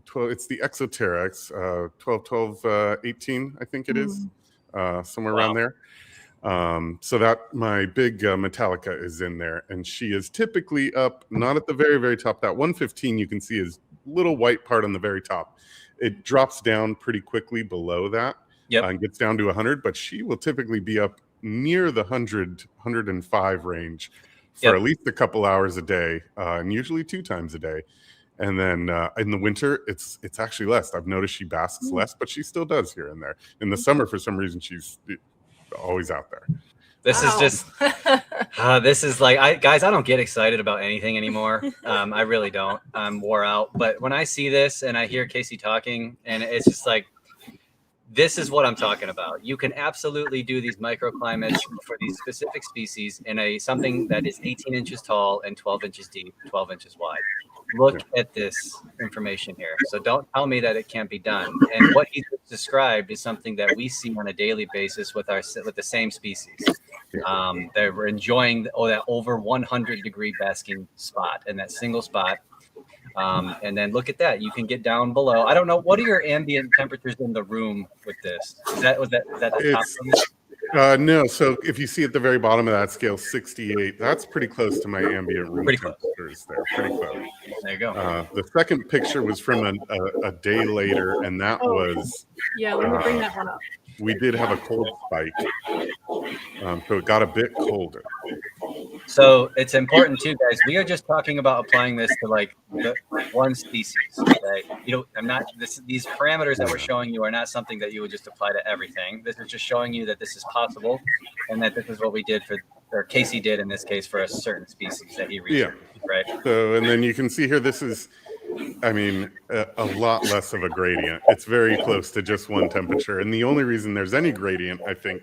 12. It's the Exoterra 12-18, I think it is. Somewhere around there. So that my big Metallica is in there, and she is typically up, not at the very, very top. That 115 you can see is little white part on the very top. It drops down pretty quickly below that and gets down to 100, but she will typically be up near the 105 range for at least a couple hours a day, and usually 2 times a day. And then in the winter, it's actually less. I've noticed she basks less, but she still does here and there. In the summer, for some reason, she's always out there. This is just, this is like, guys, I don't get excited about anything anymore. I really don't. I'm wore out. But when I see this and I hear Casey talking, and it's just like, this is what I'm talking about. You can absolutely do these microclimates for these specific species in something that is 18 inches tall and 12 inches deep, 12 inches wide. Look at this information here. So don't tell me that it can't be done. And what he described is something that we see on a daily basis with the same species. They're enjoying that over 100-degree basking spot in that single spot. And then look at that. You can get down below. I don't know. What are your ambient temperatures in the room with this? Is that the top limit? No. So if you see at the very bottom of that scale, 68, that's pretty close to my ambient room temperatures there. Pretty close. There you go. The second picture was from a day later, and that was... Yeah, let me bring that one up. We did have a cold spike, so it got a bit colder. So it's important too, guys. We are just talking about applying this to like one species, right? These parameters that we're showing you are not something that you would just apply to everything. This is just showing you that this is possible, and that this is what we did or Casey did in this case for a certain species that he researched, right? So, and then you can see here, this is, a lot less of a gradient. It's very close to just one temperature. And the only reason there's any gradient, I think,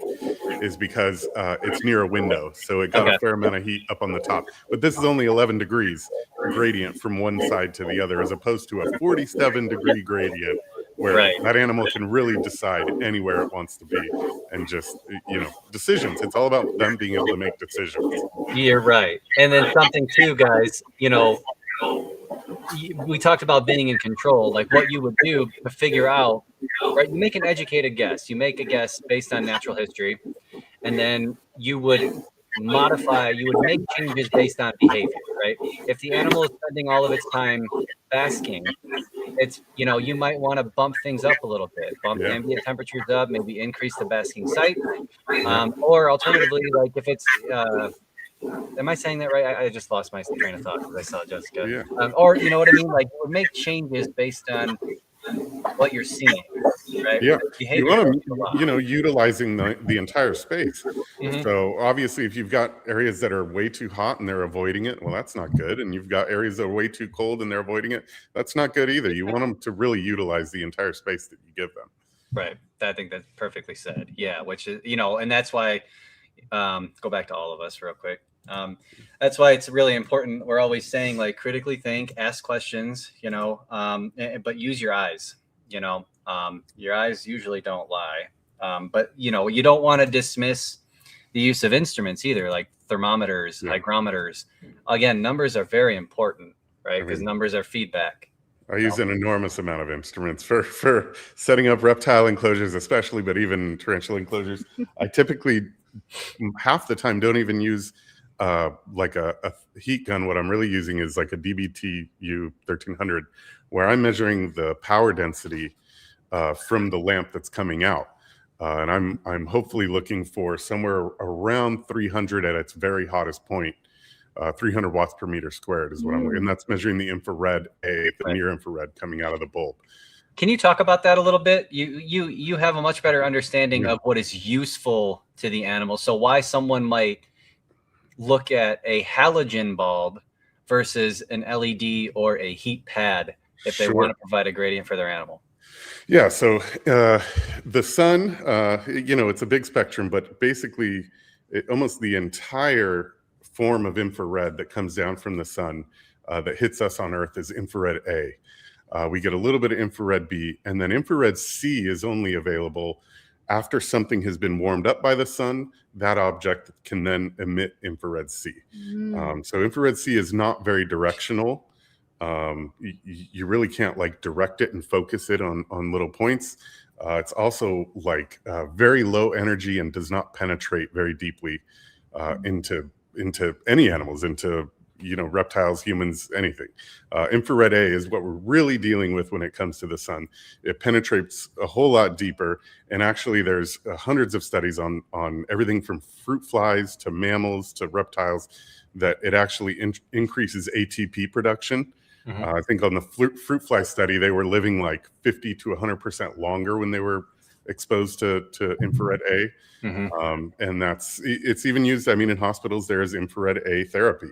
is because it's near a window. So it got a fair amount of heat up on the top. But this is only 11 degrees gradient from one side to the other, as opposed to a 47-degree gradient where that animal can really decide anywhere it wants to be, and just, decisions. It's all about them being able to make decisions. You're right. And then something too, guys, we talked about being in control, like what you would do to figure out, right? You make an educated guess. You make a guess based on natural history, and then you would make changes based on behavior, right? If the animal is spending all of its time basking, it's, you might want to bump things up a little bit, bump ambient temperatures up, maybe increase the basking site, or alternatively, like if it's, am I saying that right? I just lost my train of thought because I saw Jessica. Yeah. Or you know what I mean? Like, make changes based on what you're seeing, right? Yeah. Behavior, you want to, utilizing the entire space. Mm-hmm. So obviously, if you've got areas that are way too hot and they're avoiding it, well, that's not good. And you've got areas that are way too cold and they're avoiding it, that's not good either. You want them to really utilize the entire space that you give them. Right. I think that's perfectly said. Yeah. Which is, and that's why. Go back to all of us real quick. That's why it's really important. We're always saying, like, critically think, ask questions, but use your eyes. Your eyes usually don't lie. But you don't want to dismiss the use of instruments either, like thermometers, hygrometers. Again, numbers are very important, right? Because numbers are feedback. I use an enormous amount of instruments for setting up reptile enclosures, especially, but even tarantula enclosures. I typically, half the time, don't even use like a heat gun. What I'm really using is like a DBTU 1300 where I'm measuring the power density from the lamp that's coming out. And I'm hopefully looking for somewhere around 300 at its very hottest point. 300 watts per meter squared is what I'm looking, and that's measuring the infrared the near infrared coming out of the bulb. Can you talk about that a little bit? You have a much better understanding of what is useful to the animal. So why someone might look at a halogen bulb versus an LED or a heat pad if they want to provide a gradient for their animal. Yeah, so the sun, it's a big spectrum, but basically almost the entire form of infrared that comes down from the sun that hits us on Earth is infrared A. We get a little bit of infrared B, and then infrared C is only available after something has been warmed up by the sun. That object can then emit infrared C. So infrared C is not very directional. You really can't like direct it and focus it on little points. It's also like very low energy and does not penetrate very deeply into any animals, into reptiles, humans, anything. Infrared A is what we're really dealing with when it comes to the sun. It penetrates a whole lot deeper, and actually there's hundreds of studies on everything from fruit flies to mammals to reptiles that it actually increases ATP production. I think on the fruit fly study, they were living like 50 to 100% longer when they were exposed to infrared A. And it's even used, in hospitals, there is infrared A therapy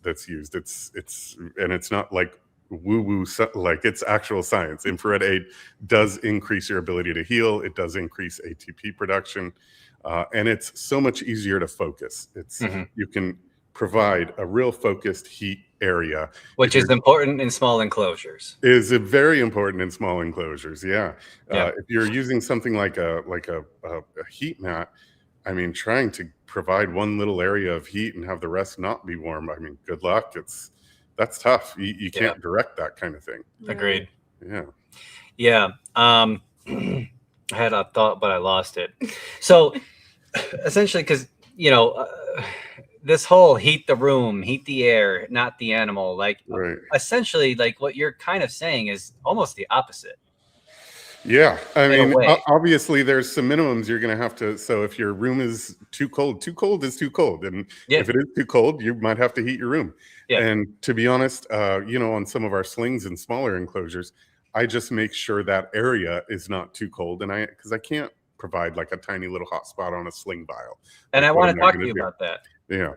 that's used. It's not like woo-woo, like it's actual science. Infrared A does increase your ability to heal. It does increase ATP production. And it's so much easier to focus. You can provide a real focused heat area, which is important in small enclosures. Is very important in small enclosures. If you're using something like a heat mat, trying to provide one little area of heat and have the rest not be warm, good luck. That's tough. You can't direct that kind of thing. Agreed. Yeah. I had a thought, but I lost it. So essentially, because this whole heat the room, heat the air, not the animal, essentially, like what you're kind of saying is almost the opposite. Yeah. Obviously there's some minimums you're going to have to. So if your room is too cold is too cold. And if it is too cold, you might have to heat your room. And to be honest, on some of our slings and smaller enclosures, I just make sure that area is not too cold. And because I can't provide like a tiny little hot spot on a sling vial. And I want to talk to you about that. Yeah,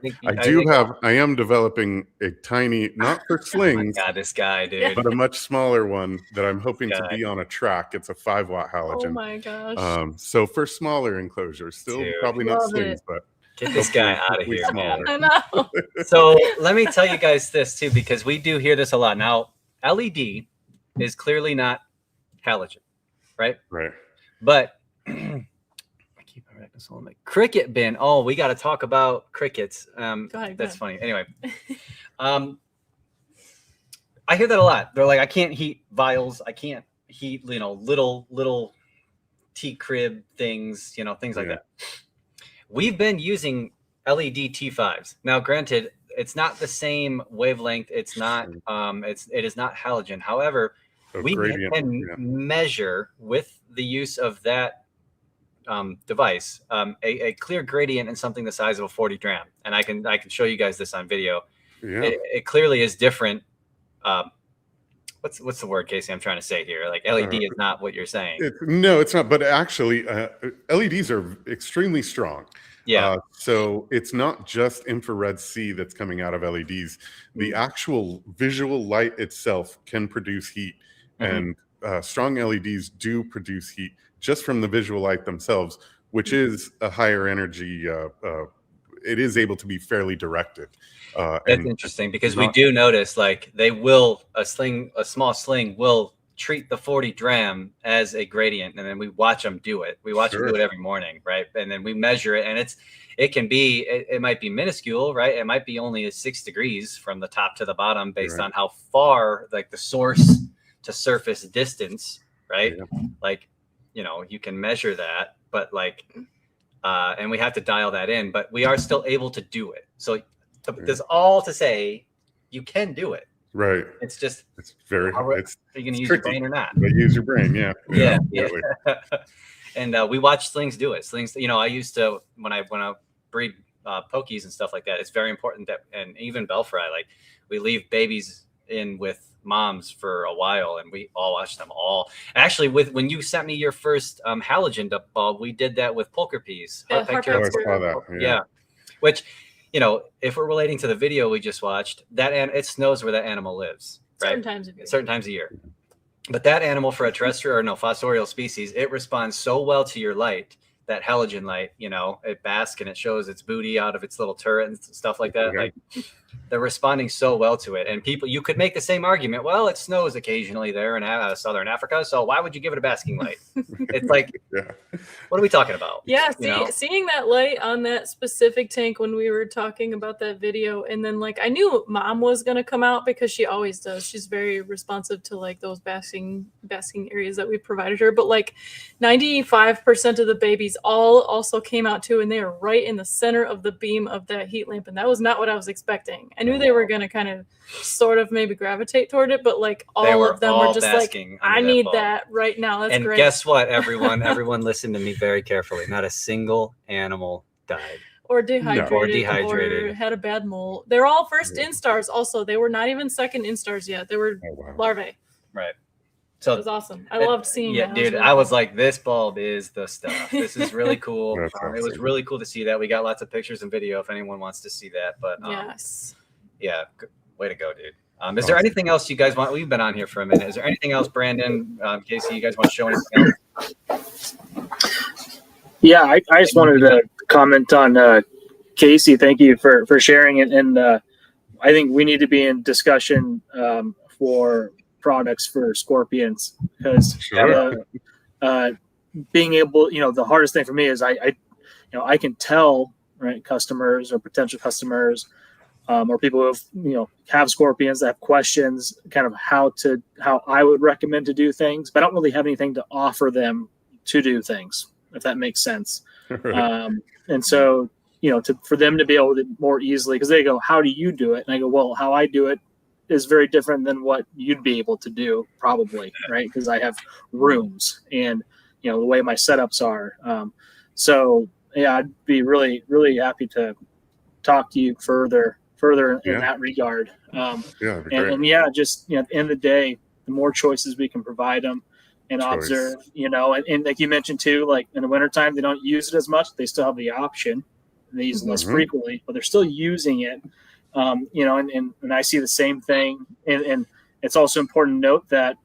I am developing a tiny, not for slings. Oh my God, this guy, dude. But a much smaller one that I'm hoping to be on a track. It's a 5-watt halogen. Oh my gosh. So for smaller enclosures, still probably not slings, but get this guy out of here, man. I know. So let me tell you guys this too, because we do hear this a lot. Now, LED is clearly not halogen, right? Right. But cricket bin. Oh, we got to talk about crickets. Go ahead. That's funny. Anyway, I hear that a lot. They're like, I can't heat vials. I can't heat, little tea crib things, things like that. We've been using LED T5s. Now, granted, it's not the same wavelength. It's not. It is not halogen. However, we can measure with the use of that device a clear gradient in something the size of a 40 dram, and I can show you guys this on video. It clearly is different. What's the word, Casey, I'm trying to say here? Like LED is not what you're saying. No, it's not. But actually, LEDs are extremely strong. So it's not just infrared C that's coming out of LEDs. The actual visual light itself can produce heat, and strong LEDs do produce heat just from the visual light themselves, which is a higher energy. It is able to be fairly directed. That's interesting, because we do notice like a small sling will treat the 40 dram as a gradient, and then we watch them do it. We watch them do it every morning, right? And then we measure it, and it might be minuscule, right? It might be only 6 degrees from the top to the bottom based on how far, like the source to surface distance, right? You can measure that, but and we have to dial that in, but we are still able to do it. So there's all to say you can do it. Right. It's just It's very. are you going to use your brain or not? But use your brain. Yeah. Yeah. Absolutely. And we watch Slings do it. Slings, I used to when I breed pokies and stuff like that. It's very important that, and even Belfry, like we leave babies in with moms for a while, and we all watch them all. Actually, when you sent me your first halogen bulb, we did that with Pulcher peas. Yeah, I saw that. Yeah. Which, if we're relating to the video we just watched, it snows where that animal lives, right? Certain times of year. But that animal, for a terrestrial or fossorial species, it responds so well to your light, that halogen light, it basks and it shows its booty out of its little turret and stuff like that. Okay. Like they're responding so well to it. And you could make the same argument. Well, it snows occasionally there in southern Africa, so why would you give it a basking light? It's like, what are we talking about? Yeah, seeing that light on that specific tank when we were talking about that video, and then like I knew Mom was gonna come out because she always does. She's very responsive to like those basking areas that we provided her. But like 95% of the babies all also came out too, and they are right in the center of the beam of that heat lamp, and that was not what I was expecting. I knew they were gonna kind of sort of maybe gravitate toward it, but like all of them were just like, I need that right now. That's great. And guess what, everyone listen to me very carefully. Not a single animal died. Or dehydrated, or had a bad mole. They're all first instars also. They were not even second instars yet. They were larvae. Right. So it was awesome. I loved seeing that. Yeah, dude, I was like, this bulb is the stuff. This is really cool. It was really cool to see that. We got lots of pictures and video if anyone wants to see that. But yes. Yeah, way to go, dude. Is there anything else you guys want? We've been on here for a minute. Is there anything else, Brandon, Casey, you guys want to show anything else? Yeah, I just wanted to comment on Casey. Thank you for sharing it. And I think we need to be in discussion for products for scorpions, because being able, the hardest thing for me is I can tell, right, customers or potential customers or people who have scorpions that have questions, kind of how I would recommend to do things, but I don't really have anything to offer them to do things, if that makes sense. And so, for them to be able to more easily, because they go, how do you do it? And I go, well, how I do it is very different than what you'd be able to do, probably, right? Because I have rooms and, the way my setups are. So yeah, I'd be really, really happy to talk to you further in that regard. And yeah, just, at the end of the day, the more choices we can provide them and observe, and like you mentioned too, like in the wintertime, they don't use it as much. They still have the option. They use it less frequently, but they're still using it. And I see the same thing. And it's also important to note that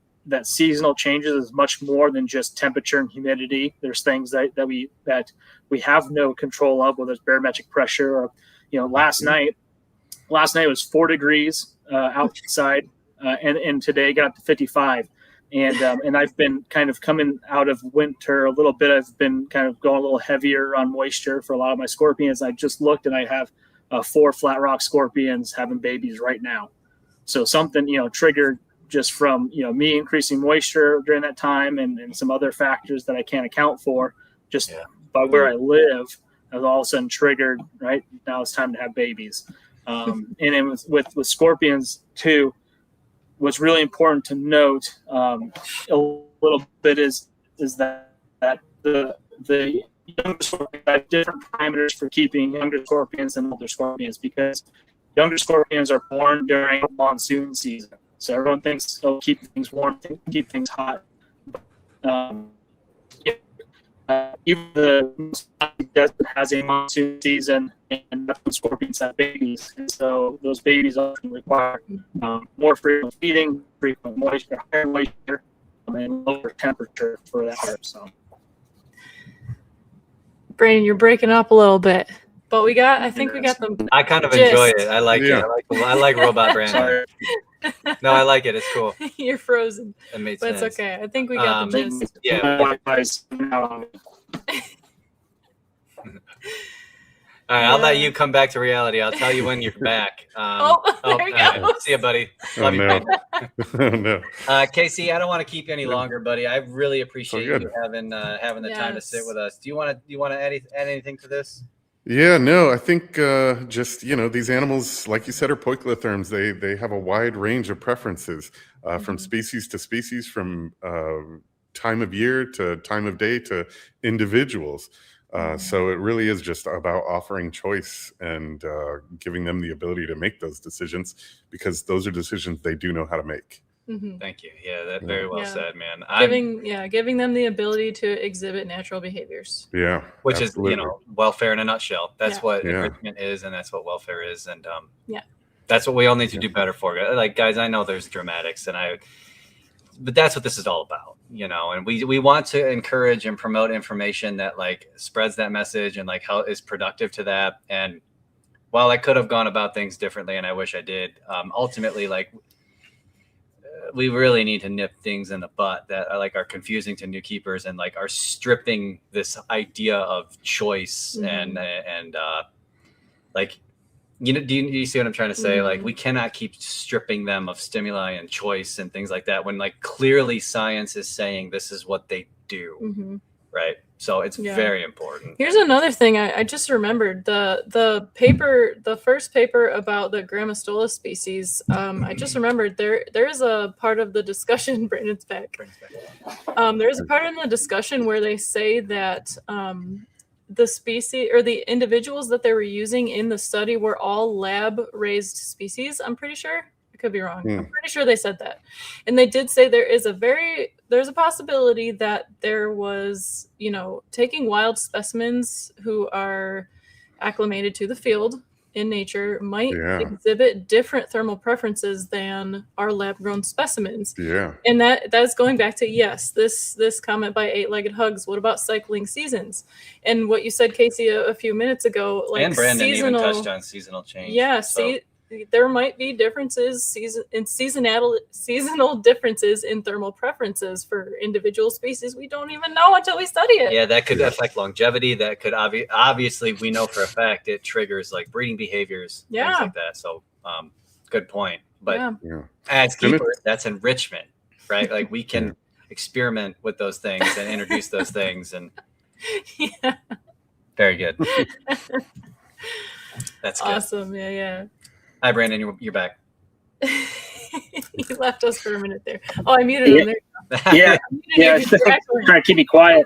seasonal changes is much more than just temperature and humidity. There's things that we have no control of, whether it's barometric pressure or, last night it was 4 degrees outside, and today got up to 55. And I've been kind of coming out of winter a little bit. I've been kind of going a little heavier on moisture for a lot of my scorpions. I just looked and I have 4 flat rock scorpions having babies right now. So something, triggered just from, me increasing moisture during that time and some other factors that I can't account for just by where I live, has all of a sudden triggered, right? Now it's time to have babies. And then with scorpions too, what's really important to note a little bit is that the younger scorpions have different parameters for keeping younger scorpions than older scorpions, because younger scorpions are born during monsoon season. So everyone thinks they'll keep things warm, keep things hot. Even the desert has a monsoon season, and that's when scorpions have babies. And so those babies often require more frequent feeding, frequent moisture, higher moisture, and lower temperature for that. So, Brandon, you're breaking up a little bit, but I think we got them. I kind of enjoy it. I like it. I like Robot Brandon. No, I like it. It's cool. You're frozen. It made sense. But it's okay. I think we got the gist. Yeah. All right, I'll let you come back to reality. I'll tell you when you're back. There you go. See you, buddy. Love you. Casey, I don't want to keep you any longer, buddy. I really appreciate you having the time to sit with us. Do you want to add anything to this? Yeah, no, I think just, these animals, like you said, are poikilotherms. They have a wide range of preferences from species to species, from time of year to time of day to individuals. So it really is just about offering choice and giving them the ability to make those decisions, because those are decisions they do know how to make. Thank you. Yeah, that very well said, man. Giving them the ability to exhibit natural behaviors. Yeah, which absolutely. is, welfare in a nutshell. That's what enrichment is, and that's what welfare is, and that's what we all need to do better for. Like, guys, I know there's dramatics, but that's what this is all about, and we want to encourage and promote information that like spreads that message and like how is productive to that. And while I could have gone about things differently, and I wish I did, ultimately, like, we really need to nip things in the butt that are confusing to new keepers and like are stripping this idea of choice and like, do you see what I'm trying to say? Like, we cannot keep stripping them of stimuli and choice and things like that when like clearly science is saying this is what they do. Right. So it's very important. Here's another thing I just remembered. The first paper about the Grammostola species, I just remembered there is a part of the discussion, Brandon's back. There is a part in the discussion where they say that the species or the individuals that they were using in the study were all lab raised species. I'm pretty sure. I could be wrong. I'm pretty sure they said that. And they did say there's a possibility that there was, taking wild specimens who are acclimated to the field in nature might exhibit different thermal preferences than our lab-grown specimens. Yeah. And that's going back to, this comment by Eight-Legged Hugs. What about cycling seasons? And what you said, Casey, a few minutes ago, like, and Brandon even touched on seasonal change. Yeah, there might be differences, seasonal differences in thermal preferences for individual species. We don't even know until we study it. Yeah, that could affect longevity. That could obviously, we know for a fact it triggers like breeding behaviors, things like that. So, good point. But as keepers, that's enrichment, right? Like, we can experiment with those things and introduce those things, and very good. That's good. Awesome. Yeah. Hi, Brandon. You're back. You left us for a minute there. Oh, I muted him there. Yeah. Trying to keep me quiet.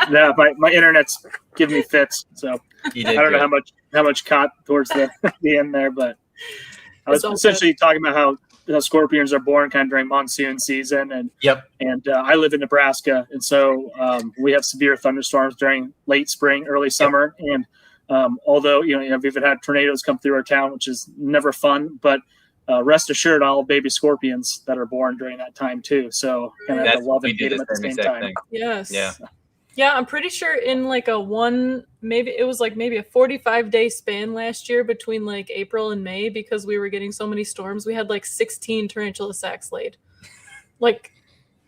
No, my internet's giving me fits. So I don't know how much caught towards the end there, but I was essentially talking about how scorpions are born kind of during monsoon season, and I live in Nebraska, and so we have severe thunderstorms during late spring, early summer, and although we've even had tornadoes come through our town, which is never fun, but rest assured, all baby scorpions that are born during that time too. So kind of love and hate them at the same time. Yes. Yeah, I'm pretty sure in like maybe a 45-day span last year between like April and May, because we were getting so many storms, we had like 16 tarantula sacks laid, like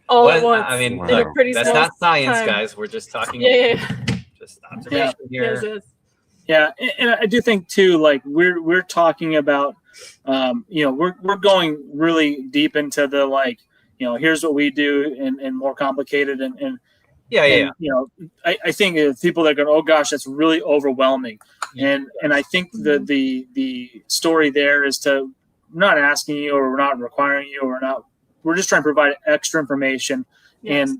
all at once. I mean, look, that's not science, guys. We're just talking. Just observation here. Yes. Yeah, and I do think too, like we're talking about, we're going really deep into the like, here's what we do and more complicated and I think people that are going, oh gosh, that's really overwhelming, and I think the story there is to not asking you, or we're not requiring you, or we're just trying to provide extra information, and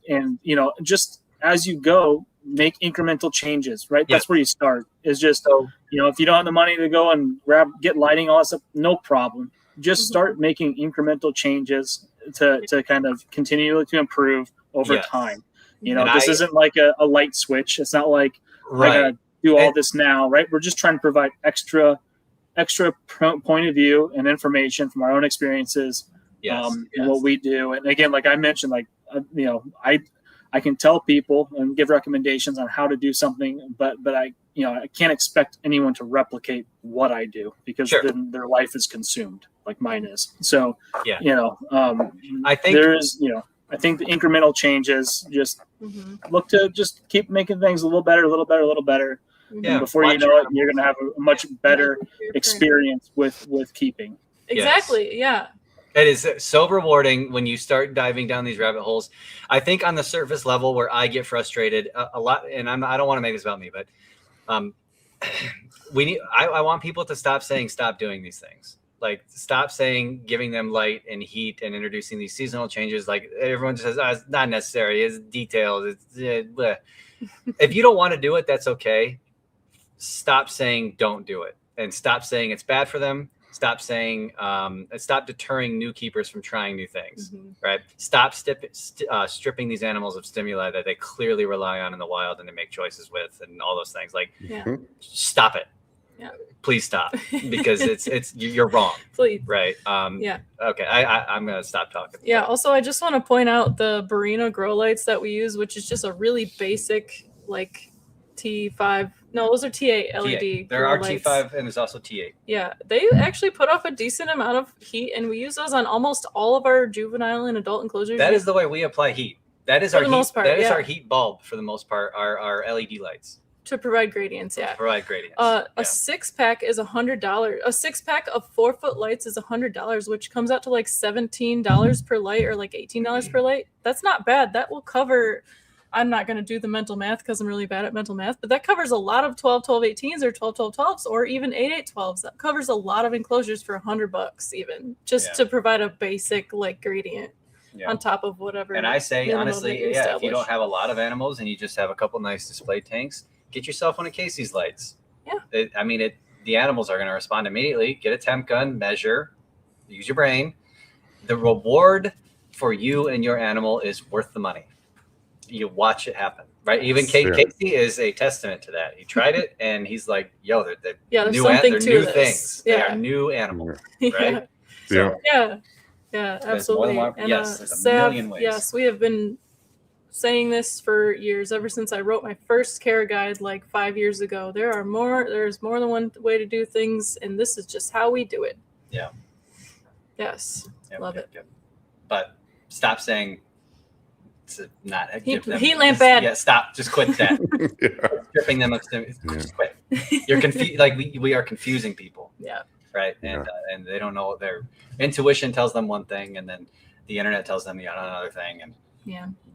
just as you go, make incremental changes, right? That's where you start. Is just, if you don't have the money to go and get lighting, all that stuff, no problem. Just start making incremental changes to kind of continue to improve over time. This isn't like a light switch. It's not like I gotta do all this now, right? We're just trying to provide extra point of view and information from our own experiences, and what we do. And again, like I mentioned, I can tell people and give recommendations on how to do something, but I can't expect anyone to replicate what I do, because then their life is consumed like mine is. So, I think I think the incremental changes, just look to just keep making things a little better. And before you know it, you're going to have a much better experience with keeping. Exactly. Yeah. It is so rewarding when you start diving down these rabbit holes. I think on the surface level where I get frustrated a lot, and I don't want to make this about me, but I want people to stop saying stop doing these things. Like, stop saying giving them light and heat and introducing these seasonal changes. Like, everyone says, oh, it's not necessary. It's details. Bleh. If you don't want to do it, that's okay. Stop saying don't do it, and stop saying it's bad for them. Stop saying, stop deterring new keepers from trying new things, right? Stop stripping these animals of stimuli that they clearly rely on in the wild and they make choices with, and all those things. Like, stop it. Yeah. Please stop, because you're wrong. Please. Right. Yeah. Okay. I'm going to stop talking. Yeah. Also, I just want to point out the Barina grow lights that we use, which is just a really basic, like, T5. No, those are T8 LED. There are lights. T5 and there's also T8. Yeah. They actually put off a decent amount of heat, and we use those on almost all of our juvenile and adult enclosures. That is the way we apply heat. That is our heat. That is our heat bulb for the most part, our LED lights. To provide gradients, yeah. Provide gradients. A 6-pack is $100. A 6-pack of 4-foot lights is $100, which comes out to like $17 per light, or like $18 per light. That's not bad. That will cover. I'm not going to do the mental math because I'm really bad at mental math, but that covers a lot of 12-12-18s or 12-12-12s or even 8-8-12s. That covers a lot of enclosures for $100 even, just to provide a basic like gradient. On top of whatever. And I say honestly, if you don't have a lot of animals and you just have a couple nice display tanks, get yourself one of Casey's lights. Yeah. The animals are going to respond immediately. Get a temp gun, measure, use your brain. The reward for you and your animal is worth the money. You watch it happen, right? Even Casey is a testament to that. He tried it and he's like, yo, they're new things. Yeah. They are new animals, right? So, yeah, absolutely. And there's a million ways. Yes, we have been saying this for years, ever since I wrote my first care guide like 5 years ago. There's more than one way to do things, and this is just how we do it. Yeah. Yes. Love it. But stop saying to not give them heat lamp bad. Yeah, stop. Just quit that. Stripping them of stimulus. Just quit. You're confused. Like we are confusing people. Yeah. Right. And they don't know. Their intuition tells them one thing, and then the internet tells them another thing, and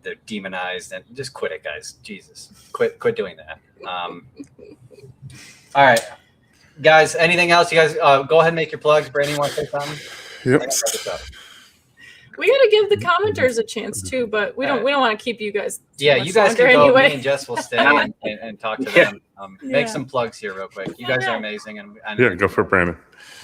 they're demonized. And just quit it, guys. Jesus, quit doing that. All right, guys. Anything else? You guys go ahead and make your plugs. Brandon, you want to say something? Yep. We got to give the commenters a chance too, but we don't want to keep you guys. You guys can go. Anyway. Me and Jess will stay and talk to them. Make some plugs here real quick. You guys are amazing. And go for it, Brandon.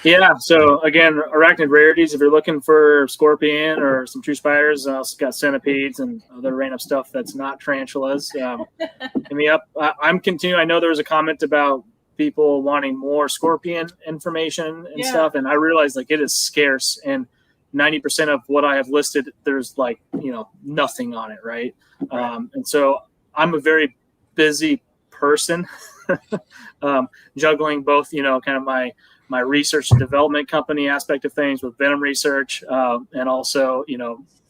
Yeah. So again, Arachnid Rarities. If you're looking for scorpion or some true spiders, I also got centipedes and other random stuff that's not tarantulas. Hit me up. I'm continuing. I know there was a comment about people wanting more scorpion information and stuff, and I realized like it is scarce, and 90% of what I have listed, there's like, nothing on it. Right. And so I'm a very busy person, juggling both, kind of my research and development company aspect of things with venom research, and also,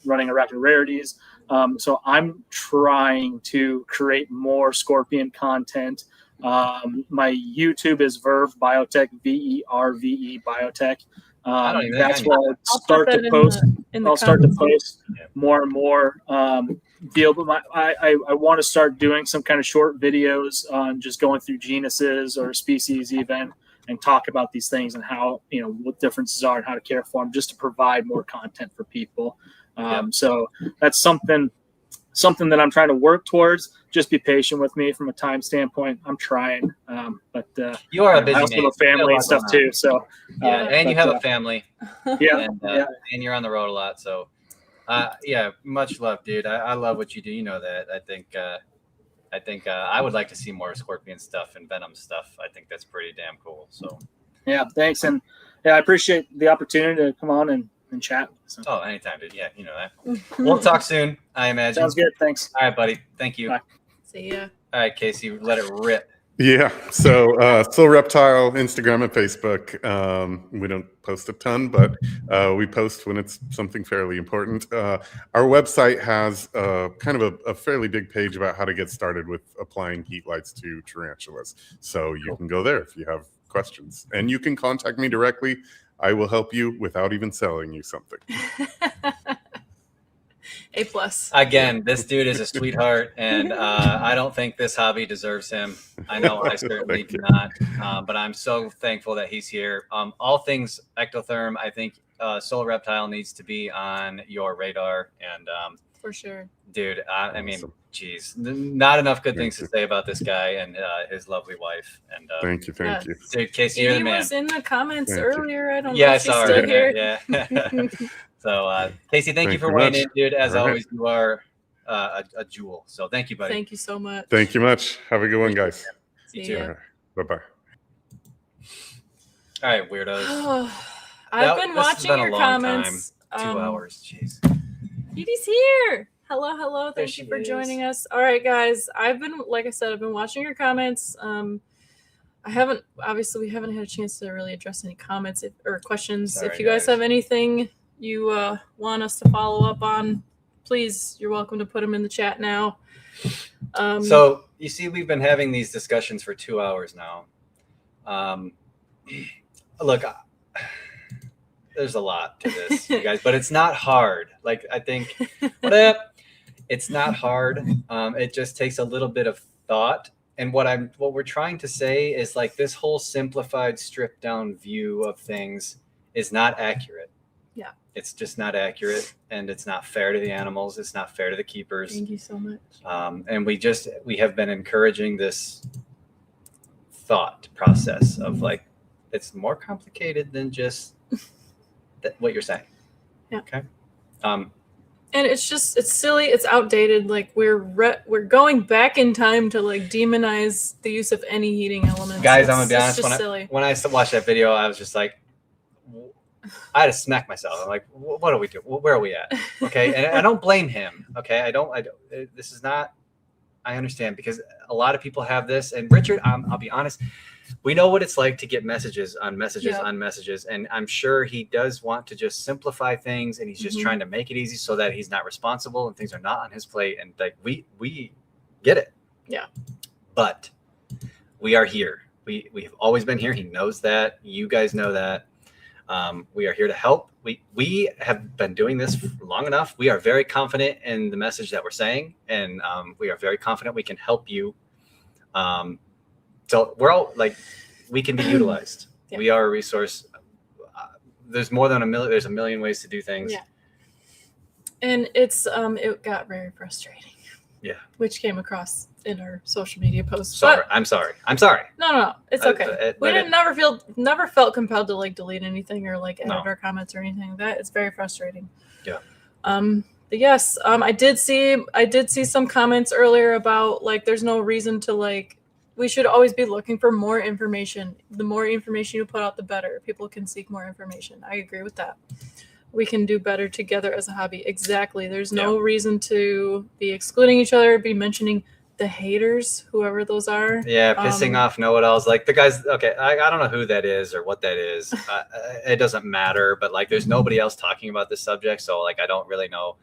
running Arachnid Rarities. So I'm trying to create more scorpion content. My YouTube is Verve Biotech, VERVE Biotech. That's where I'll start to post. I'll start to post more and more deal. But I want to start doing some kind of short videos on just going through genuses or species even, and talk about these things and how, what differences are and how to care for them, just to provide more content for people. So that's something that I'm trying to work towards. Just be patient with me from a time standpoint. I'm trying, but you are a busy man. I also have a family and stuff too. So and you have a family. And you're on the road a lot. So much love, dude. I love what you do. You know that. I think I would like to see more scorpion stuff and venom stuff. I think that's pretty damn cool. So thanks, and I appreciate the opportunity to come on and chat. So. Oh, anytime, dude. Yeah, you know that. We'll talk soon, I imagine. Sounds good. Thanks. All right, buddy. Thank you. Bye. See ya. All right, Casey, let it rip. Yeah. So still Reptile, Instagram and Facebook. We don't post a ton, but we post when it's something fairly important. Our website has kind of a fairly big page about how to get started with applying heat lights to tarantulas. So you can go there if you have questions, and you can contact me directly. I will help you without even selling you something. A plus. Again, this dude is a sweetheart, and I don't think this hobby deserves him. I know I certainly Thank do you. not, but I'm so thankful that he's here. All things ectotherm, I think Solar Reptile needs to be on your radar. And For sure. dude, I mean, Awesome. geez, not enough good Thank things you. to say about this guy and his lovely wife. And Thank you. Thank you. dude, Casey, you're the Edie man. was in the comments Thank you. earlier. I don't Yeah, know I if she's saw her. still in here. there, Yeah. So, Casey, thank you Thank for you weighing much. in, dude. As All right. always, you are a jewel. So, thank you, buddy. Thank you so much. Thank you much. Have a good one, guys. You See too. ya. Bye bye. All right, weirdos. I've been this has watching been a your long comments. 2 hours. Jeez. Edie's here. Hello, hello. There Thank you she for is. joining us. All right, guys. Like I said, I've been watching your comments. We haven't had a chance to really address any comments or questions. Sorry, if you guys guys. have anything you want us to follow up on, please, you're welcome to put them in the chat now. So, you see, we've been having these discussions for 2 hours now. Look, there's a lot to this, you guys, but it's not hard. Like, I think, it's not hard. It just takes a little bit of thought. And what we're trying to say is, like, this whole simplified, stripped down view of things is not accurate. Yeah. It's just not accurate, and it's not fair to the animals. It's not fair to the keepers. Thank you so much. And we have been encouraging this thought process of, like, it's more complicated than just what you're saying. Yeah. Okay. And it's silly. It's outdated. Like we're going back in time to like demonize the use of any heating elements. Guys, I'm gonna be honest. It's just silly. When I watched that video, I was just like, I had to smack myself. I'm like, what are we doing? Where are we at? Okay, and I don't blame him. Okay, I don't. This is not. I understand, because a lot of people have this. And Richard, I'll be honest. We know what it's like to get messages on messages on messages, and I'm sure he does want to just simplify things, and he's just trying to make it easy so that he's not responsible and things are not on his plate. And like we get it. Yeah. But we are here. We've always been here. He knows that. You guys know that. We are here to help. We have been doing this for long enough. We are very confident in the message that we're saying, and we are very confident we can help you. So we're all like, we can be utilized. Yeah. We are a resource. There's more than a million. There's a million ways to do things. Yeah. And it got very frustrating. Yeah. Which came across in our social media posts. Sorry. But I'm sorry. I'm sorry. no. It's okay. Never felt compelled to like delete anything or like edit our comments or anything like that. It's very frustrating. Yeah. But yes, I did see some comments earlier about like there's no reason to like, we should always be looking for more information. The more information you put out, the better. People can seek more information. I agree with that. We can do better together as a hobby. Exactly. There's no reason to be excluding each other, be mentioning the haters, whoever those are. Yeah, pissing off know-it-alls. Like the guys, okay, I don't know who that is or what that is. It doesn't matter, but like there's nobody else talking about this subject, so like I don't really know.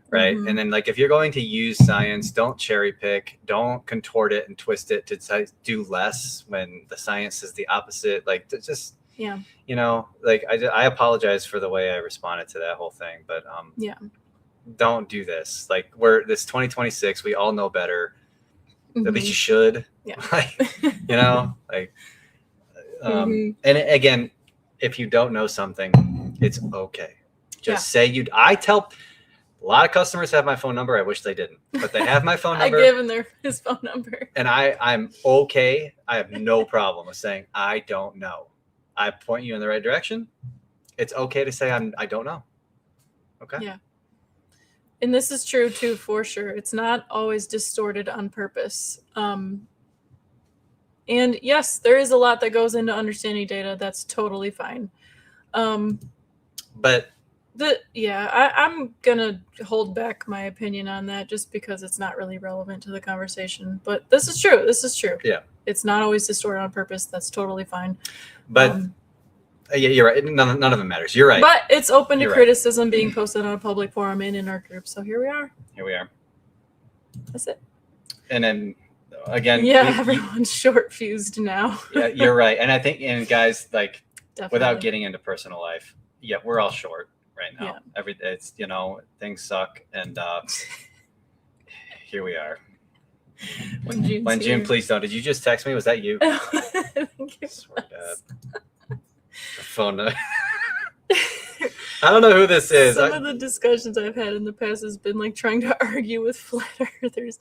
Right. And then like if you're going to use science, don't cherry pick, don't contort it and twist it to do less when the science is the opposite. Like just like I apologize for the way I responded to that whole thing, but don't do this. Like this 2026, we all know better. At least you should. Yeah. Like and again, if you don't know something, it's okay. Just say I tell a lot of customers have my phone number. I wish they didn't, but they have my phone number. I give him his phone number. And I'm okay. I have no problem with saying, I don't know. I point you in the right direction. It's okay to say I don't know. Okay. Yeah. And this is true too, for sure. It's not always distorted on purpose. And yes, there is a lot that goes into understanding data. That's totally fine. But I'm gonna hold back my opinion on that just because it's not really relevant to the conversation. But this is true. Yeah. It's not always distorted on purpose. That's totally fine. But yeah, you're right. None of it matters. You're right. But it's open to criticism being posted on a public forum and in our group. So here we are. That's it. And then again, everyone's short fused now. Yeah, you're right. And I think, and guys, like Definitely. without getting into personal life, we're all short. right now. Yeah. It's things suck, and here we are. When June's When June, here. please don't. Did you just text me? Was that you? I think it Swear to was. God. The phone. I don't know who this is. Some of the discussions I've had in the past has been like trying to argue with flat earthers.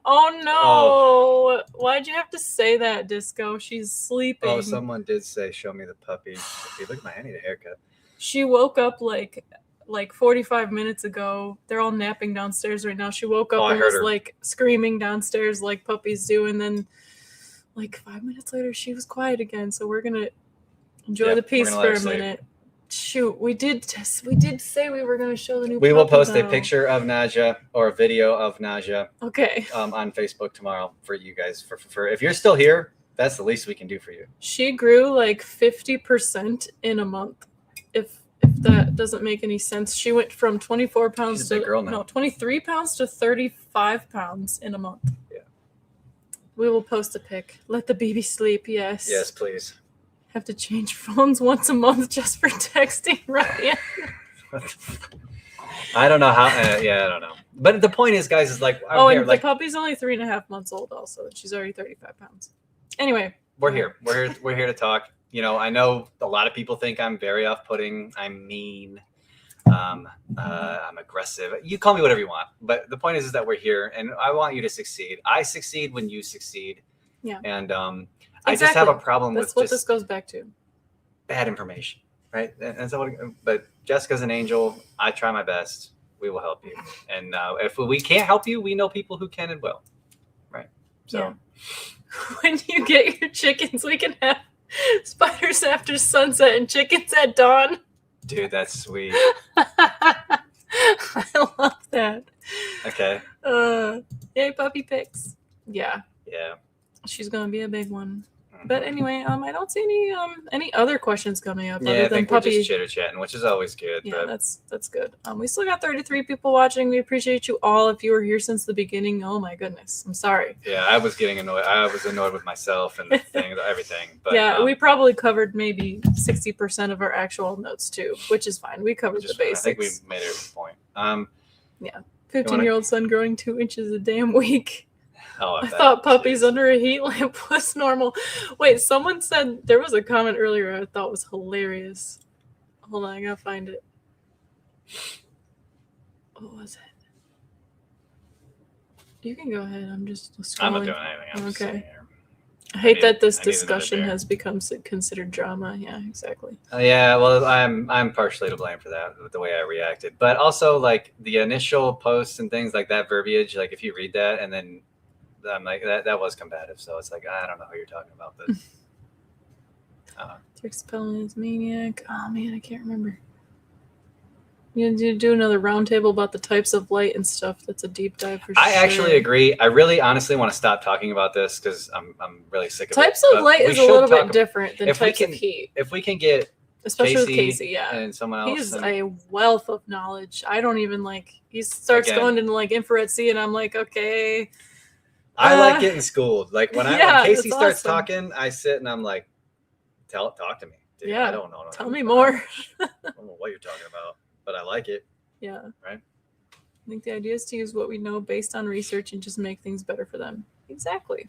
Oh no! Why'd you have to say that, Disco? She's sleeping. Oh, someone did say, "Show me the puppy." Look at my. I need a haircut. She woke up like 45 minutes ago. They're all napping downstairs right now. She woke up Oh, I and heard was her. like screaming downstairs like puppies do, and then like 5 minutes later she was quiet again. So we're gonna enjoy Yep, the we're peace gonna let for her a sleep. minute. Shoot, we did say we were gonna show the new. We will puppy, post a though. picture of Naja or a video of Naja Okay. on Facebook tomorrow for you guys. For if you're still here, that's the least we can do for you. She grew like 50% in a month. If that doesn't make any sense, she went from 24 pounds She's a big girl now. no 23 pounds to 35 pounds in a month. Yeah. We will post a pic. Let the baby sleep. Yes. Yes, please. Have to change phones once a month just for texting. Right. I don't know how. Yeah, I don't know. But the point is, guys, is like, Oh, here, and like the puppy's only 3.5 months old. Also, she's already 35 pounds. Anyway, we're here. We're here to talk. I know a lot of people think I'm very off-putting. I'm mean. I'm aggressive. You call me whatever you want. But the point is that we're here, and I want you to succeed. I succeed when you succeed. Yeah. And I just have a problem That's with what just this goes back to. bad information, right? And so, but Jessica's an angel. I try my best. We will help you. And if we can't help you, we know people who can and will, right? So. Yeah. When you get your chickens, we can have spiders after sunset and chickens at dawn. Dude, that's sweet. I love that. Okay. Yay, puppy pics. Yeah, Yeah. she's gonna be a big one. But anyway, I don't see any other questions coming up Yeah, other I than think we're puppy. just chitter chatting, which is always good. Yeah, But that's good. We still got 33 people watching. We appreciate you all. If you were here since the beginning, oh my goodness, I'm sorry. yeah, I was getting annoyed. I was annoyed with myself and the thing, everything. But Yeah, we probably covered maybe 60% of our actual notes too, which is fine. We covered the I think we basics. made it a point. 15-year-old son growing 2 inches a damn week. I that- thought puppies jeez. under a heat lamp was normal. Wait, someone said there was a comment earlier I thought was hilarious. Hold on, I gotta find it. What was it? You can go ahead. I'm just scrolling. I'm not doing anything. I'm just Okay. sitting here. I hate need- that this I need another discussion beer. has become considered drama. Yeah, exactly. Yeah, well, I'm partially to blame for that with the way I reacted, but also like the initial posts and things like that verbiage. Like if you read that and then I'm like that was combative, so it's like I don't know who you're talking about, but Rick Spellman is maniac. Oh man, I can't remember. You do another roundtable about the types of light and stuff. That's a deep dive for sure. I actually agree. I really honestly want to stop talking about this because I'm really sick of Types it. of light We is a should little talk bit different than if we types of can- heat, If we can get especially with Casey Casey. Yeah, and someone else, he's and- a wealth of knowledge. I don't even like. He starts Again. going into like infrared C, and I'm like, okay. I like getting schooled. Like when Yeah, when Casey it's starts awesome. talking, I sit and I'm like, talk to me. Dude, Yeah, I don't know. Tell me more. I don't know what you're talking about, but I like it. Yeah. Right. I think the idea is to use what we know based on research and just make things better for them. Exactly.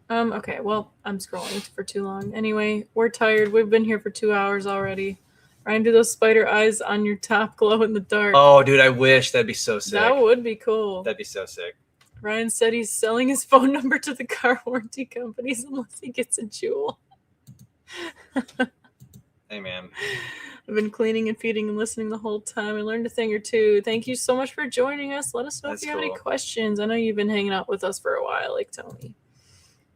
Okay, well, I'm scrolling for too long. Anyway, we're tired. We've been here for 2 hours already. Ryan, do those spider eyes on your top glow in the dark. Oh, dude, I wish that'd be so sick. that would be cool. That'd be so sick. Ryan said he's selling his phone number to the car warranty companies unless he gets a jewel. Hey, man. I've been cleaning and feeding and listening the whole time. I learned a thing or two. Thank you so much for joining us. Let us know That's if you have any cool. questions. I know you've been hanging out with us for a while, like Tony.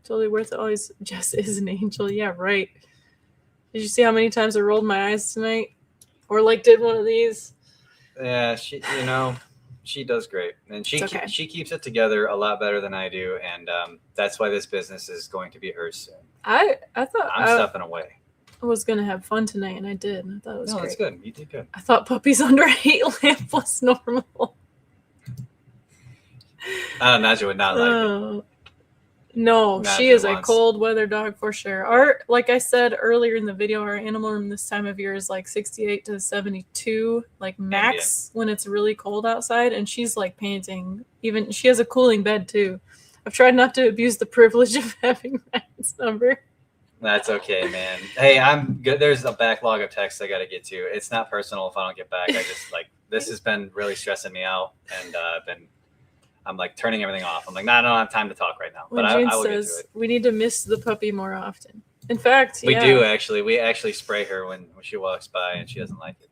Totally worth it. Always. Jess is an angel. Yeah, right. Did you see how many times I rolled my eyes tonight? Or like did one of these? Yeah, she does great, and she It's okay. she keeps it together a lot better than I do, and that's why this business is going to be hers soon. I thought I'm stepping away. I was going to have fun tonight, and I did. And I thought it was No, great. that's good. You did good. I thought puppies under a heat lamp was normal. Naja would not like it. Oh. No, Not she if it is a wants. cold weather dog for sure. Our, like I said earlier in the video, our animal room this time of year is like 68 to 72, like max when it's really cold outside, and she's like panting. Even she has a cooling bed too. I've tried not to abuse the privilege of having Ryan's number. That's okay, man. Hey, I'm good. There's a backlog of texts I got to get to. It's not personal if I don't get back. I just like this has been really stressing me out, and I'm like turning everything off. I'm like, I don't have time to talk right now. When But June I will get to says it. we need to miss the puppy more often. In fact, We yeah. do actually. We actually spray her when she walks by, and she doesn't like it.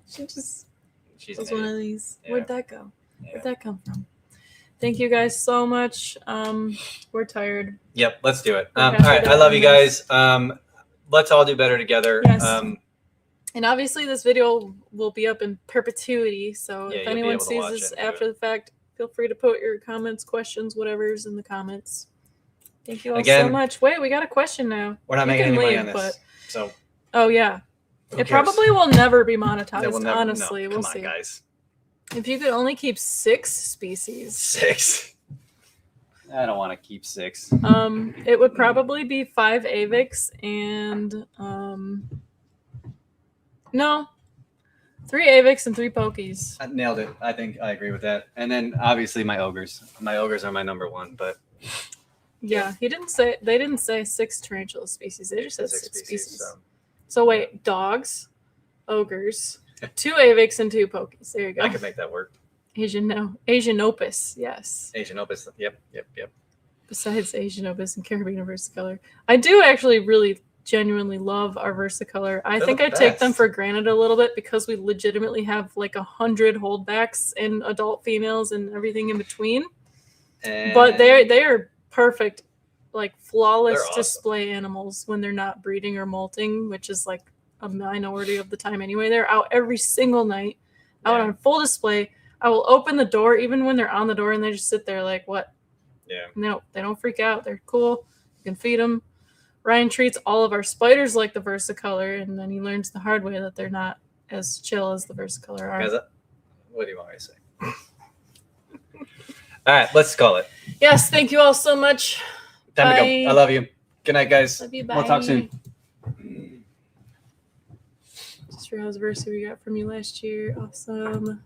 She just She's was an one idiot. of these. Yeah. Where'd that go? Yeah. Where'd that come from? Thank you guys so much. We're tired. Yep, let's do it. We're All happy right, to I love you end guys. Let's all do better together. Yes. And obviously, this video will be up in perpetuity. So Yeah, if you'll be anyone able to sees watch this it and do after the fact, feel free to put your comments, questions, whatever's in the comments. Thank you all so Again, much. Wait, we got a question now. We're not You making can any money leave, on this, but- so Oh, yeah. who It cares? probably will never be monetized, That will never- honestly. no, We'll come see. on, guys. If you could only keep 6 species, 6. I don't want to keep 6. it would probably be 5 Avix and no, 3 Avix and 3 Pokies. I nailed it. I think I agree with that. And then obviously my ogres. My ogres are my number one, but Yeah, they didn't say 6 tarantula species. They just said 6 species. So. So wait, dogs, ogres, 2 Avix and 2 Pokies. There you go. I could make that work. Asian opus, yes. Asian opus. Yep. Besides Asian opus and Caribbean Versicolor, I do actually really genuinely love our Versicolor. I They're think the I take them best. for granted a little bit because we legitimately have like 100 holdbacks and adult females and everything in between. And But they are perfect, like flawless They're awesome. display animals when they're not breeding or molting, which is like a minority of the time anyway. They're out every single night, out Yeah. on full display. I will open the door even when they're on the door and they just sit there like, what? Yeah. No, they don't freak out. They're cool. You can feed them. Ryan treats all of our spiders like the Versicolor, and then he learns the hard way that they're not as chill as the Versicolor are. Guys, what do you want me to say? All right, let's call it. Yes, thank you all so much. Time to Bye. go. I love you. Good night, guys. Love you. We'll talk soon. Just realized the Versa we got from you last year. Awesome.